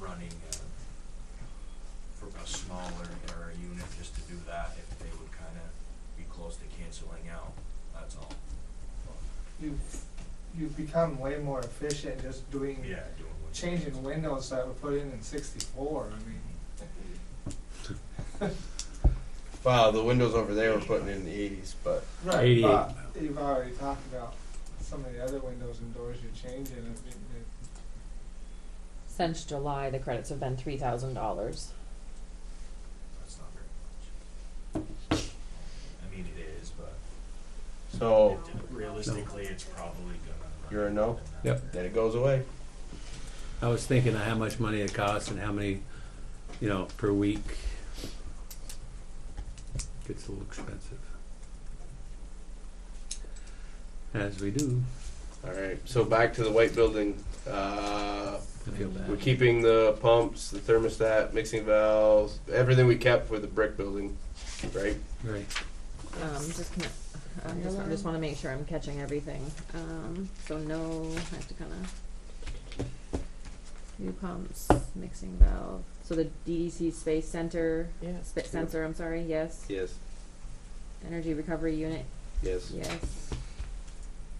running for a smaller or a unit just to do that, if they would kind of be close to canceling out, that's all. You've become way more efficient just doing, Yeah, doing what. changing windows that were put in 64, I mean. Wow, the windows over there were putting in the 80s, but Right, 88. but you've already talked about some of the other windows and doors you're changing. Since July, the credits have been $3,000. That's not very much. I mean, it is, but so realistically, it's probably gonna run. you're a no? more than that. Yep. Then it goes away. I was thinking of how much money it costs and how many, per week. Gets a little expensive. As we do. All right. So back to the white building. I feel bad. We're keeping the pumps, the thermostat, mixing valves, everything we kept for the brick building, right? Right. I just want to make sure I'm catching everything. So no, I have to kind of new pumps, mixing valve. So the DDC space center, Yes. sensor. I'm sorry. Yes. Yes. Energy recovery unit. Yes. Yes.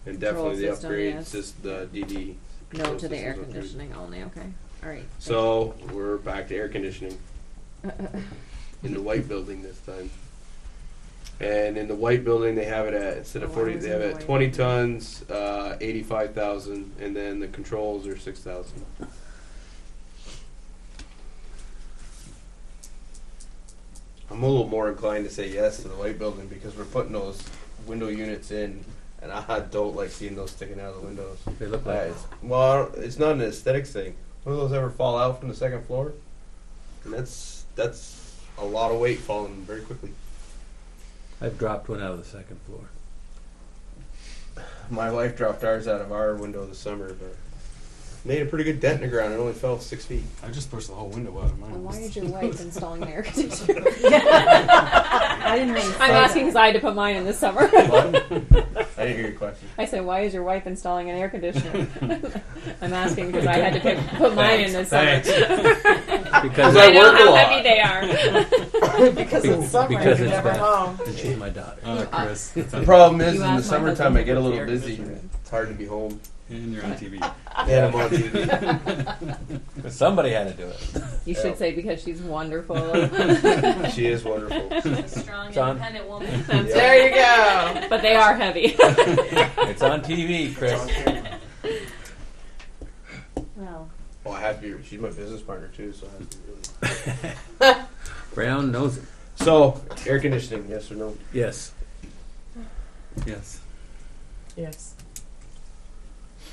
And Control definitely the system, upgrades, yes. just the DD. No control to the air systems upgrade. conditioning only. Okay. All right. So we're back to air conditioning in the white building this time. And in the white building, they have it at, instead of Oh, I 40, was they in have the it at white 20 building. tons, 85,000, and then the controls are 6,000. I'm a little more inclined to say yes to the white building because we're putting those window units in, and I don't like seeing those sticking out of the windows. They look like Well, it's not an aesthetics thing. One of those ever fall out from the second floor? And that's a lot of weight falling very quickly. I've dropped one out of the second floor. My wife dropped ours out of our window this summer, but made a pretty good dent in the ground. It only fell 6 feet. I just pushed the whole window out of mine. And why is your wife installing an air conditioner? I didn't really say I'm asking that. because I had to put mine in this summer. What? I didn't hear your question. I said, why is your wife installing an air conditioner? I'm asking because I had to put mine in this summer. Because I I know work a how lot. heavy they are. Because it's summer, because you're it's never bad. home. And she's my daughter. Chris, it's The on, problem is, You in the asked my summertime, husband I get a to put little the air busy. conditioner in. It's hard to be home. and you're on TV. And I'm on TV. Somebody had to do it. You Yeah. should say because she's wonderful. She is wonderful. A strong, John? independent woman. Yeah. There you go. But they are heavy. It's on TV, Chris. Well, Well, I have to be. She's my business partner too, so I have to be really. Brown knows it. So, air conditioning, yes or no? Yes. Yes. Yes.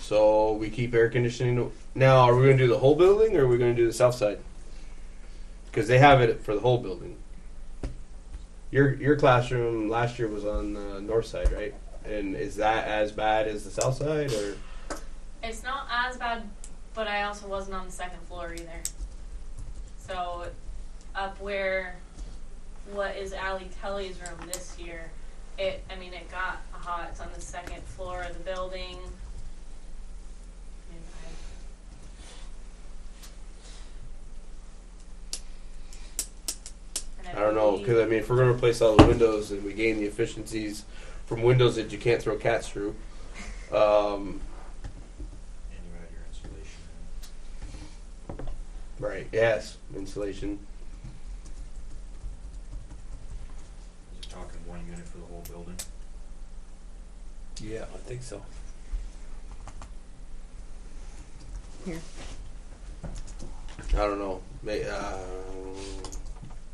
So we keep air conditioning. Now, are we going to do the whole building, or are we going to do the south side? Because they have it for the whole building. Your classroom last year was on the north side, right? And is that as bad as the south side, or? It's not as bad, but I also wasn't on the second floor either. So, up where, what is Allie Kelly's room this year, it got hot. It's on the second floor of the building. And I don't know, believe- because if we're going to replace all the windows and we gain the efficiencies from windows that you can't throw cats through, And you add your insulation in. right? Yes, insulation. Is it talking one unit for the whole building? Yeah, I think so. here. I don't know.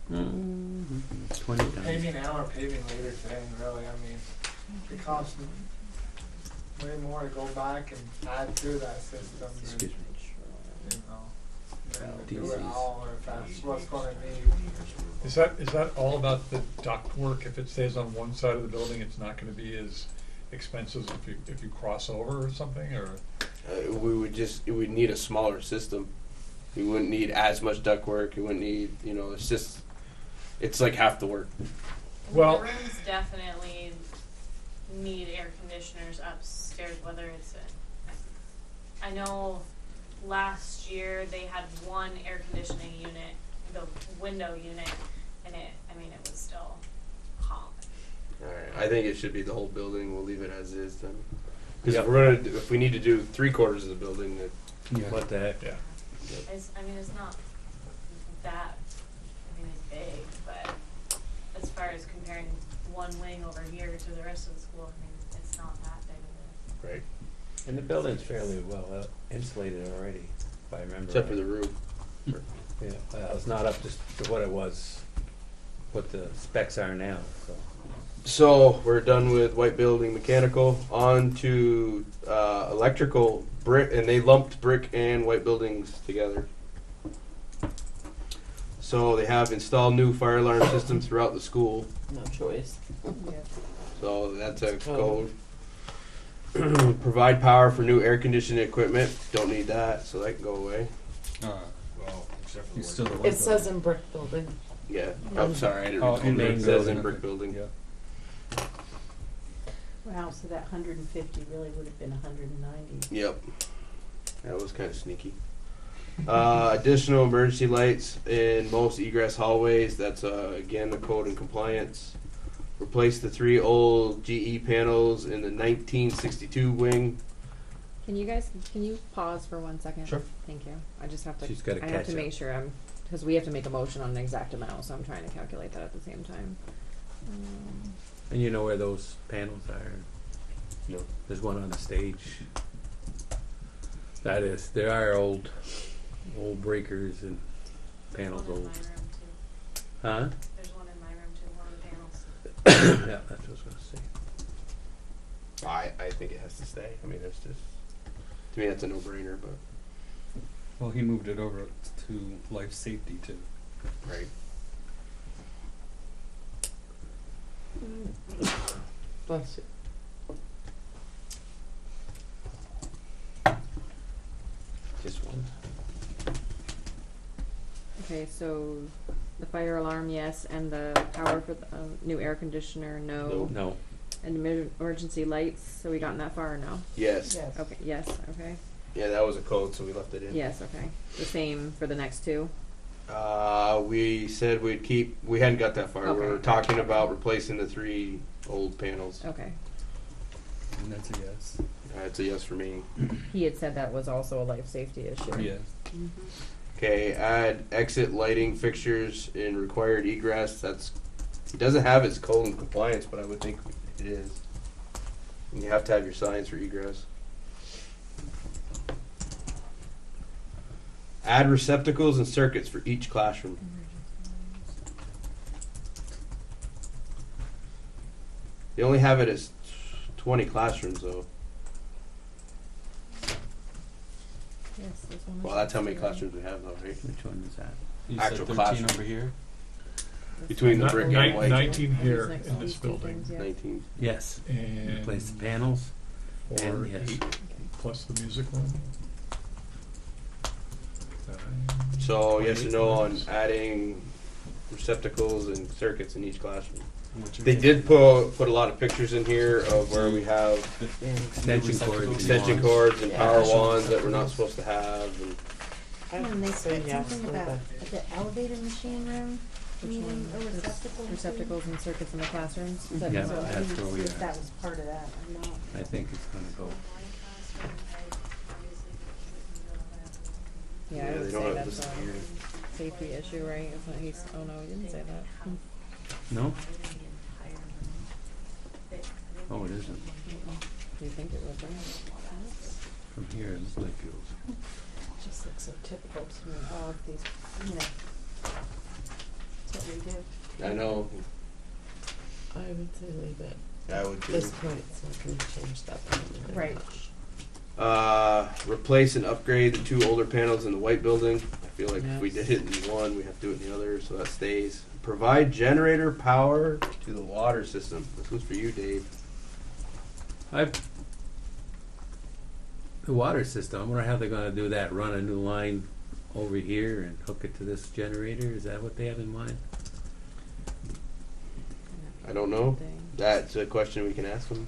20 times. Paving now or paving later today, really, I mean, it costs way more to go back and add to that system Excuse than, me. you know, than to do DCs. it all, or if that's what's gonna need. Is that all about the duct work? If it stays on one side of the building, it's not gonna be as expensive if you cross over or something, or? We would need a smaller system. We wouldn't need as much ductwork. We wouldn't need, it's like half the work. Well- The rooms definitely need air conditioners upstairs, whether it's I know last year they had one air conditioning unit, the window unit, and it was still hot. Alright, I think it should be the whole building. We'll leave it as is then. Because Yep. if we need to do 3/4 of the building, What the heck? Yeah. It's not that, it's big, but as far as comparing one wing over here to the rest of the school, it's not that big of right? And the building's fairly well insulated already, if I remember. Except for right. the roof. Yeah, well, it's not up to what it was, what the specs are now, so. So we're done with white building mechanical. On to electrical brick, and they lumped brick and white buildings together. So they have installed new fire alarm systems throughout the school. No choice. So that's a code. Provide power for new air conditioning equipment. Don't need that, so that can go away. Well, except for the He's still the white one. It says in brick building. Yeah. I'm sorry, I didn't Oh, read in it. main It says building. in brick building. Yeah. Wow, so that 150 really would have been 190. Yep. That was kind of sneaky. Additional emergency lights in most egress hallways. That's again the code and compliance. Replace the 3 old GE panels in the 1962 wing. Can you pause for 1 second? Sure. Thank you. I just have to. She's gotta I have catch to up. make sure because we have to make a motion on an exact amount, so I'm trying to calculate that at the same time. And you know where those panels are? No. There's one on the stage. There are old breakers and panels There's one in old. my room too. Huh? There's one in my room too, one of the panels. Yeah, that's what I was gonna say. I think it has to stay. I mean, it's just to me that's a no-brainer, but Well, he moved it over to life safety too. right. Bless you. Just one. Okay, so the fire alarm, yes, and the power for the new air conditioner, no. No. And emergency lights. So we gotten that far or no? Yes. Yes. Okay. Yes. Okay. Yeah, that was a code, so we left it in. Yes. Okay. The same for the next two. We said we'd keep. We hadn't got that far. We Okay. were talking about replacing the 3 old panels. Okay. And that's a yes. It's a yes for me. He had said that was also a life safety issue. Yes. Okay, add exit lighting fixtures in required egress. It doesn't have its code and compliance, but I would think it is. And you have to have your signs for egress. Add receptacles and circuits for each classroom. They only have it as 20 classrooms though. Yes, there's one. Well, that's how many classrooms we have though, right? Which one is that? You Actual said 13 classroom. over here. Between the brick and white. 19 here Next in to this these building, things, yeah. 19. Yes. and Replace the panels. or and yes. 8 plus the music room. So yes or no on 28 adding receptacles and circuits in each classroom. What's your They favorite? did put a lot of pictures in here of where we have Extension cords. extension cords and Yeah. power wands that we're not supposed to have. And And they say said yes something for about the- the elevator machine room Which needing one? a There's receptacle. receptacles and circuits in the classrooms. Is that Yeah, what- that's where we See if are. that was part of that or not. I think it's gonna go. Yeah, Yeah, I they would don't say have that's this a here. safety issue, right? It's not, oh no, he didn't say that. No? Oh, it isn't. Do you think it would, right? From here, it looks like it goes. Just looks so typical to me, all of these, that's what we do. I know I would say leave it. I would too. This point, so I can change that. Right. Replace and upgrade the 2 older panels in the white building. I feel like if we Yes. did it in one, we have to do it in the other, so that stays. Provide generator power to the water system. This was for you, Dave. The water system, I wonder how they're gonna do that, run a new line over here and hook it to this generator, is that what they have in mind? I don't know. That's a question we can ask them.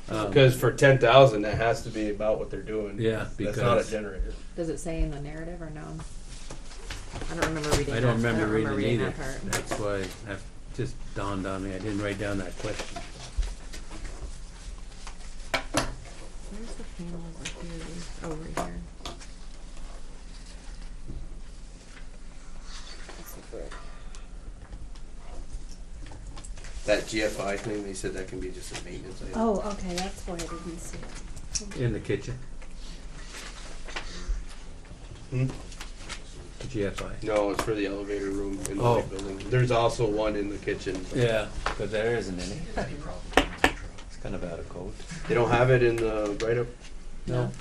Um, Because for 10,000, that has to be about what they're doing. Yeah, That's not a because- generator. Does it say in the narrative or no? I don't remember reading I that. don't remember reading it either, that part. that's why that just dawned on me, I didn't write down that question. Where's the panel over here? Oh, right here. That's the brick. That GFI thing, they said that can be just a maintenance item. Oh, okay, that's why I didn't see it. In the kitchen, Hmm? the GFI. No, it's for the elevator room in the Oh. white building. There's also one in the kitchen. Yeah, but there isn't any. It's kind of out of code. They don't have it in the write-up. No.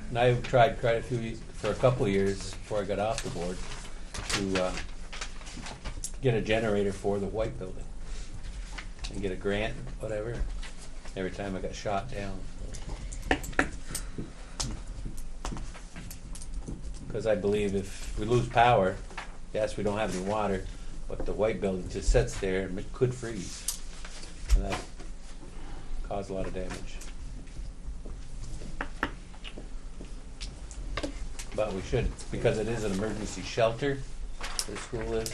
And I tried quite a few, for a couple of years before I got off the board, to get a generator for the white building. And get a grant, whatever. Every time I got shot down. Because I believe if we lose power, yes, we don't have any water, but the white building just sits there and it could freeze. And that cause a lot of damage. But we should, because it is an emergency shelter, the school is,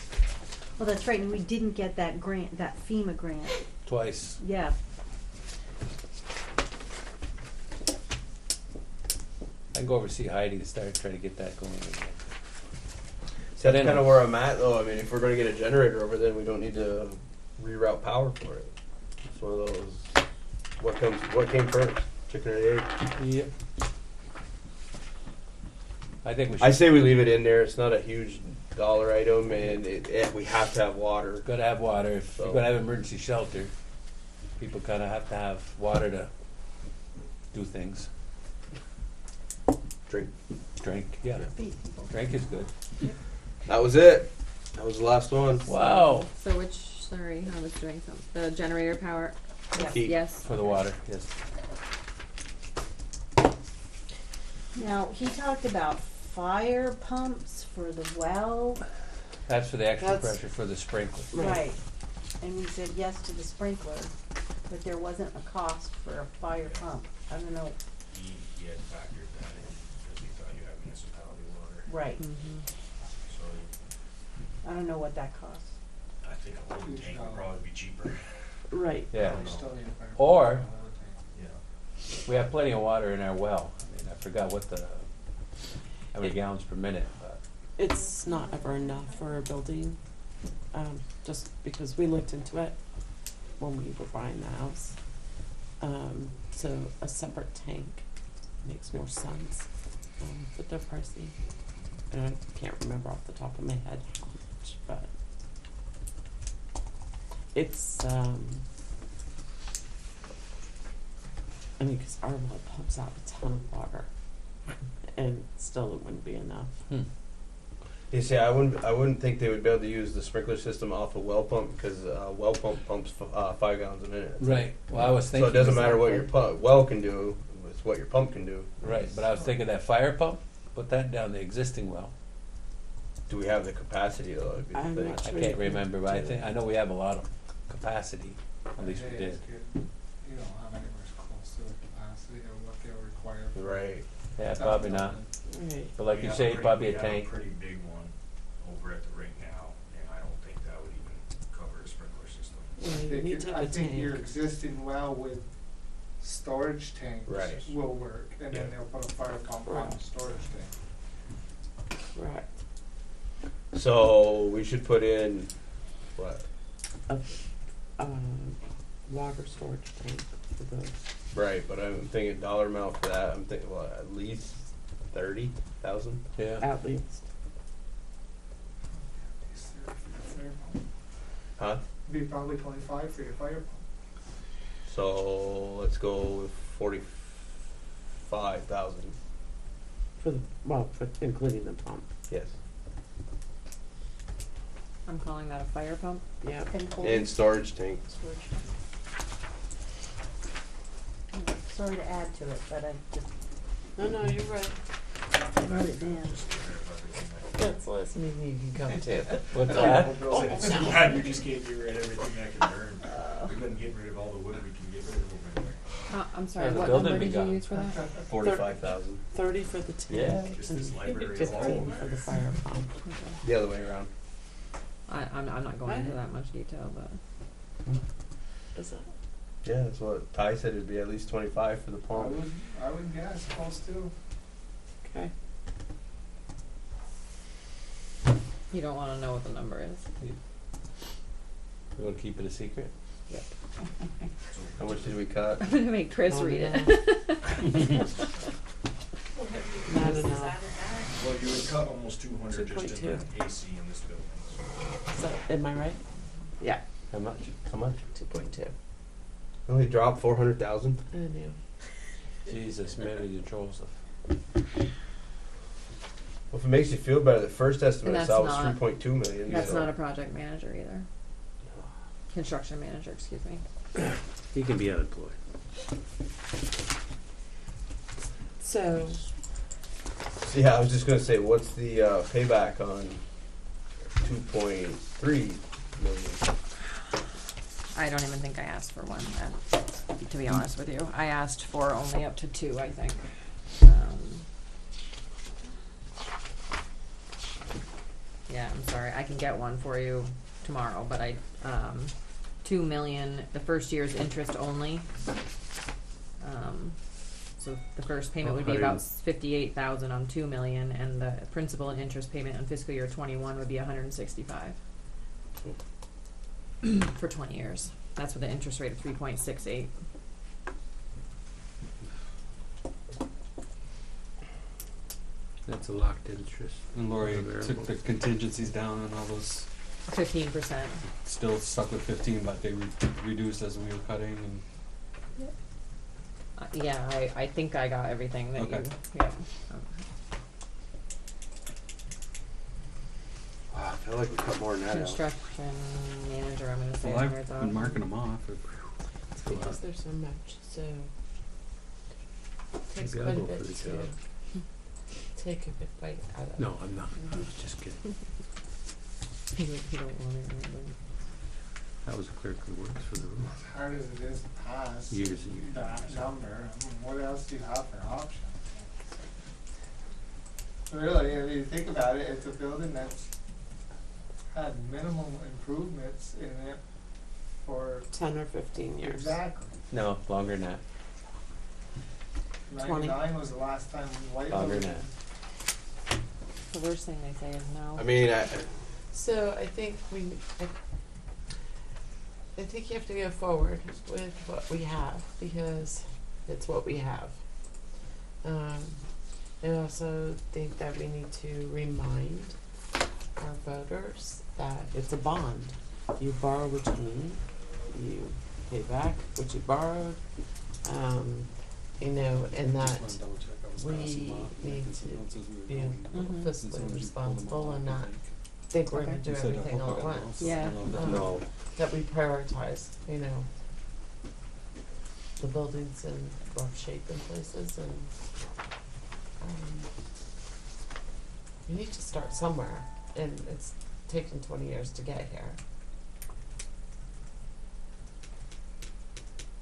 Well, that's right, and we didn't get that grant, that FEMA grant. twice. Yeah. I can go over to see Heidi to start trying to get that going again. So that's Then- kind of where I'm at, though. I mean, if we're going to get a generator over, then we don't need to reroute power for it. It's one of those. What came first, chicken or the egg? Yep. I think we should. I say we leave it in there. It's not a huge dollar item, and we have to have water. Gotta have water. If So- you're gonna have emergency shelter, people kinda have to have water to do things. Drink. Drink, yeah. Drink is good. That was it. That was the last one. Wow. So which, sorry, I was doing some, the generator power, Yes. Keep. yes. For the water, yes. Now, he talked about fire pumps for the well. That's for the extra That's- pressure for the sprinkler. Right. And we said yes to the sprinkler, but there wasn't a cost for a fire pump. I don't know. He had factored that in because he thought you had municipality water. Right. So I don't know what that costs. I think a whole tank would probably be cheaper. Right. Yeah. You still need a fire Or- Yeah. We have plenty of water in our well. I mean, I forgot how many gallons per minute, but It's not ever enough for a building, just because we looked into it when we were buying the house. So a separate tank makes more sense, but they're pricey. And I can't remember off the top of my head how much, but it's, I mean, 'cause our well pumps out a ton of water, and still it wouldn't be enough. You see, I wouldn't think they would be able to use the sprinkler system off a well pump because well pump pumps 5 gallons a minute. right. Well, I was So thinking. it doesn't matter what your well can do; it's what your pump can do. Right, but I was thinking that fire pump. Put that down the existing well. Do we have the capacity though? That'd be the I'm thing. not I sure. can't remember, but I know we have a lot of capacity. At least we did. You don't have anywhere close to the capacity of what they'll require. Right. Yeah, probably not. Right. But like We you have say, a probably a we have tank. pretty big one over at the rink now, and I don't think that would even cover a sprinkler system. Yeah, you need to have I a think your tank. existing well with storage tanks Right. will work, and then Yeah. they'll put a fire pump on the storage tank. Correct. So we should put in what? A water storage tank for those. Right, but I'm thinking dollar amount for that. I'm thinking at least 30,000. Yeah. At least. Is there a fire pump? Huh? It'd be probably 25 for your fire pump. So let's go with 45,000. For including the pump. Yes. I'm calling that a fire pump. Yeah. And storage tank. Storage tank. Sorry to add to it, but I just No, you're right. wrote it down. That's the last meeting you can come to. What's So that? glad you just gave me rid of everything that can burn. We've been getting rid of all the wood we can get rid of over there. I'm sorry, And the what building number we did you got. use for that? 45,000. 30 for the Yeah. tank Just and this library 15 wall. for the fire pump. The other way around. I'm not going into that much detail, but Is it? Yeah, that's what Ty said. It'd be at least 25 for the I pump. would guess close to. Okay. you don't wanna know what the number is. You want to keep it a secret? How much did we cut? I'm gonna make Chris Oh, read no. it. Not Is enough. that Well, you would cut almost 200 just in 2.2. the AC in this building. So, am I right? Yeah. How much? How much? 2.2. Only dropped 400,000. I knew. Jesus, Mary Joseph. Well, if it makes you feel better, the first estimate I that's saw was not- 3.2 million. That's so. not a project manager either. Construction manager, excuse me. He can be unemployed. So, So, yeah, I was just gonna say, what's the payback on 2.3 million? I don't even think I asked for one, to be honest with you. I asked for only up to 2, I think. Yeah, I'm sorry, I can get one for you tomorrow, but 2 million, the first year's interest only. So the first payment would be about 58,000 on 2 million, and the principal and interest payment on fiscal year 21 would be 165 for 20 years. That's with an interest rate of 3.68. That's a locked interest. And Lori Variable. took the contingencies down on all those, 15%. still stuck with 15, but they reduced as we were cutting and. Yeah, I think I got everything that Okay. you, yeah. Wow, I feel like we cut more than that out. Construction manager, I'm gonna say Well, on I've here, though. been marking them off. it's because there's so much, so. Takes Maybe quite I'll a go bit for the to job. take a bit bite out of. No, I'm not. I was just kidding. You don't want it, right? I was a clerk who works for the room. As hard as it is to pass Years and years. that number, I mean, what else do you have for options? Really, if you think about it, it's a building that's had minimal improvements in it for 10 or 15 years. exactly. No, longer than that. 20. 99 was the last time White Longer House. than that. The worst thing they say is no. I mean, So I think I think you have to go forward with what we have because it's what we have. I also think that we need to remind our voters that it's a bond. You borrow what you need, you pay back what you borrowed, and that we need to be fiscally responsible and not think we're gonna do everything all at once. Yeah. no. That we prioritize, the buildings in rough shape in places and, we need to start somewhere and it's taken 20 years to get here.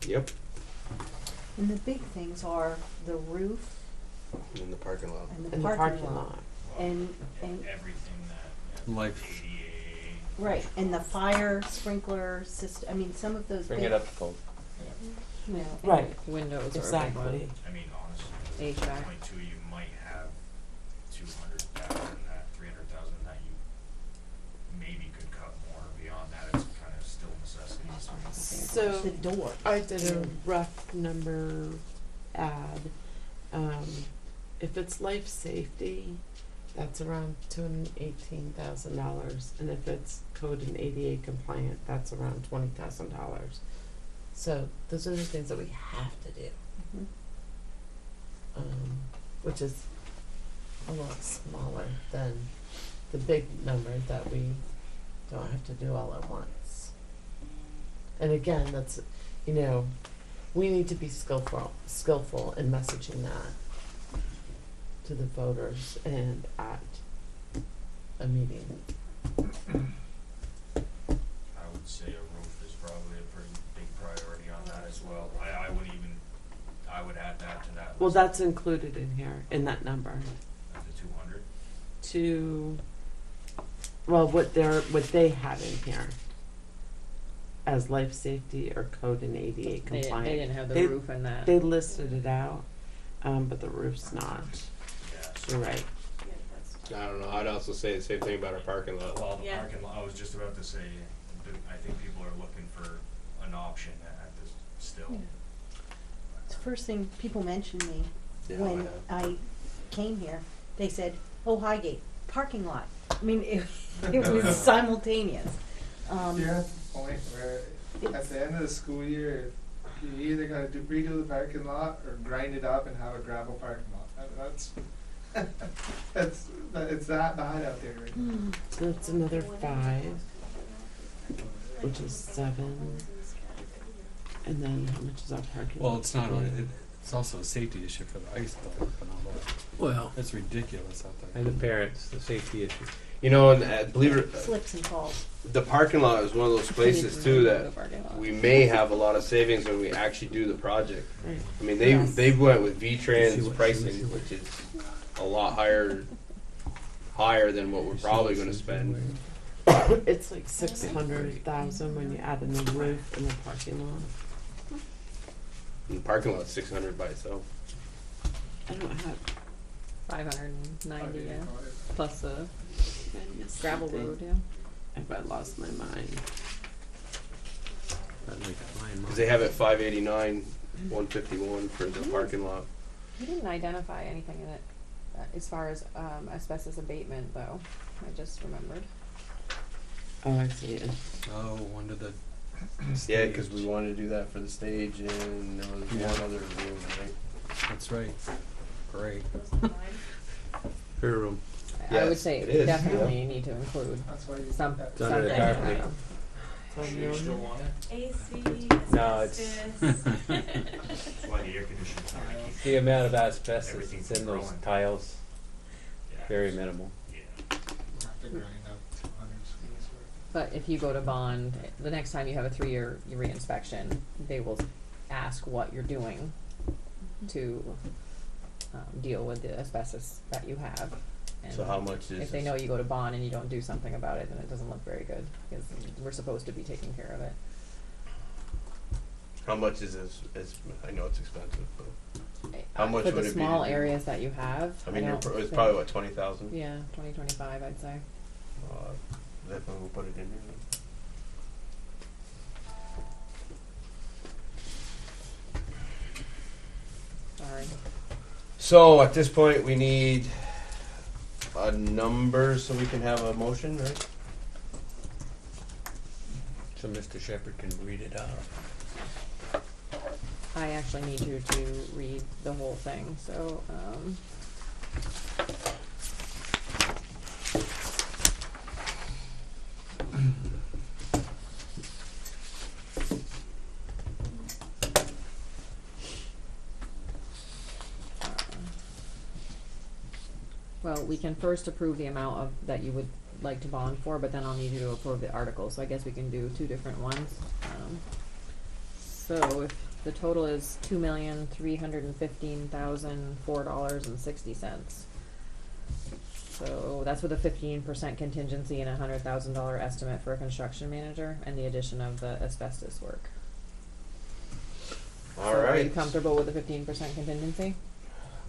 Yep. And the big things are the roof In the parking lot. and the In the parking parking lot. lot. And Everything that, Life. ADA. right, and the fire sprinkler system, I mean, some of those Bring big. it up to code. Yeah, and Right. Windows are a big Exactly. one. I mean, honestly, HVAC. 2.2, you might have 200,000, that 300,000 that you maybe could cut more. Beyond that, it's kind of still necessities. So The door. I did a rough number ad. If it's life safety, That's around $218,000, and if it's code and ADA compliant, that's around $20,000. So those are the things that we have to do, which is a lot smaller than the big number that we don't have to do all at once. And again, that's, you know, we need to be skillful in messaging that to the voters and at a meeting. I would say a roof is probably a pretty big priority on that as well. I would add that to that list. Well, that's included in here, in that number. At the 200. What they had in here as life safety or code and ADA compliant. They didn't have the roof in that. They listed it out, but the roof's not. Yeah, so You're right. I don't know, I'd also say the same thing about our parking lot. well, the Yeah. parking lot, I was just about to say, I think people are looking for an option at this still. It's the first thing people mentioned me Yeah, when I came here. They said, "Oh, Highgate parking lot." I mean, it was simultaneous. You're at the point where at the end of the school year, you either gotta redo the parking lot or grind it up and have a gravel parking lot. It's that bad out there right now. So that's another 5, which is 7. And then how much is our parking lot? Well, it's not. It's also a safety issue for the ice buildup and all that. Well, It's ridiculous out there. and the parents, the safety issue. You know, and believe it, Slips and falls. the parking lot is one of those places too that we may have a lot of savings when we actually do the project. Right. I mean, Yes. they've went with See V-Trans what- pricing, see what- which is a lot higher than what we're probably going to spend. It's like 600,000 when you add in the roof and the parking lot. And the parking lot's 600 by itself. I don't have. 590, yeah, plus the I missed gravel something. road, yeah. If I lost my mind. I'd like to find Because they have it 589, 151 for the parking lot. We didn't identify anything in it as far as asbestos abatement, though. I just remembered. Oh, I see it. Oh, under the. Yeah, because we wanted to do that for the stage, and there was one other room, right? That's right. Great. her room. I would Yes, say it is, definitely need to include That's why you some, that- It's under the something. carpet. So Do you still want it? AC, No, it's- asbestos. That's why the air conditioning's not keep The amount of asbestos Everything's that's in those growing. tiles, yeah. very minimal. Yeah. Have to grind up 200 squeeze worth. But if you go to bond, the next time you have a 3-year reinspection, they will ask what you're doing to deal with the asbestos that you have. And So how much is if they know you go to bond and you don't do something about it, then it doesn't look very good, because we're supposed to be taking care of it. How much is this? I know it's expensive, but how much For would the it be small to do- areas that you have, I mean, don't it's think- probably what 20,000. Yeah, 20-25, I'd say. Definitely we'll put it in there. Sorry. So at this point, we need a number so we can have a motion, right? So Mr. Shepherd can read it out. I actually need you to read the whole thing, so, well, we can first approve the amount of, that you would like to bond for, but then I'll need you to approve the article, so I guess we can do 2 different ones. So if the total is $2,315,004.60. So that's with a 15% contingency and a $100,000 estimate for a construction manager and the addition of the asbestos work. All So right. are you comfortable with the 15% contingency?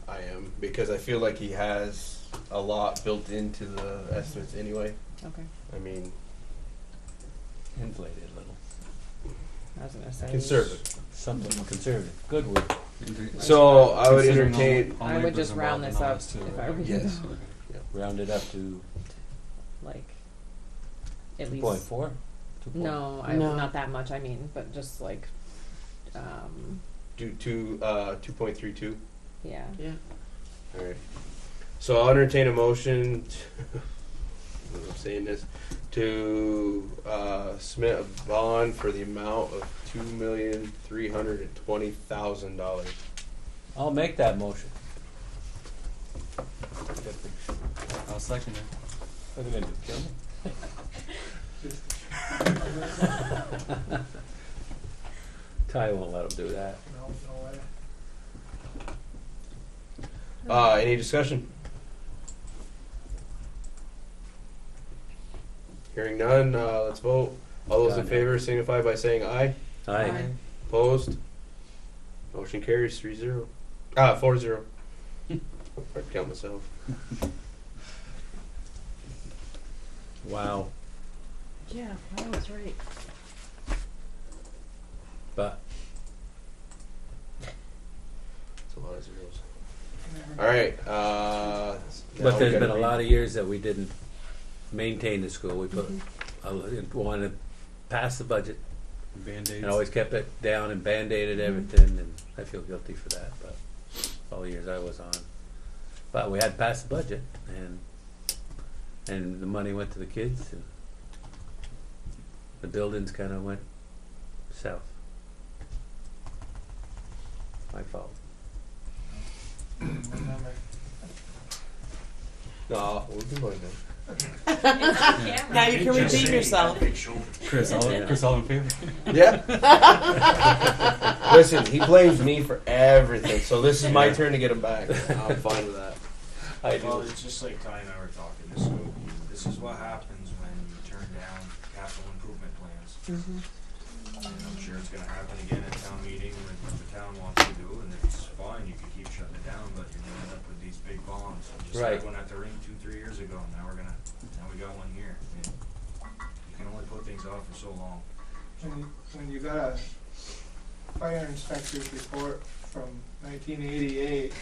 I am, because I feel like he has a lot built into the estimates anyway. Okay. I mean, Inflated a little. I was gonna say. conservative. Something conservative. Good word. So I would Considering entertain. all I would neighbors just round involved this in all up this too, if right? I were you. Yes. Round round it up to like, at least. 2.4? No, No. not that much, I mean, but just like, Do 2.32. yeah. Yeah. All right. So I'll entertain a motion. I'm saying this to submit a bond for the amount of $2,320,000. I'll make that motion. I'll second it. What are you gonna do, kill me? Ty won't let him do that. No, no way. Any discussion? Hearing none, let's vote. All those in favor signify by saying aye. Aye. Opposed? Motion carries 3-0. 4-0. I'd count myself. Wow. Yeah, I was right. But It's a lot of zeros. All right. but there's been a lot of years that we didn't maintain the school. We put wanted to pass the budget Band-Aids. and always kept it down and band-aided everything, and I feel guilty for that. But all the years I was on, but we had passed the budget, and the money went to the kids, and the buildings kind of went south. My fault. Remember. No, we'll be going now. Now you can redeem yourself. Chris, all in favor? Yeah. Listen, he blames me for everything, so this is my turn to get him back. I'm fine with that. I do. Well, it's just like Ty and I were talking. This is what happens when you turn down capital improvement plans. And I'm sure it's going to happen again at town meeting with what the town wants to do, and it's fine. You can keep shutting it down, but you're going to end up with these big bonds. We just Right. had one at the ring 2-3 years ago, and now we got one here. I mean, you can only put things off for so long. When you got a fire inspector's report from 1988,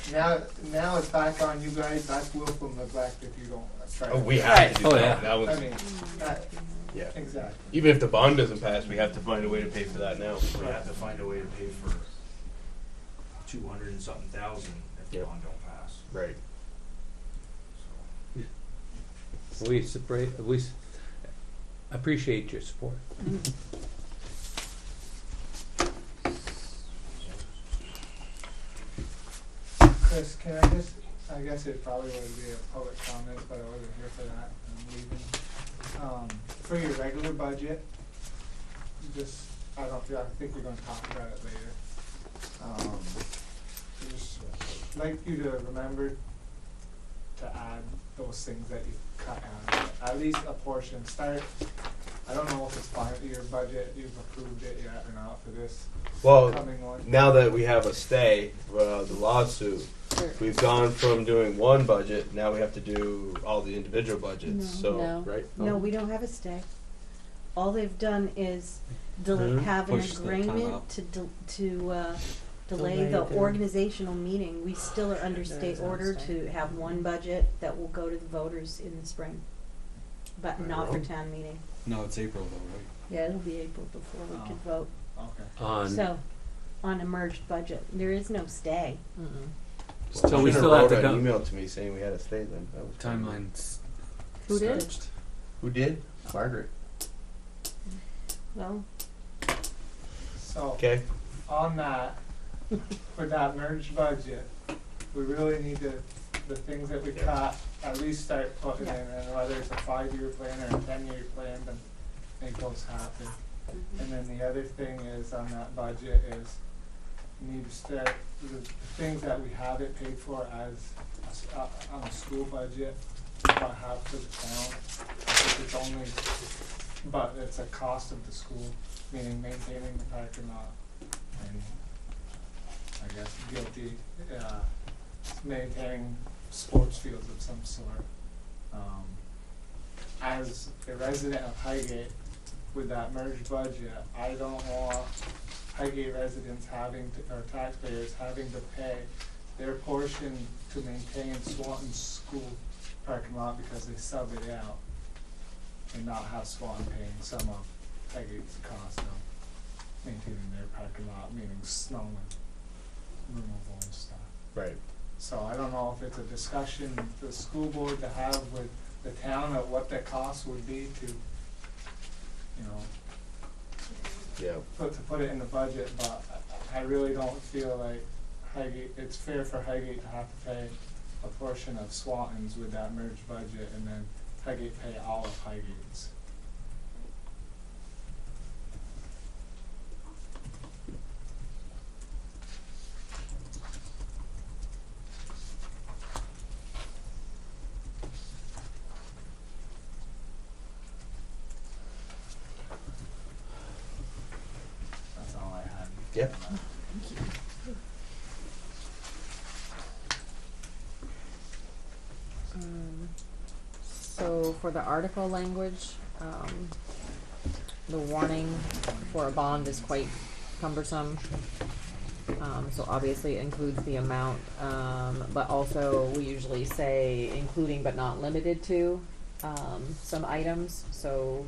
now it's back on you guys. That's willful neglect if you don't start. Oh, we have to do Oh, that. yeah. That was, I mean, that, yeah. exactly. Even if the bond doesn't pass, we have to find a way to pay for that now. We have to find a way to pay for 200 and something thousand if the Yep. bond don't pass. Right. So. We appreciate your support. Chris, can I guess it probably would be a public comment, but I wasn't here for that. I'm leaving. For your regular budget, I think we're gonna talk about it later. Just like you to remember to add those things that you cut out, at least a portion. Start, I don't know if it's fine with your budget, you've approved it yet or not for this Well, coming one. now that we have a stay, the lawsuit, Sure. we've gone from doing one budget, now we have to do all the individual budgets, No. right? No, we don't have a stay. All they've done is have an Push the time agreement out. to Delay delay the the- organizational meeting. We still are under state There's no order stay. to have one budget that will go to the voters in the spring, but not for town meeting. No, it's April though, right? Yeah, it'll be April before we could vote. Okay. So, on a merged budget, there is no stay. So we Should've still have wrote to an come. email to me saying we had a stay then. That was Timelines. Who did? stretched. Who did? Margaret. Well, So, Okay. on that, for that merged budget, we really need to, the things that we cut, at least start putting in, and whether it's a 5-year plan or a 10-year plan, then make those happen. And then the other thing is on that budget is, we need to start, the things that we haven't paid for as, on a school budget, what have to the town, if it's only, but it's a cost of the school, meaning maintaining the parking lot. And I guess guilty, maintaining sports fields of some sort. As a resident of Highgate, with that merged budget, I don't want Highgate residents or taxpayers having to pay their portion to maintain Swanton's school parking lot because they sub it out and not have Swan paying some of Highgate's cost of maintaining their parking lot, meaning snow and removal and stuff. Right. So I don't know if it's a discussion for the school board to have with the town of what the cost would be to, you know, Yeah. to put it in the budget, but I really don't feel like Highgate, it's fair for Highgate to have to pay a portion of Swanton's with that merged budget and then Highgate pay all of Highgate's. That's all I had. Yep. So for the article language, the warning for a bond is quite cumbersome. So obviously it includes the amount, but also we usually say including but not limited to, some items. So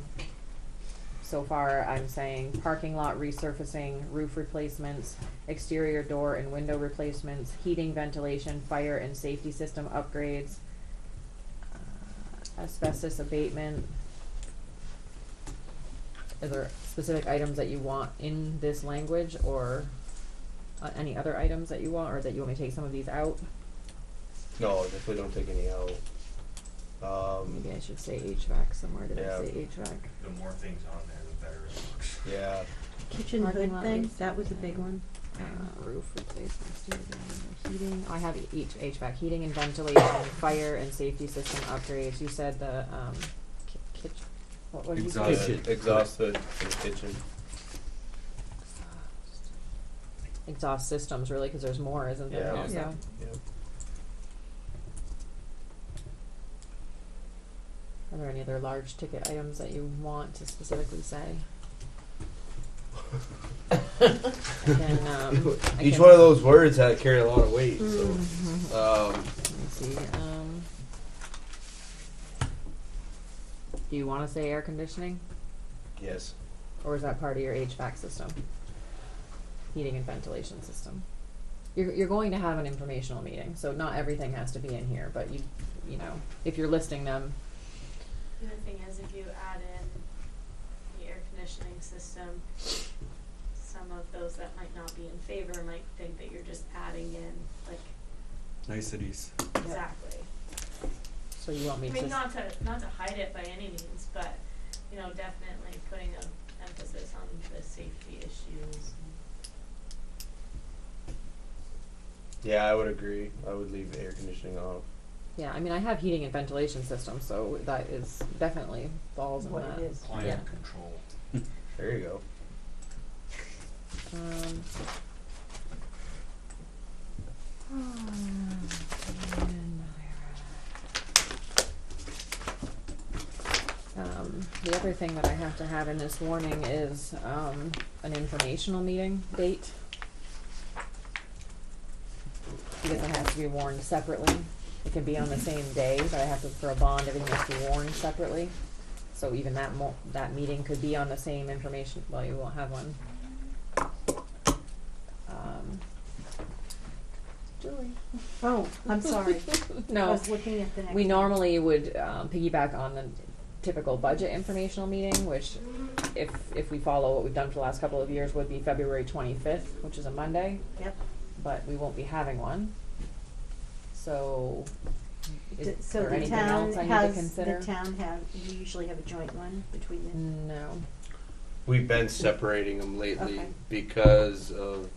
far I'm saying parking lot resurfacing, roof replacements, exterior door and window replacements, heating, ventilation, fire and safety system upgrades, asbestos abatement. Are there specific items that you want in this language, or any other items that you want, or that you want me to take some of these out? No, definitely don't take any out. Maybe I should say HVAC somewhere. Did Yeah. I say HVAC? The more things on there, the better it looks. Yeah. Kitchen Parking hood lot thing, roof. that was a big one. Roof replacement, heating. I have each HVAC, heating and ventilation, fire and safety system upgrades. You said the kitchen. What did you say? Exhaust. Kitchen. Exhaust hood for the kitchen. Exhaust systems, really, because there's more, isn't there? Yeah. Also? Yeah. Yep. Are there any other large ticket items that you want to specifically say? I can, Each one of those words had carry a lot of weight. So, Let me see. Do you want to say air conditioning, yes. or is that part of your HVAC system? Heating and ventilation system. You're going to have an informational meeting, so not everything has to be in here. But you know, if you're listing them. The other thing is, if you add in the air conditioning system, some of those that might not be in favor might think that you're just adding in, like, Niceties. exactly. So you want me I mean, to? not to hide it by any means, but, you know, definitely putting an emphasis on the safety issues. Yeah, I would agree. I would leave the air conditioning off. Yeah, I mean, I have heating and ventilation system, so that is definitely falls in What that. it is. Climate Yeah. control. There you go. The other thing that I have to have in this warning is an informational meeting date. Because it has to be warned separately. It can be on the same day, but I have to, for a bond, everything has to be warned separately. So even that meeting could be on the same information, well, you won't have one. Julie. Oh, I'm sorry. I No, was looking at the next we one. normally would piggyback on the typical budget informational meeting, which if we follow what we've done for the last couple of years would be February 25th, which is a Monday. Yep. But we won't be having one. So is So there the anything town else I need to has, consider? the town you usually have a joint one between the. No. We've been separating them lately Okay. because of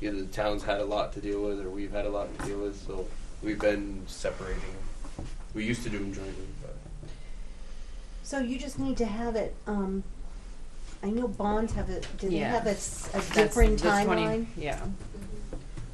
either the town's had a lot to deal with or we've had a lot to deal with, so we've been separating them. We used to do them jointly, but So you just need to have it, I know bonds have a, do they Yeah. have a That's different the 20 timeline? Yeah.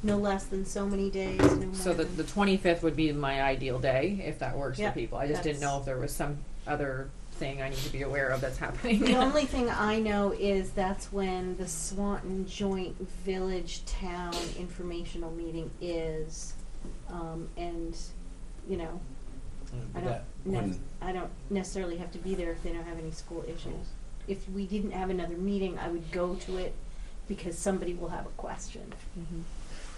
No less than so many days, no more So the than. 25th would be my ideal day if that works Yeah, for people. I just didn't know if there was some other thing I need to be aware of that's happening. The only thing I know is that's when the Swanton Joint Village Town Informational Meeting is, and, you know, I don't necessarily have to be there if they don't have any school issues. If we didn't have another meeting, I would go to it because somebody will have a question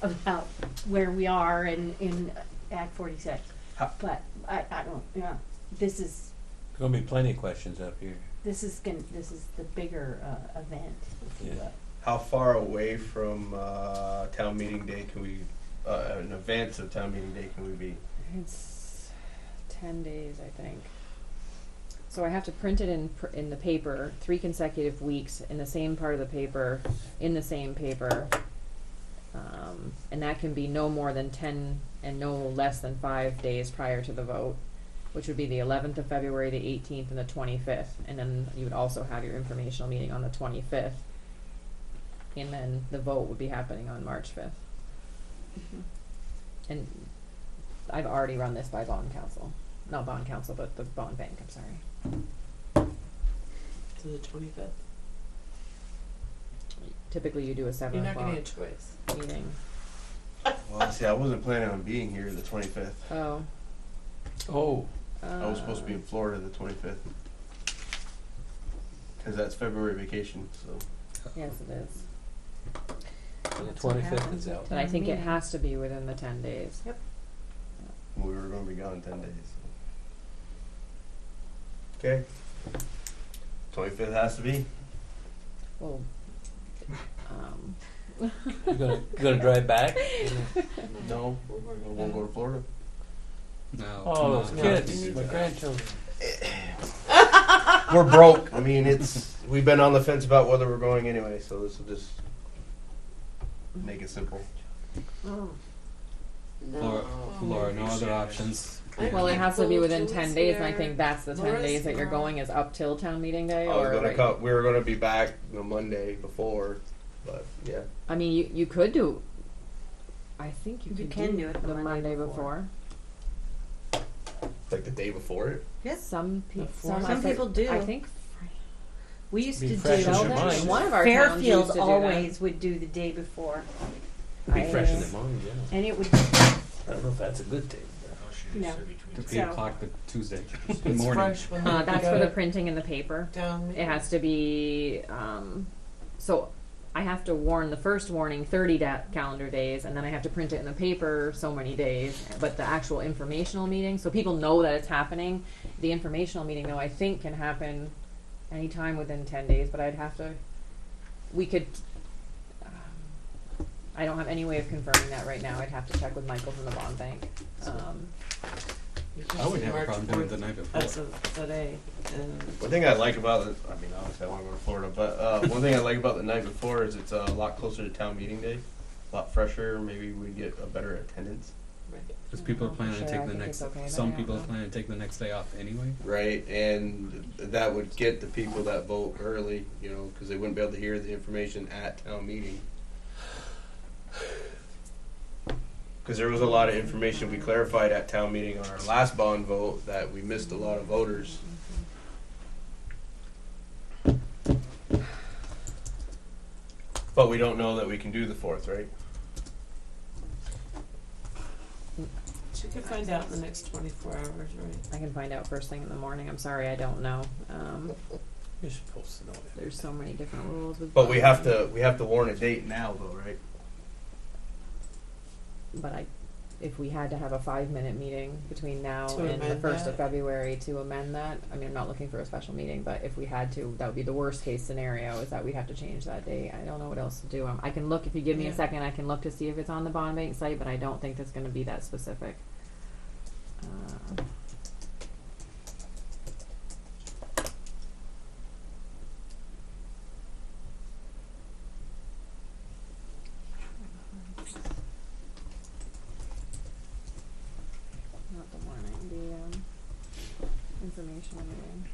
about where we are in Act 46. But I don't, this is Gonna be plenty of questions up here. this is the bigger event, if you Yeah. will. How far away from town meeting day can we, in advance of town meeting day can we be? It's 10 days, I think. So I have to print it in the paper 3 consecutive weeks in the same part of the paper, in the same paper. And that can be no more than 10 and no less than 5 days prior to the vote, which would be the 11th of February, the 18th, and the 25th. And then you would also have your informational meeting on the 25th. And then the vote would be happening on March 5th. And I've already run this by bond council. Not bond council, but the bond bank, I'm sorry. To the 25th. Typically you do a 7 You're not o'clock getting a choice. meeting. Well, see, I wasn't planning on being here the 25th. Oh. Oh, I was supposed to be in Florida the 25th. Because that's February vacation, so. Yes, it is. so the That's what 25th happens is at out. But I think it meeting. has to be within the 10 days. Yep. We were going to be gone 10 days. So. Okay. 25th has to be. Well, You gonna drive back? No, I won't go to Florida. No. Oh, those no, kids, no. my grandchildren. We're broke. I mean, we've been on the fence about whether we're going anyway, so this will just make it simple. Oh. Laura, no other options. well, it has to be within 10 days, and I here. think that's the 10 Laura's days that you're tomorrow. going is up till town meeting day, I or was gonna right- come. We were gonna be back the Monday before, but yeah. I mean, you could do. I think you You could can do it the the Monday Monday before. before. Like the day before it. Yes. Some Some I think- people do. I think We used Be to fresh do in Sheldon, your mind. one of our towns used Fairfield to do always would do the day before, Be fresh in I- their mind, yeah. and it would. I don't know if that's a good thing. How should you No. say To between 8 So- o'clock the Tuesday It's morning. fresh when they that's go for the printing in the paper. down. It has to be, so I have to warn the first warning 30 calendar days, and then I have to print it in the paper so many days. But the actual informational meeting, so people know that it's happening. The informational meeting, though, I think can happen anytime within 10 days, but I'd have to, we could, I don't have any way of confirming that right now. I'd have to check with Michael from the bond bank. I wouldn't have a problem doing it the night before. As of today. And One thing I like about it, I mean, obviously I want to go to Florida, but one thing I like about the night before is it's a lot closer to town meeting day, a lot fresher. Maybe we get a better attendance. Because people are planning Sure, to I take the think next. it's okay, but Some I people don't are know. planning to take the next day off anyway. Right, and that would get the people that vote early, you know, because they wouldn't be able to hear the information at town meeting. Because there was a lot of information we clarified at town meeting on our last bond vote that we missed a lot of voters. But we don't know that we can do the 4th, right? you can find out in the next 24 hours, right? I can find out first thing in the morning. I'm sorry, I don't know. You're supposed to know that. There's so many different rules with. But we have to warn a date now, though, right? But if we had to have a 5-minute meeting between now To and the amend 1st of that? February to amend that, I mean, I'm not looking for a special meeting, but if we had to, that would be the worst case scenario, is that we'd have to change that date. I don't know what else to do. I can look, if you give me a Yeah. second, I can look to see if it's on the bond bank site, but I don't think it's gonna be that specific. Not the morning, the informational meeting.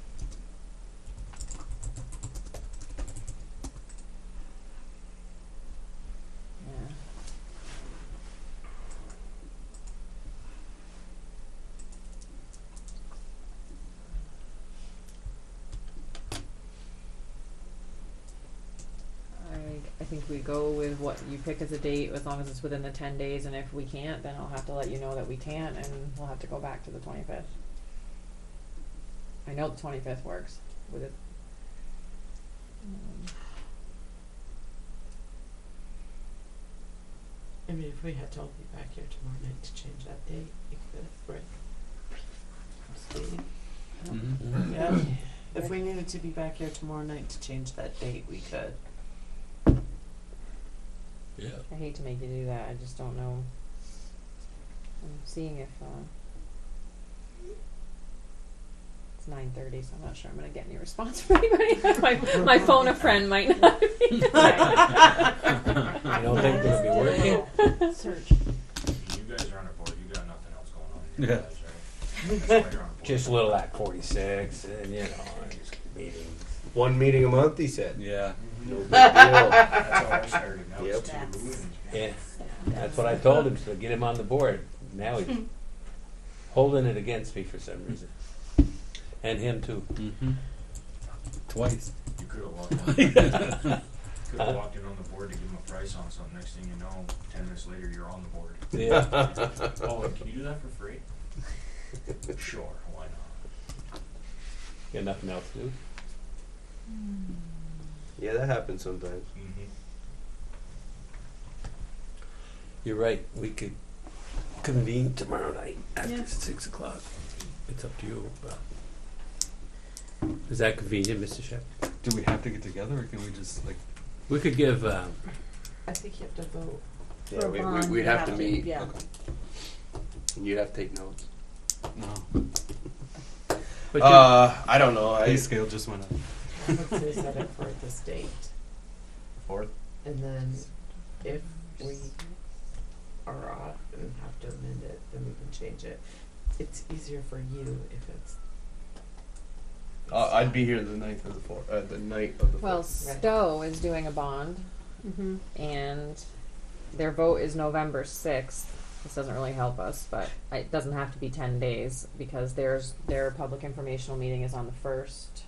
Yeah. I think we go with what you pick as a date, as long as it's within the 10 days, and if we can't, then I'll have to let you know that we can't, and we'll have to go back to the 25th. I know the 25th works with it. I mean, if we had to all be back here tomorrow night to change that date, we could, right? Steve? Mhm. Yeah. If we needed to be back here tomorrow night to change that date, we could. Yeah. I hate to make you do that. I just don't know. I'm seeing if it's 9:30, so I'm not sure I'm gonna get any response from anybody. my phone a friend might not be. I don't think it'll be working. Search. You guys are on a board, you got nothing else going on. You Yeah. guys, right? That's why you're on a board. Just a little Act 46, and you know, just meetings. One meeting a month, he said. Yeah. No big deal. That's how I started, now Yep. it's two. and- Yeah, that's what I told him, so get him on the board. Now he's holding it against me for some reason. And him too. Mm-hmm. Twice. You could have walked in. Could have walked in on the board to give him a price on something. Next thing you know, 10 minutes later, you're on the board. Yeah. Oh, can you do that for free? Sure, why not? Got nothing else to do? Yeah, that happens sometimes. Mm-hmm. You're right. We could convene tomorrow night after Yeah. 6 o'clock. It's up to you. But is that convenient, Mr. Shep? Do we have to get together, or can we just like? We could give. I think you have to vote. Yeah, For a bond, we'd you have to have to, meet. yeah. Okay. And you'd have to take notes. No. But I don't know. Pay scale just went up. Let's say set it for this date, Fourth. and then if we are off and have to amend it, then we can change it. It's easier for you if it's. I'd be here the night of the fourth. The night of the Well, fourth. Stowe is doing a bond, Mm-hmm. and their vote is November 6th. This doesn't really help us, but it doesn't have to be 10 days because their public informational meeting is on the 1st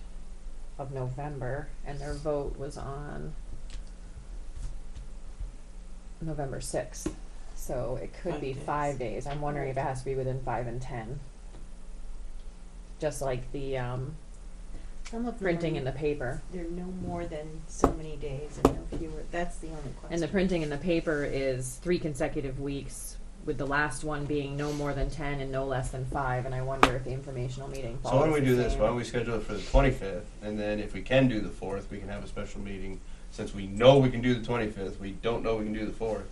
of November, and their vote was on November 6th. So it could 5 be days. 5 days. I'm wondering if it has to be within 5 and 10. Just like the Some of them printing are- in the paper. They're no more than so many days and no fewer. That's the only question. And the printing in the paper is 3 consecutive weeks, with the last one being no more than 10 and no less than 5. And I wonder if the informational meeting follows So why don't we the do this? same. Why don't we schedule it for the 25th, and then if we can do the 4th, we can have a special meeting. Since we know we can do the 25th, we don't know we can do the 4th,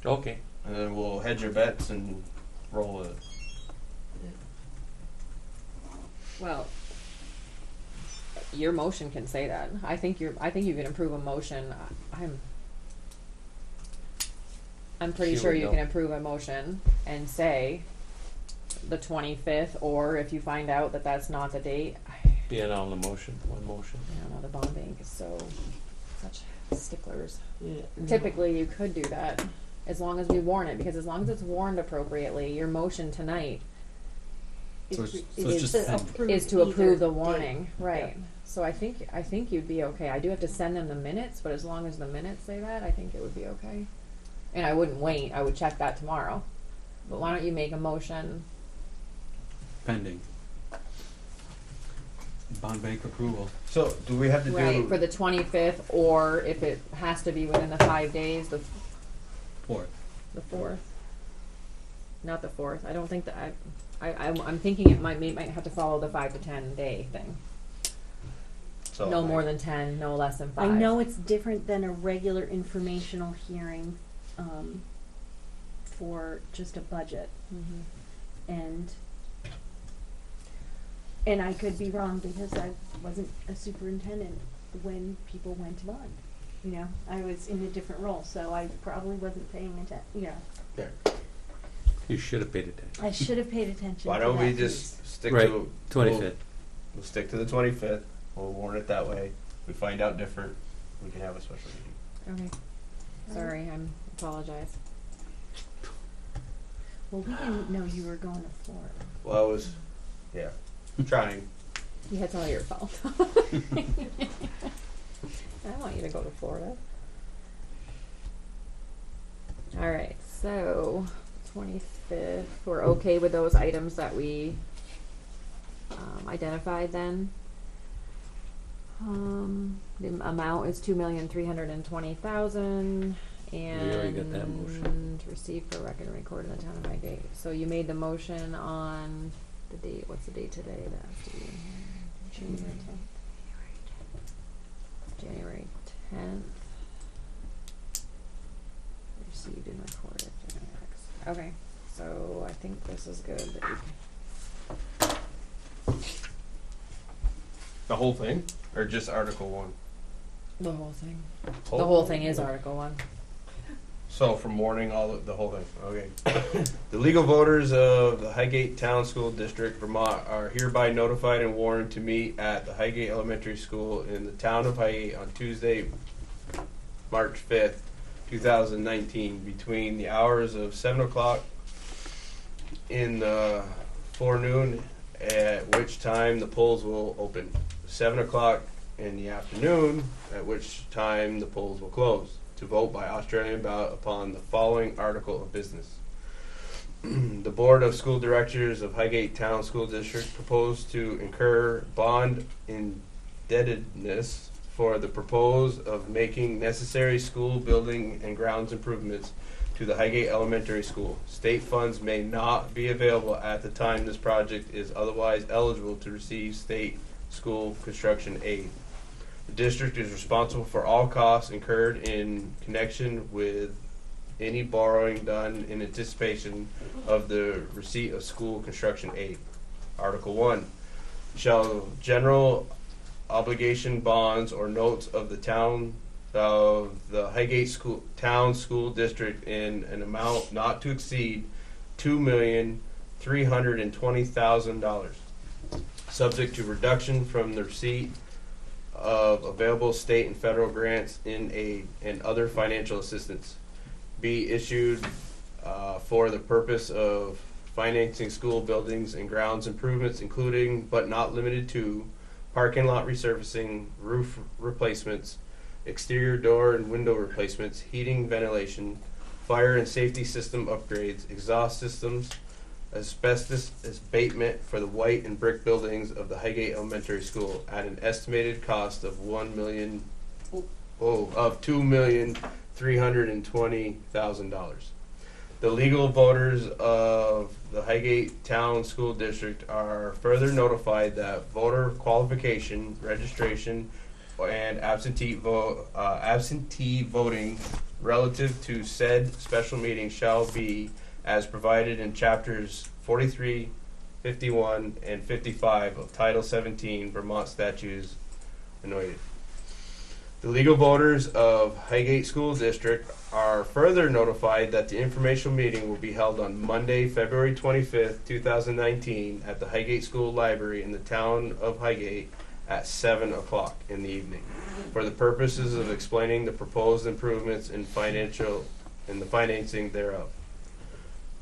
okay. and then we'll hedge our bets and roll it. Well, your motion can say that. I think you can approve a motion. I'm pretty She sure would you know. can approve a motion and say the 25th, or if you find out that that's not the date, Being on the motion, one motion. I don't know, the bond bank is such sticklers. Yeah, no. Typically, you could do that as long as we warn it, because as long as it's warned appropriately, your motion tonight So it's is just to fine. approve is to approve either the warning, date. right? So I think you'd be okay. I do have to send them the minutes, but as long as the minutes say that, I think it would be okay. And I wouldn't wait. I would check that tomorrow. But why don't you make a motion? Pending. Bond bank approval. So do we have to Right, do? for the 25th, or if it has to be within the 5 days, the 4th. 4th. Not the 4th. I don't think that I'm thinking it might have to follow the 5 to 10 day thing. So No more than 10, no less than 5. I know it's different than a regular informational hearing for just a budget. Mhm. And I could be wrong because I wasn't a superintendent when people went to bond. You know, I was in a different role, so I probably wasn't paying attention. You know, Yeah. You should have paid attention. I should have paid attention. Why to don't we that just stick Right, to 25th. We'll stick to the 25th. We'll warn it that way. We find out different, we can have a special meeting. Okay. Sorry, apologize. Well, we didn't know you were going to Florida. Well, I was, yeah, trying. It's all your fault. I want you to go to Florida. All right, so 25th. We're okay with those items that we identified then. The amount is $2,320,000 and already got that motion. received for record and recorded in the town of Highgate. So you made the motion on the date, what's the date today? That has to be January 10th. January 10th. Received and recorded. Okay, so I think this is good. That you The whole thing, or just Article 1? The whole thing. The whole thing is Article 1. So from warning, the whole thing. Okay. The legal voters of the Highgate Town School District, Vermont, are hereby notified and warned to meet at the Highgate Elementary School in the town of Highgate on Tuesday, March 5th, 2019, between the hours of 7 o'clock in the forenoon, at which time the polls will open. 7 o'clock in the afternoon, at which time the polls will close, to vote by Australian ballot upon the following article of business. The Board of School Directors of Highgate Town School District propose to incur bond indebtedness for the propose of making necessary school building and grounds improvements to the Highgate Elementary School. State funds may not be available at the time this project is otherwise eligible to receive state school construction aid. The district is responsible for all costs incurred in connection with any borrowing done in anticipation of the receipt of school construction aid. Article 1. Shall general obligation bonds or notes of the town of the Highgate Town School District in an amount not to exceed $2,320,000, subject to reduction from the receipt of available state and federal grants in aid and other financial assistance, be issued for the purpose of financing school buildings and grounds improvements, including but not limited to parking lot resurfacing, roof replacements, exterior door and window replacements, heating, ventilation, fire and safety system upgrades, exhaust systems, asbestos abatement for the white and brick buildings of the Highgate Elementary School at an estimated cost of $2,320,000. The legal voters of the Highgate Town School District are further notified that voter qualification, registration, and absentee voting relative to said special meeting shall be as provided in chapters 43, 51, and 55 of Title 17 Vermont Statutes annotated. The legal voters of Highgate School District are further notified that the informational meeting will be held on Monday, February 25th, 2019 at the Highgate School Library in the town of Highgate at 7 o'clock in the evening for the purposes of explaining the proposed improvements in the financing thereof.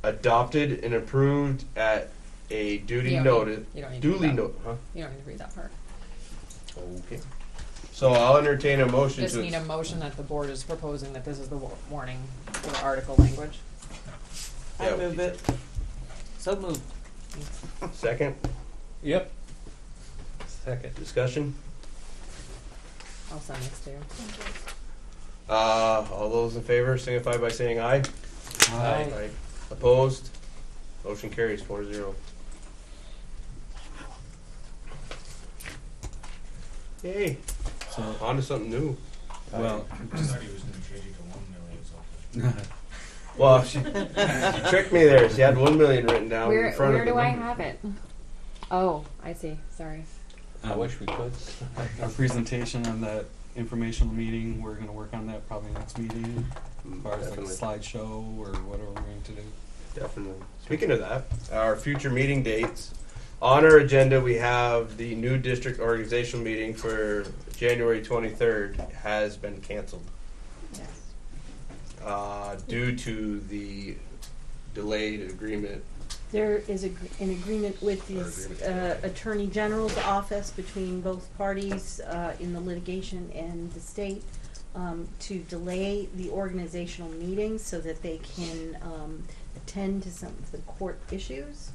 Adopted and approved at a duly noted. You don't need to read that. Huh? You don't need to read that part. Okay. So I'll entertain a motion Just to. need a motion that the board is proposing that this is the warning for the article language. I Yeah, move it. So moved. Second. Yep. Second. Discussion. I'll send this to you. All those in favor signify by saying aye. Aye. Opposed? Motion carries 4-0. Yay. So, On to something new. well, I thought he was gonna change it to 1 million something. Well, she tricked me there. She had 1 million written down Where in front of do the I number. have it? Oh, I see. Sorry. I wish we could. our presentation on that informational meeting, we're gonna work on that probably next meeting, as far as like a Definitely. slideshow or whatever we're going to do. Definitely. Speaking of that, our future meeting dates. On our agenda, we have the new district organizational meeting for January 23rd has been canceled Yes. due to the delayed agreement. There is an agreement with the Attorney General's office between both parties in the litigation and the state to delay the organizational meeting so that they can attend to some of the court issues.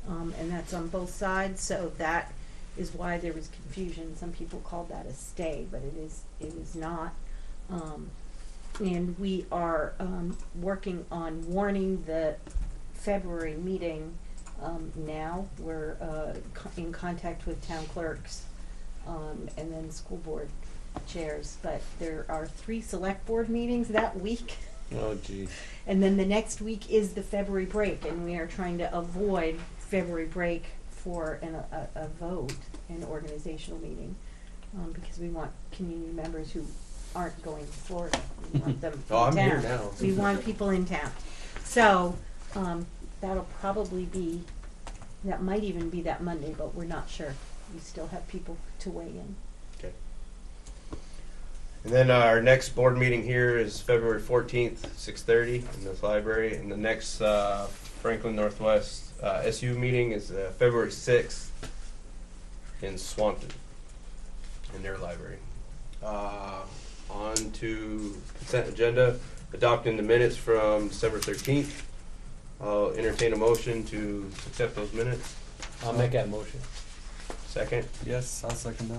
and that's on both sides, so that is why there was confusion. Some people called that a stay, but it is not. And we are working on warning the February meeting now. We're in contact with town clerks and then school board chairs, but there are 3 select board meetings that week. Oh, geez. And then the next week is the February break, and we are trying to avoid February break for a vote, an organizational meeting, because we want community members who aren't going to Florida. We want them in Oh, I'm town. here now. We want people in town. So that'll probably be, that might even be that Monday, but we're not sure. We still have people to weigh in. Okay. And then our next board meeting here is February 14th, 6:30 in this library. And the next Franklin Northwest SU meeting is February 6th in Swanton in their library. On to consent agenda, adopting the minutes from December 13th. I'll entertain a motion to accept those minutes. I'll make that motion. Second. Yes, I'll second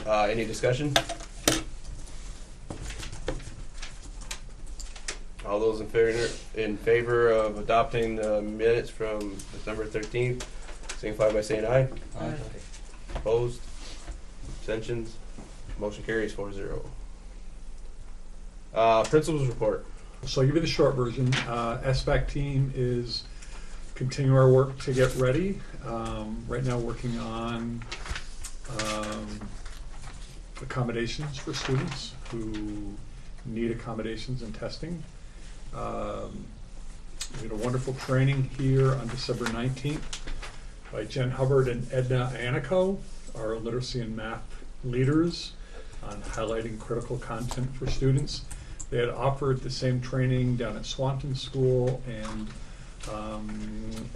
that. Any discussion? All those in favor of adopting the minutes from December 13th, signify by saying aye. Aye. Opposed? Abstentions? Motion carries 4-0. Principal's report. So I'll give you the short version. SBAC team is continuing our work to get ready. Right now working on accommodations for students who need accommodations and testing. We had a wonderful training here on December 19th by Jen Hubbard and Edna Anico, our literacy and math leaders, on highlighting critical content for students. They had offered the same training down at Swanton School and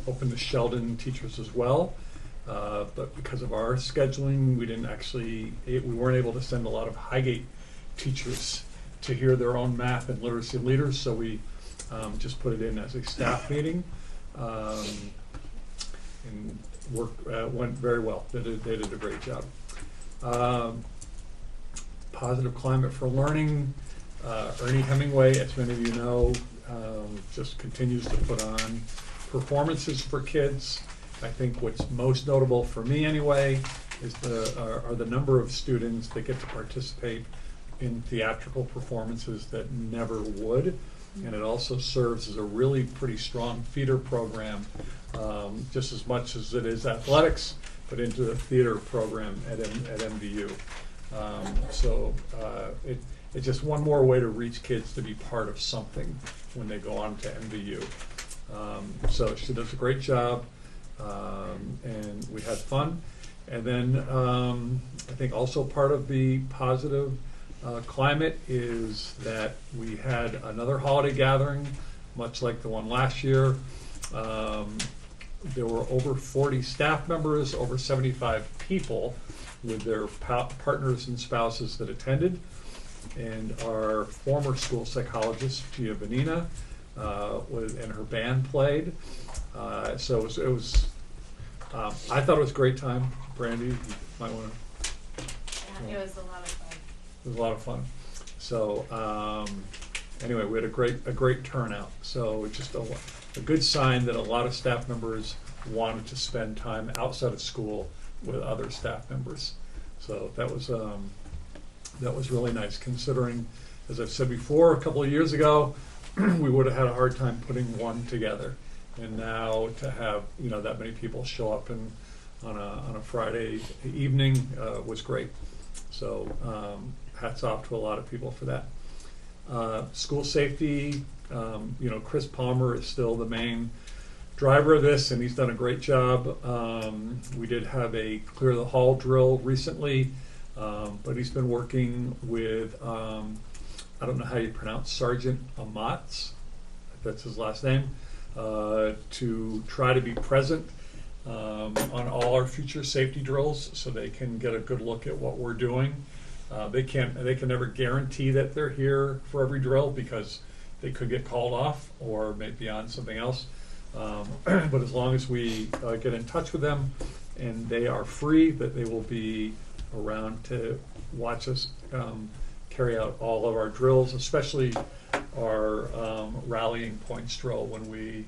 open to Sheldon teachers as well. But because of our scheduling, we weren't able to send a lot of Highgate teachers to hear their own math and literacy leaders, so we just put it in as a staff meeting. And went very well. They did a great job. Positive Climate for Learning. Ernie Hemingway, as many of you know, just continues to put on performances for kids. I think what's most notable for me anyway is are the number of students that get to participate in theatrical performances that never would. And it also serves as a really pretty strong feeder program, just as much as it is athletics, but into the theater program at MVU. It's just one more way to reach kids to be part of something when they go on to MVU. So she does a great job, and we had fun. And then I think also part of the positive climate is that we had another holiday gathering, much like the one last year. There were over 40 staff members, over 75 people with their partners and spouses that attended. And our former school psychologist, Gia Benina, and her band played. So it was I thought it was a great time. Brandy, you might want to. Yeah, it was a lot of fun. It was a lot of fun. So anyway, we had a great turnout. So it's just a good sign that a lot of staff members wanted to spend time outside of school with other staff members. So that was really nice, considering, as I've said before, a couple of years ago, we would have had a hard time putting one together. And now to have that many people show up on a Friday evening was great. So hats off to a lot of people for that. School safety, Chris Palmer is still the main driver of this, and he's done a great job. We did have a clear the hall drill recently, but he's been working with, I don't know how you pronounce Sergeant Amatz, if that's his last name, to try to be present on all our future safety drills so they can get a good look at what we're doing. They can never guarantee that they're here for every drill because they could get called off or maybe on something else. But as long as we get in touch with them and they are free, that they will be around to watch us carry out all of our drills, especially our rallying points drill when we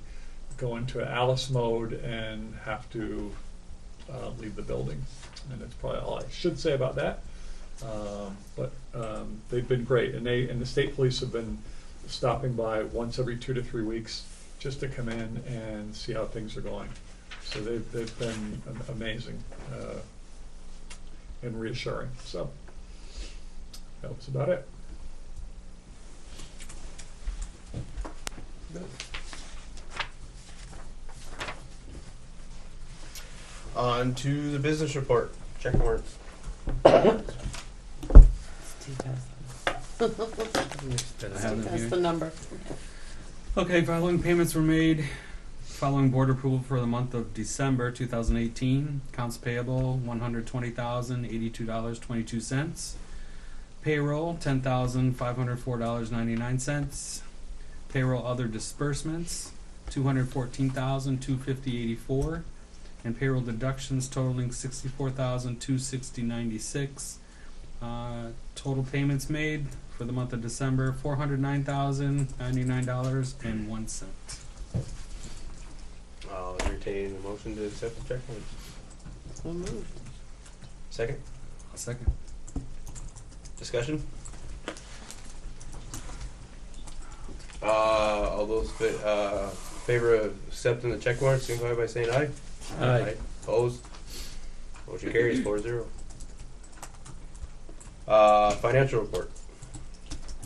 go into Alice mode and have to leave the building. And that's probably all I should say about that. But they've been great, and the state police have been stopping by once every 2 to 3 weeks just to come in and see how things are going. So they've been amazing and reassuring. So that was about it. On to the business report. Check warrants. Steve has I have them That's here. the number. Okay, following payments were made. Following board approval for the month of December 2018. Accounts payable $120,082.22. Payroll $10,504.99. Payroll other disbursements $214,250.84. And payroll deductions totaling $64,260.96. Total payments made for the month of December $409,099.01. I'll entertain a motion to accept the check warrants. So moved. Second. A second. Discussion? All those favor of accepting the check warrants, signify by saying aye. Aye. Opposed? Motion carries 4-0. Financial report.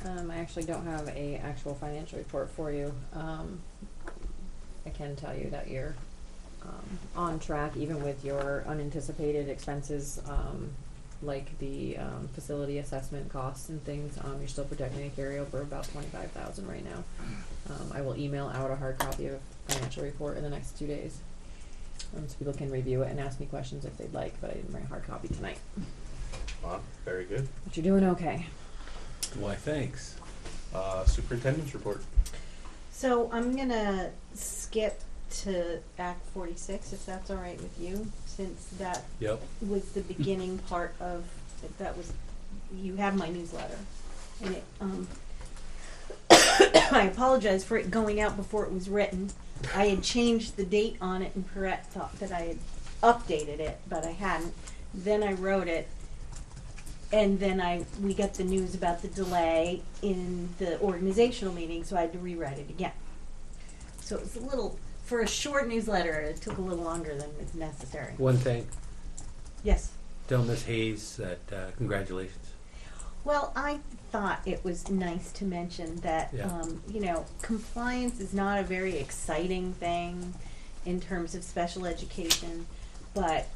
I actually don't have a actual financial report for you. I can tell you that you're on track, even with your unanticipated expenses, like the facility assessment costs and things. You're still projecting a carryover of about $25,000 right now. I will email out a hard copy of financial report in the next 2 days, so people can review it and ask me questions if they'd like. But I didn't bring a hard copy tonight. Wow, very good. But you're doing okay. Why, thanks. Superintendent's report. So I'm gonna skip to Act 46, if that's all right with you, since that Yep. was the beginning part of, that was, you have my newsletter. And it, I apologize for it going out before it was written. I had changed the date on it, and Perrette thought that I had updated it, but I hadn't. Then I wrote it, and then we got the news about the delay in the organizational meeting, so I had to rewrite it again. So it was a little, for a short newsletter, it took a little longer than is necessary. One thing, Yes. tell Miss Hayes that congratulations. Well, I thought it was nice to mention that, Yeah. compliance is not a very exciting thing in terms of special education, but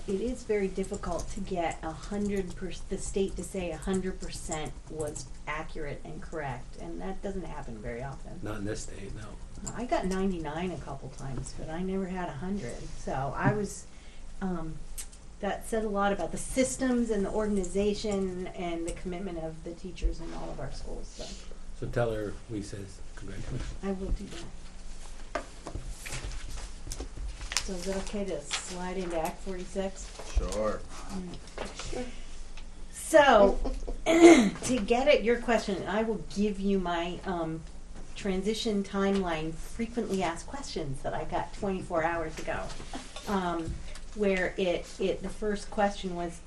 it is very difficult to get 100%, the state to say 100% was accurate and correct, and that doesn't happen very often. Not in this state, no. I got 99 a couple times, but I never had 100. So I was, that said a lot about the systems and the organization and the commitment of the teachers in all of our schools. So tell her we says congratulations. I will do that. So is it okay to slide into Act 46? Sure. So, to get at your question, I will give you my transition timeline frequently asked questions that I got 24 hours ago, where the first question was,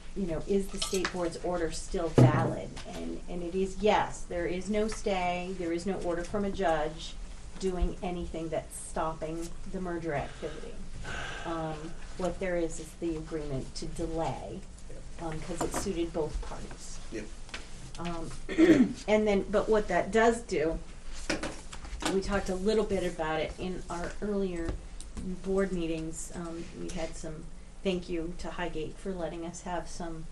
is the state board's order still valid? And it is yes. There is no stay. There is no order from a judge doing anything that's stopping the merger activity. What there is the agreement to delay, because it suited both parties. Yep. And then, but what that does do, we talked a little bit about it in our earlier board meetings. We had some thank you to Highgate for letting us have some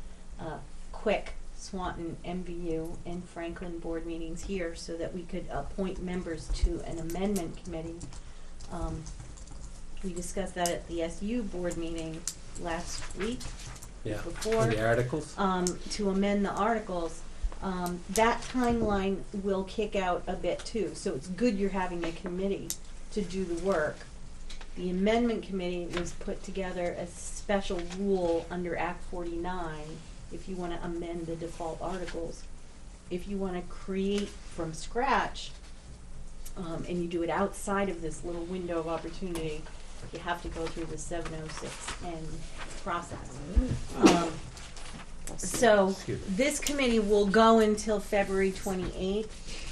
quick Swanton, MVU, and Franklin board meetings here so that we could appoint members to an amendment committee. We discussed that at the SU board meeting last week. Yeah. Before. For the articles? To amend the articles. That timeline will kick out a bit too, so it's good you're having a committee to do the work. The amendment committee was put together a special rule under Act 49 if you want to amend the default articles. If you want to create from scratch, and you do it outside of this little window of opportunity, you have to go through the 706N process. So Excuse me. this committee will go until February 28th.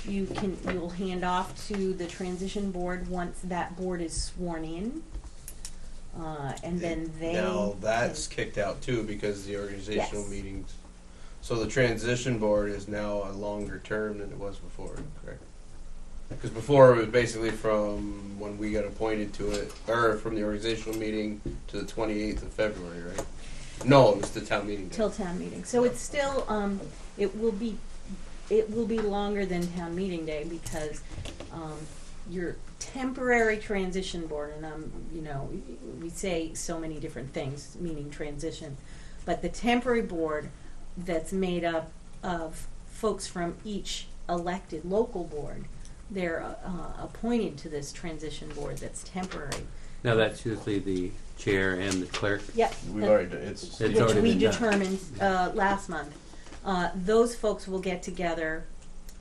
You'll hand off to the transition board once that board is sworn in. And then they. Now that's kicked out too because the organizational Yes. meetings. So the transition board is now a longer term than it was before, correct? Because before it was basically from when we got appointed to it, or from the organizational meeting to the 28th of February, right? No, it was the town meeting day. Till town meeting. So it's still, it will be longer than town meeting day because, your temporary transition board, and we say so many different things, meaning transition, but the temporary board that's made up of folks from each elected local board, they're appointed to this transition board that's temporary. Now that's usually the chair and the clerk. Yep. We've already done it's It's Which already we been done. determined last month. Those folks will get together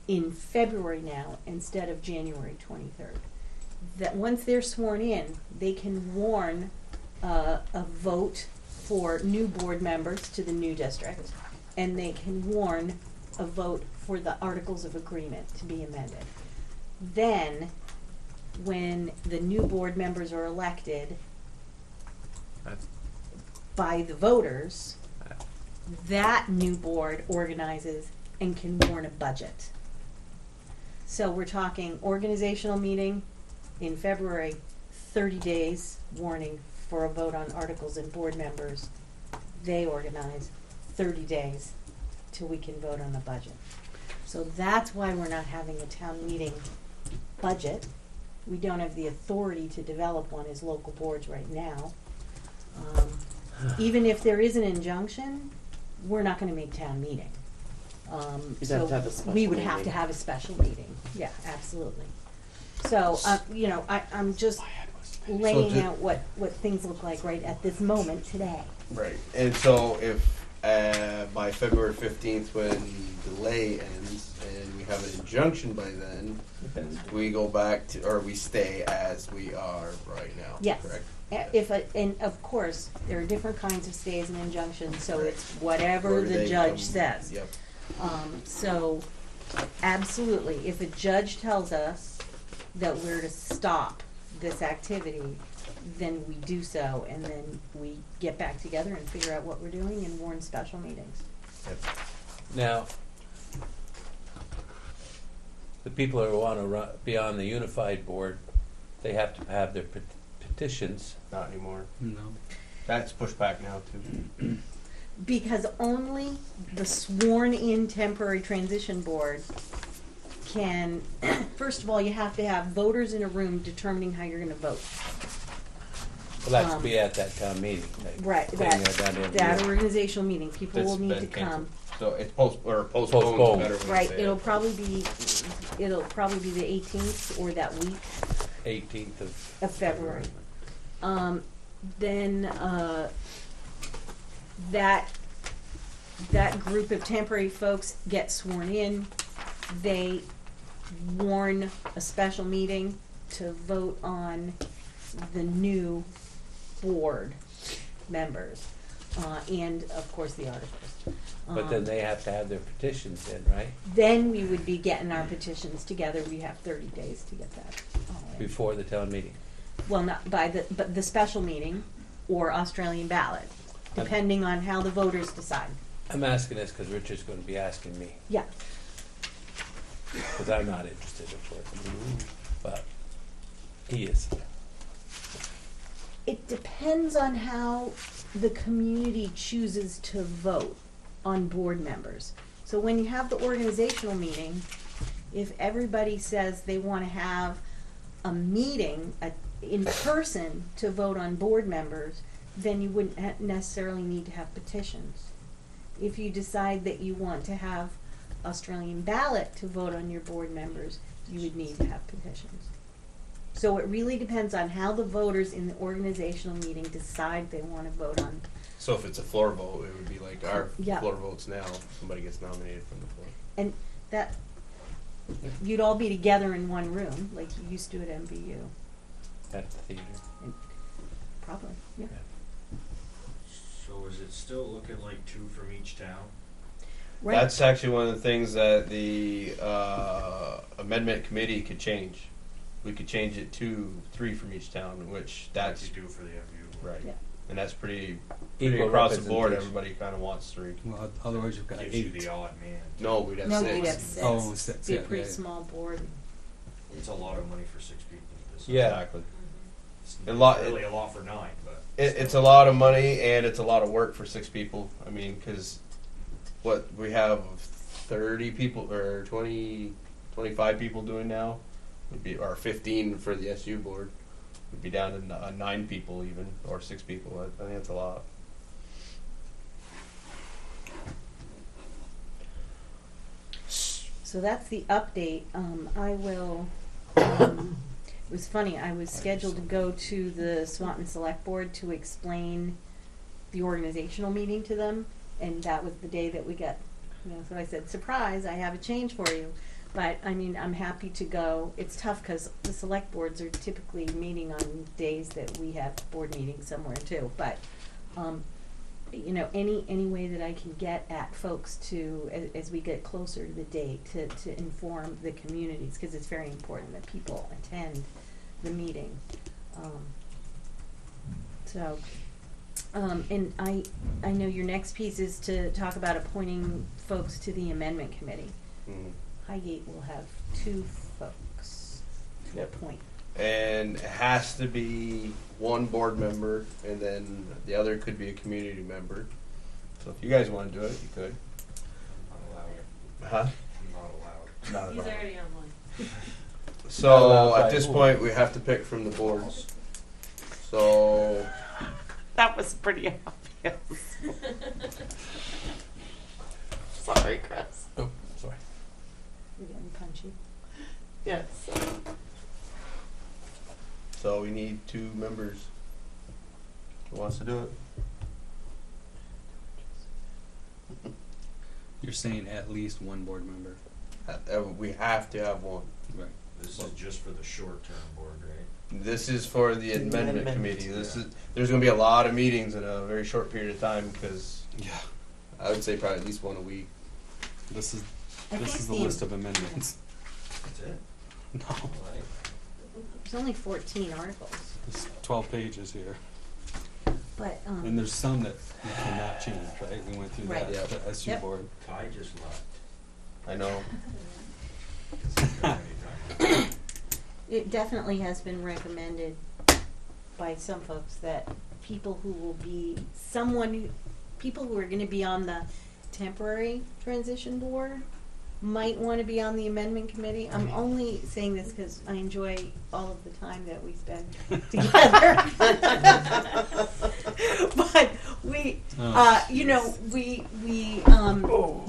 in February now instead of January 23rd. That once they're sworn in, they can warn a vote for new board members to the new district, and they can warn a vote for the Articles of Agreement to be amended. Then, when the new board members are elected That's- by the voters, that new board organizes and can warn a budget. So we're talking organizational meeting in February, 30 days warning for a vote on articles and board members. They organize 30 days till we can vote on the budget. So that's why we're not having a town meeting budget. We don't have the authority to develop one as local boards right now. Even if there is an injunction, we're not gonna make town meeting. You'd So have to have a special we would have to meeting. have a special meeting, yeah, absolutely. So, I'm just laying So out what things look like right at this moment today. Right, and so if by February 15th, when delay ends and we have an injunction by then, we go back to, or we stay as we are right now. Yes. Correct. And of course, there are different kinds of stays and injunctions, so Right. it's whatever Where the they judge come- says. Yep. So, absolutely, if a judge tells us that we're to stop this activity, then we do so, and then we get back together and figure out what we're doing and warn special meetings. Yep. Now, the people who want to be on the unified board, they have to have their petitions. Not anymore. No. That's pushed back now too. Because only the sworn-in temporary transition board can, first of all, you have to have voters in a room determining how you're gonna vote. Well, that's be at that town meeting. Right, thing that, down there. that organizational meeting, people will It's need been to come. canceled. So it's postponed. Postponed. Better way to Right, say it'll it. probably be the 18th or that week 18th of February. Then, that group of temporary folks get sworn in. They warn a special meeting to vote on the new board members, and of course the articles. But then they have to have their petitions in, right? Then we would be getting our petitions together. We have 30 days to get that all in. Before the town meeting. Well, not but the special meeting or Australian ballot, depending on how the voters decide. I'm asking this because Richard's going to be asking me, Yeah. because I'm not interested, of course. But he is. It depends on how the community chooses to vote on board members. So when you have the organizational meeting, if everybody says they want to have a meeting in person to vote on board members, then you wouldn't necessarily need to have petitions. If you decide that you want to have Australian ballot to vote on your board members, you would need to have petitions. So it really depends on how the voters in the organizational meeting decide they wanna vote on. So if it's a floor vote, it would be like our Yeah. floor votes now, somebody gets nominated from the floor. And that, you'd all be together in one room, like you used to at MVU, At the theater. probably, yeah. So is it still looking like 2 from each town? Right. That's actually one of the things that the amendment committee could change. We could change it to 3 from each town, which that's Like you do for the MU. right, Yeah. and that's pretty Equal across the board. representation. Everybody kind of wants 3. Well, otherwise you've got Gives 8. you the odd man. No, we'd have No, 6. we'd have 6. Oh, 6, Be a yeah, pretty yeah, yeah. small board. It's a lot of money for 6 people. This is- Yeah. Exactly. A lot- Really a lot for 9, but. It's a lot of money and it's a lot of work for 6 people. I mean, because what we have 30 people or 20, 25 people doing now would be, or 15 for the SU board, would be down to 9 people even, or 6 people. I think that's a lot. So that's the update. I will, it was funny, I was scheduled to go to the Swanton Select Board to explain the organizational meeting to them, and that was the day that we got, so I said, surprise, I have a change for you. But, I mean, I'm happy to go. It's tough because the select boards are typically meeting on days that we have board meetings somewhere too. But, any way that I can get at folks to, as we get closer to the date, to inform the communities, because it's very important that people attend the meeting. And I know your next piece is to talk about appointing folks to the amendment committee. Mm. Highgate will have 2 folks to Yep. appoint. And it has to be 1 board member, and then the other could be a community member. So if you guys want to do it, you could. Not allowed. Huh? Not allowed. Not He's allowed. already on one. Not So allowed at by this who? point, we have to pick from the boards. So That was pretty obvious. Sorry, Chris. Oh, sorry. We're getting punchy. Yes. So we need 2 members. Who wants to do it? You're saying at least 1 board member. We have to have 1. Right. This is just for the short-term board, right? This is for the amendment Amendment. committee. There's going to be a lot of meetings in a very short period of time because Yeah. I would say probably at least 1 a week. This is I this think is the list of amendments. That's it? No. Alright. There's only 14 articles, There's 12 pages here. but, And there's some that you cannot change, right? We went through Right. that, Yep. the SU Yep. board. Ty just left. I know. it definitely has been recommended by some folks that people who will be, people who are gonna be on the temporary transition board might wanna be on the amendment committee. I'm only saying this because I enjoy all of the time that we spend together. But we,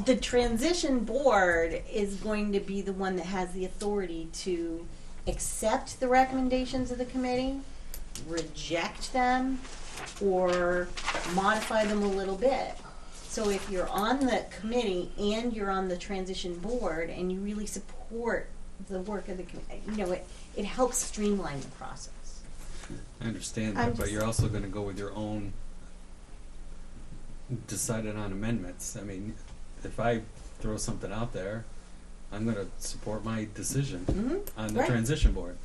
the transition board is going to be the one that has the authority to accept the recommendations of the committee, reject them, or modify them a little bit. So if you're on the committee and you're on the transition board and you really support the work of the committee, it helps streamline the process. I understand I'm that, but just- you're also going to go with your own decided on amendments. I mean, if I throw something out there, I'm going to support my decision Mm-hmm. on the Right. transition board.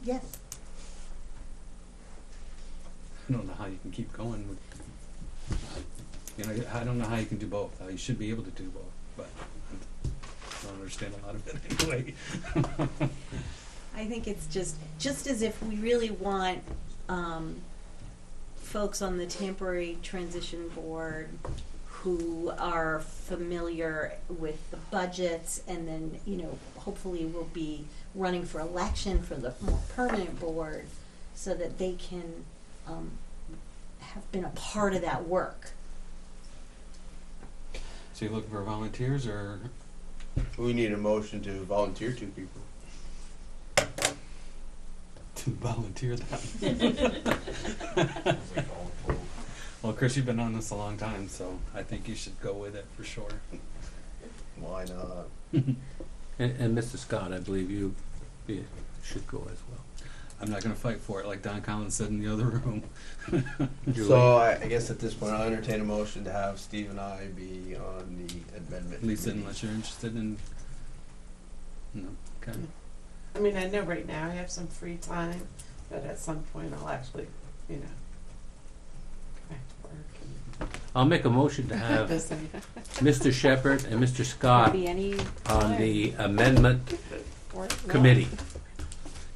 Yes. I don't know how you can keep going with, I don't know how you can do both. You should be able to do both, but I don't understand a lot of it anyway. I think it's just as if we really want folks on the temporary transition board who are familiar with the budgets and then, hopefully will be running for election for the more permanent board so that they can have been a part of that work. So you're looking for volunteers or? We need a motion to volunteer 2 people. volunteer that. Well, Chris, you've been on this a long time, so I think you should go with it for sure. Why not? And Mr. Scott, I believe you should go as well. I'm not going to fight for it, like Don Collins said in the other room. So I guess at this point, I'll entertain a motion to have Steve and I be on the amendment. Lisa, committee. unless you're interested in. No. Okay. I mean, I know right now I have some free time, but at some point I'll actually, you know, go back to work I'll make a motion to and have listen. Mr. Shepherd and Mr. Could Scott be any on time. the amendment Or not. committee.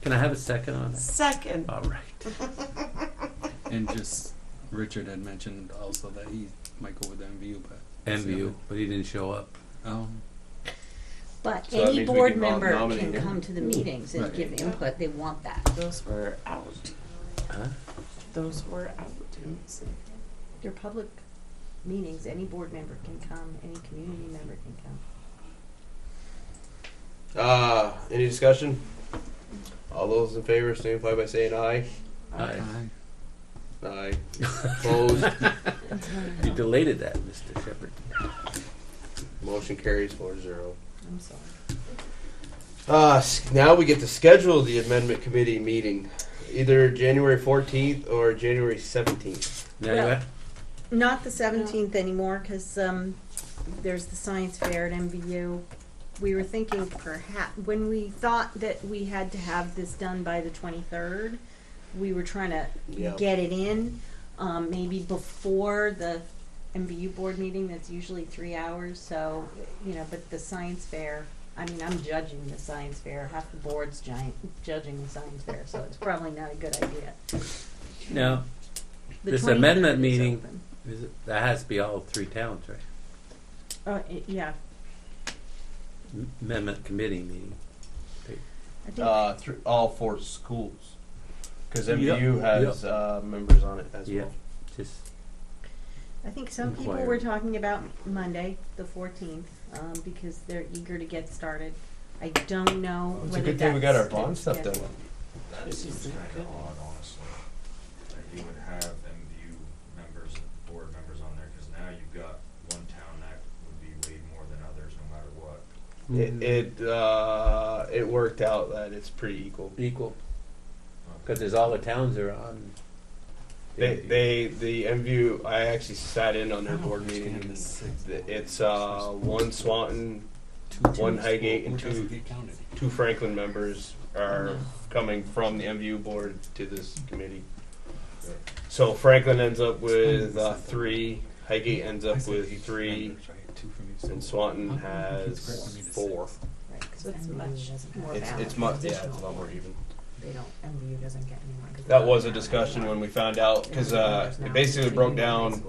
Can I have a second on that? Second. All right. And just, Richard had mentioned also that he might go with MVU, but. MVU, but he didn't show up. Oh. But So that any means we board can member nominate can him. come to the meetings and Right. give input, they want that. Those were out. Huh? Those were out. They're public meetings, any board member can come, any community member can come. Any discussion? All those in favor signify by saying aye. Aye. Aye. Opposed? You deleted that, Mr. Shepherd. Motion carries 4-0. I'm sorry. Now we get to schedule the amendment committee meeting, either January 14th or January 17th. Now Well- you have, Not the 17th anymore, because there's the science fair at MVU. We were thinking perhaps, when we thought that we had to have this done by the 23rd, we were trying to Yep. get it in, maybe before the MVU board meeting, that's usually 3 hours, so, you know, but the science fair, I mean, I'm judging the science fair, half the board's judging the science fair, so it's probably not a good idea. now, The this 23rd amendment is meeting, open. that has to be all three towns, right? Yeah, Amendment committee meeting. I think. Through all 4 schools. Because Yep. MVU has members on it as Yeah, well. just, I think some people Inquire. were talking about Monday, the 14th, because they're eager to get started. I don't know It's a whether good thing we got our that's bond stuff done. scheduled. That seems kind of odd, honestly, that you would have MVU members, board members on there, because now you've got one town that would be weighed more than others, no matter what. It worked out that it's pretty equal. equal, because there's all the towns are on. The MVU, I actually sat in on their board meeting. And it's one Swanton, one Highgate, and two Franklin members are coming from the MVU board to this committee. So Franklin ends up with 3, Highgate ends up with 3, and Swanton has 4. Right, so it's much more It's balanced. much, yeah, it's a lot more even. They don't, MVU doesn't get any more. 'cause That they was a don't have discussion any when we found out, because it basically broke down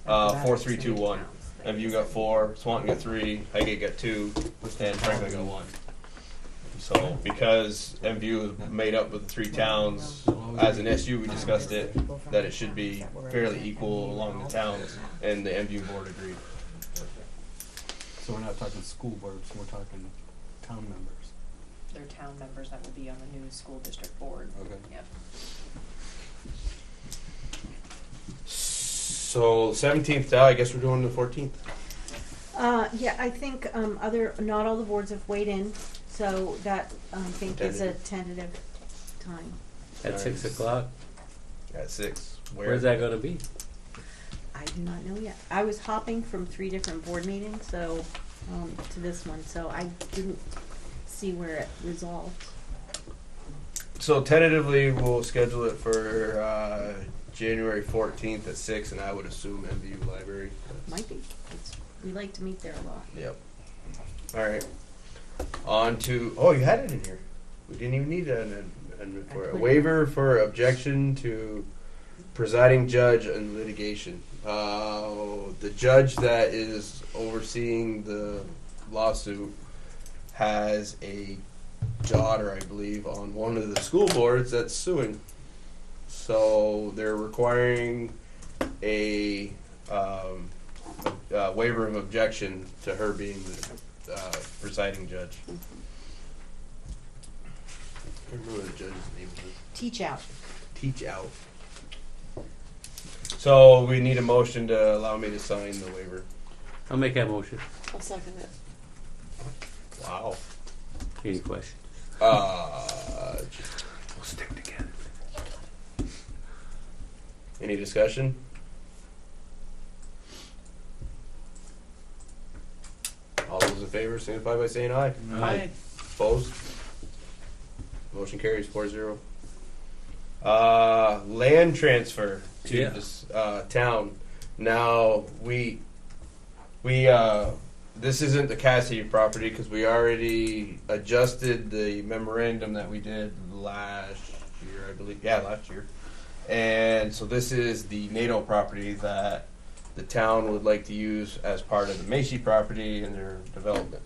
4-3-2-1. MVU got 4, Swanton got 3, Highgate got 2, and Franklin got 1. So because MVU is made up of the 3 towns, as an SU we discussed it, that it should be fairly equal along the towns, and the MVU board agreed. So we're not talking school boards, we're talking town members. They're town members that will be on the new school district board. Okay. Yep. So 17th now, I guess we're doing the 14th. Yeah, I think not all the boards have weighed in, so that I think is a tentative time. At 6 o'clock. At 6. Where's that going to be? I do not know yet. I was hopping from 3 different board meetings, so to this one, so I didn't see where it resolved. So tentatively, we'll schedule it for January 14th at 6, and I would assume MVU Library. Might be. We like to meet there a lot. Yep. All right. On to, oh, you had it in here. We didn't even need a waiver for objection to presiding judge in litigation. The judge that is overseeing the lawsuit has a daughter, I believe, on one of the school boards that's suing. So they're requiring a waiver of objection to her being the presiding judge. remember what the judge's name was. Teach out. Teach out. So we need a motion to allow me to sign the waiver. I'll make that motion. I'll second it. Wow. Any questions? We'll stick together. Any discussion? All those in favor signify by saying aye. Aye. Opposed? Motion carries 4-0. Land transfer to Yeah. this town. Now this isn't the Cassidy property because we already adjusted the memorandum that we did last year, I believe. Yeah, last year. And so this is the NATO property that the town would like to use as part of the Macy property in their development.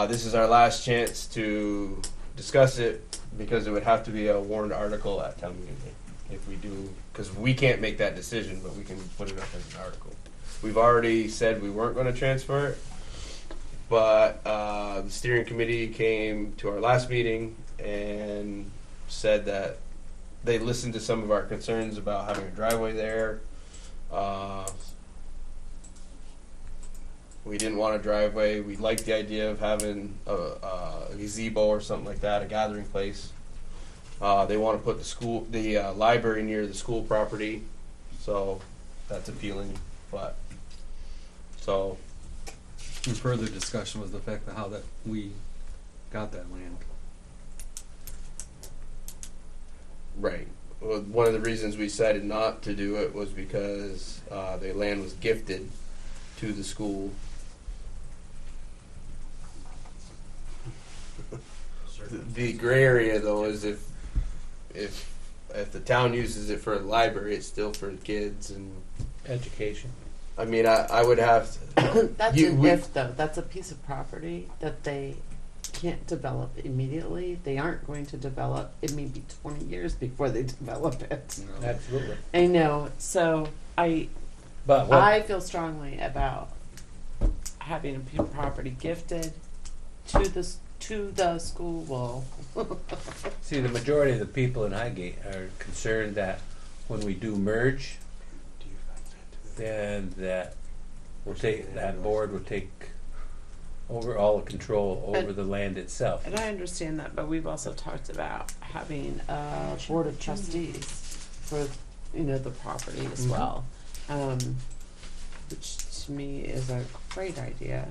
This is our last chance to discuss it because it would have to be a warned article at town meeting if we do, because we can't make that decision, but we can put it up as an article. We've already said we weren't going to transfer it, but the steering committee came to our last meeting and said that they listened to some of our concerns about having a driveway there. We didn't want a driveway. We liked the idea of having a gazebo or something like that, a gathering place. They want to put the library near the school property, so that's appealing. But so And further discussion was the fact of how that we got that land. right. Well, one of the reasons we decided not to do it was because the land was gifted to the school. The gray area though is if the town uses it for a library, it's still for the kids and Education. I mean I would have to, That's You- an we- if though. That's a piece of property that they can't develop immediately. They aren't going to develop. It may be 20 years before they develop it. Absolutely. I know. So I But what, I feel strongly about having a piece of property gifted to the school wall. see, the majority of the people in Highgate are concerned that when we do merge, then that board will take over all the control over And- the land itself. And I understand that, but we've also talked about having a board of trustees for the property as well, which to me is a great idea.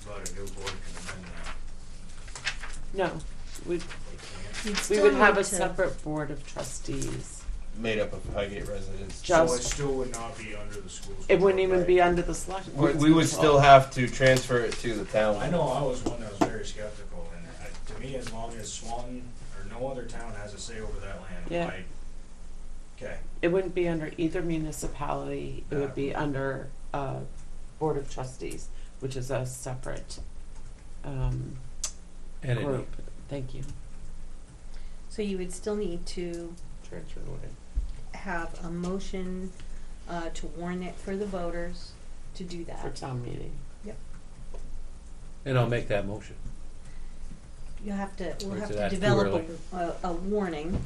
But a new board can amend that. No, we You'd we still would have need a to- separate board of trustees. made up of Highgate residents. Just- So it still would not be under the school's. It wouldn't even right? be under the select we, board's we would control. still have to transfer it to the town. I know I was one that was very skeptical, and to me, as long as Swan or no other town has a say over that land, Yeah. okay. It wouldn't be under either municipality. It would be under board of trustees, which is a separate Entity. group. Thank you. So you would still need to Transfer it away. have a motion to warn it for the voters to do For that. town meeting. And I'll make that motion. We'll have Or to is that too develop a warning.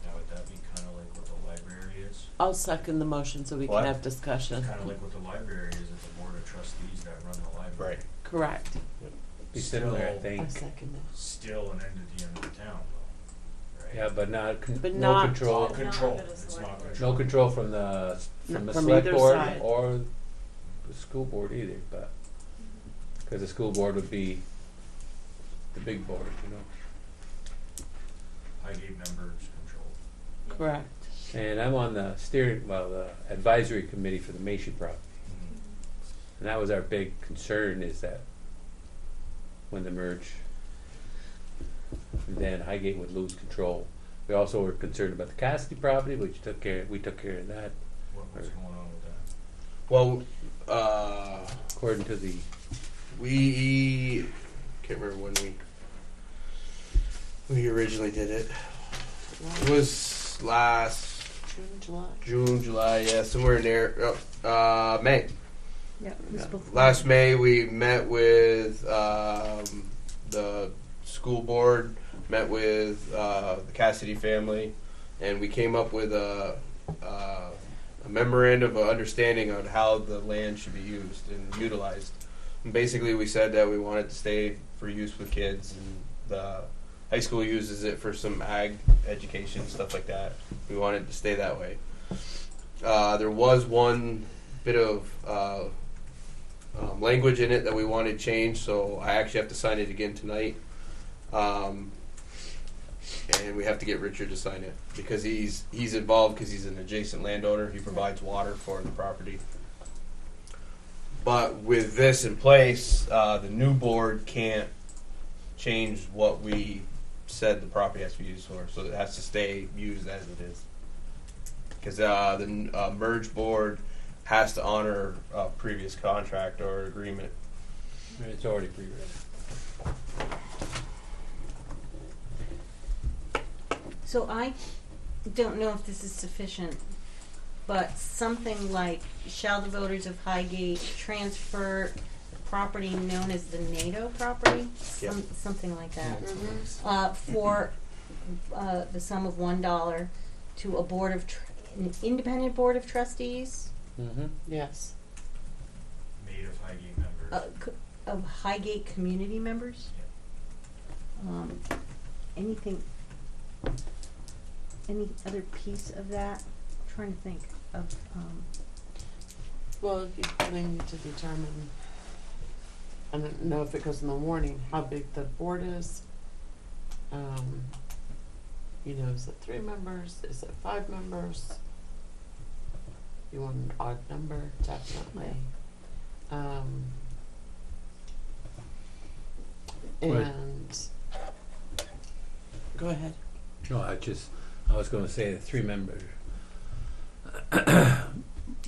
Now would that be kind of like what the library is? I'll second the motion so we What? can have discussion. Kind of like what the library is, it's a board of trustees that run the library. Right. Correct. Be similar, I Still- I think. second it. Still an entity under the town, though, right? Yeah, but not But no not- control. Not control, Not under the it's select not board. control. No control from the From select either board side. or the school board either, but because the school board would be the big board, Highgate members control. Correct. And I'm on the the advisory committee for the Macy property, and that was our big concern is that when the merge, then Highgate would lose control. We also were concerned about the Cassidy property, which we took care of that What's going on with that? Well, according to the we can't remember when we originally did it. It was last June, July. June, July, yeah, somewhere in there. May. Yep. We spoke Last May, we met with the school board, met with the Cassidy family, and we came up with a memorandum of understanding on how the land should be used and utilized. And basically, we said that we want it to stay for use with kids, and the high school uses it for some ag education, stuff like that. We want it to stay that way. There was one bit of language in it that we wanted changed, so I actually have to sign it again tonight. And we have to get Richard to sign it because he's involved because he's an adjacent landowner. He provides water for the property. But with this in place, the new board can't change what we said the property has to be used for, so it has to stay used as it is. Because the merged board has to honor a previous contract or agreement. It's already pre-written. So I don't know if this is sufficient, but something like, shall the voters of Highgate transfer property known as the NATO property? Yep. Something like that. For the sum of $1 to a board of, an independent board of trustees Mm-hmm. Yes. Made of Highgate members. of Highgate community members? Anything, any other piece of that? I'm trying to think of, Well, they need to determine, I don't know if it goes in the warning, how big the board is. You know, is it 3 members? Is it 5 members? You want an odd number? Definitely. And go ahead. No, I was going to say the 3-member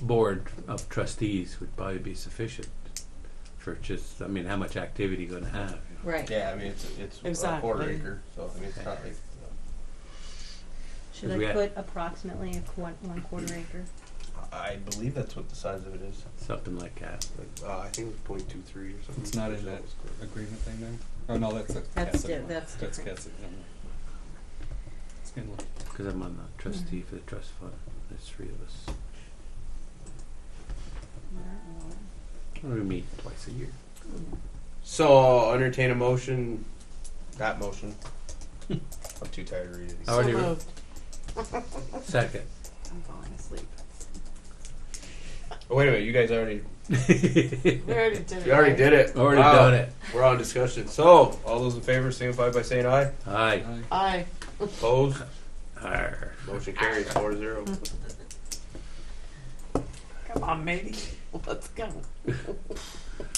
board of trustees would probably be sufficient for just, I mean, how much activity you going to have? You know? right. Yeah, I mean it's a Exactly. quarter acre, so I mean it's not like. Should We I had- put approximately a 1/4 acre? I believe that's what the size of it is. Something like that. I think it was 0.23 or something. It's not in that agreement thing then? Oh, no, that's a That's Cassidy di- one. that's different. Cassidy, never mind. It's getting low. Because I'm on the trustee for the trust fund. There's 3 of us. We meet twice a year. So I'll entertain a motion. That motion. I'm too tired to read it. I already So re- moved. Second. I'm falling asleep. Oh, wait a minute, you guys already. We already did it. You already right? did it. Already Wow. done it. We're on discussion. So all those in favor signify by saying aye. Aye. Aye. Opposed? Arr. Motion carries 4-0. Come on, matey. Let's go.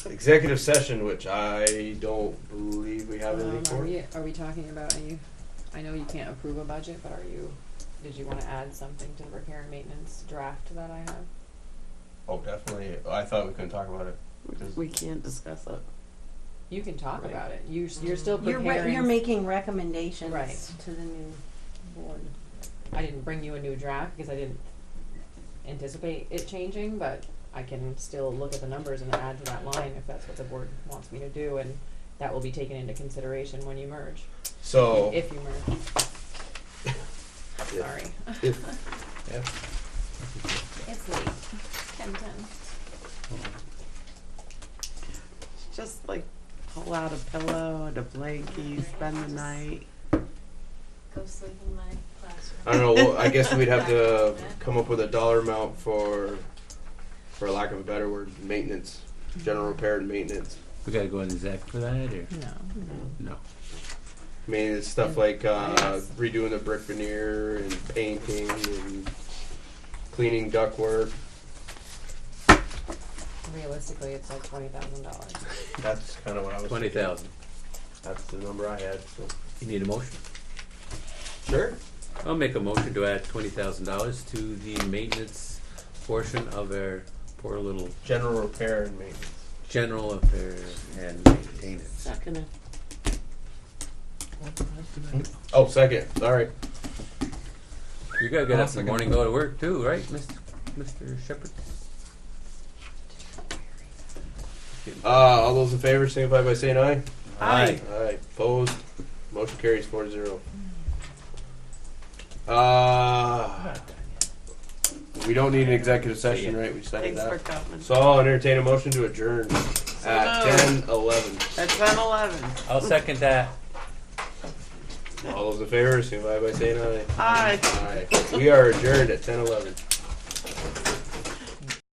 Executive session, which I don't believe we have anything for. Are we talking about any, I know you can't approve a budget, but did you want to add something to the repair and maintenance draft that I have? Oh, definitely. I thought we couldn't talk about it. Because We can't discuss it. You can talk Right. about it. You're still You're preparing. making recommendations Right. to the new board. I didn't bring you a new draft because I didn't anticipate it changing, but I can still look at the numbers and add to that line if that's what the board wants me to do, and that will be taken into consideration when you merge. so If you merge. Yeah. Sorry. Yeah. It's late. 10:10. Just like pull out a pillow and a blankie, spend the night. Go sleep in my classroom. I don't know. Well, I guess we'd have to come up with a dollar amount for lack of a better word, maintenance, general repair and maintenance. We got to go in exec for that, or No. no? I mean, it's stuff like redoing the brick veneer and painting and cleaning ductwork. Realistically, it's like $20,000. That's kind of what I was. 20,000. That's the number I had. So. You need a motion? Sure. I'll make a motion to add $20,000 to the maintenance portion of our poor little General repair and maintenance. general affair and maintenance. Second. Oh, second. Sorry. You gotta get I'll up in the second. morning, and go to work too, right, Mr. Shepherd? All those in favor signify by saying aye. Aye. Aye. Opposed? Motion carries 4-0. We don't need an executive session, right? We decided Thanks for that. coming. So I'll entertain a motion to adjourn at moved. 10:11. At 10:11. I'll second that. All those in favor signify by saying aye. Aye. Aye. We are adjourned at 10:11.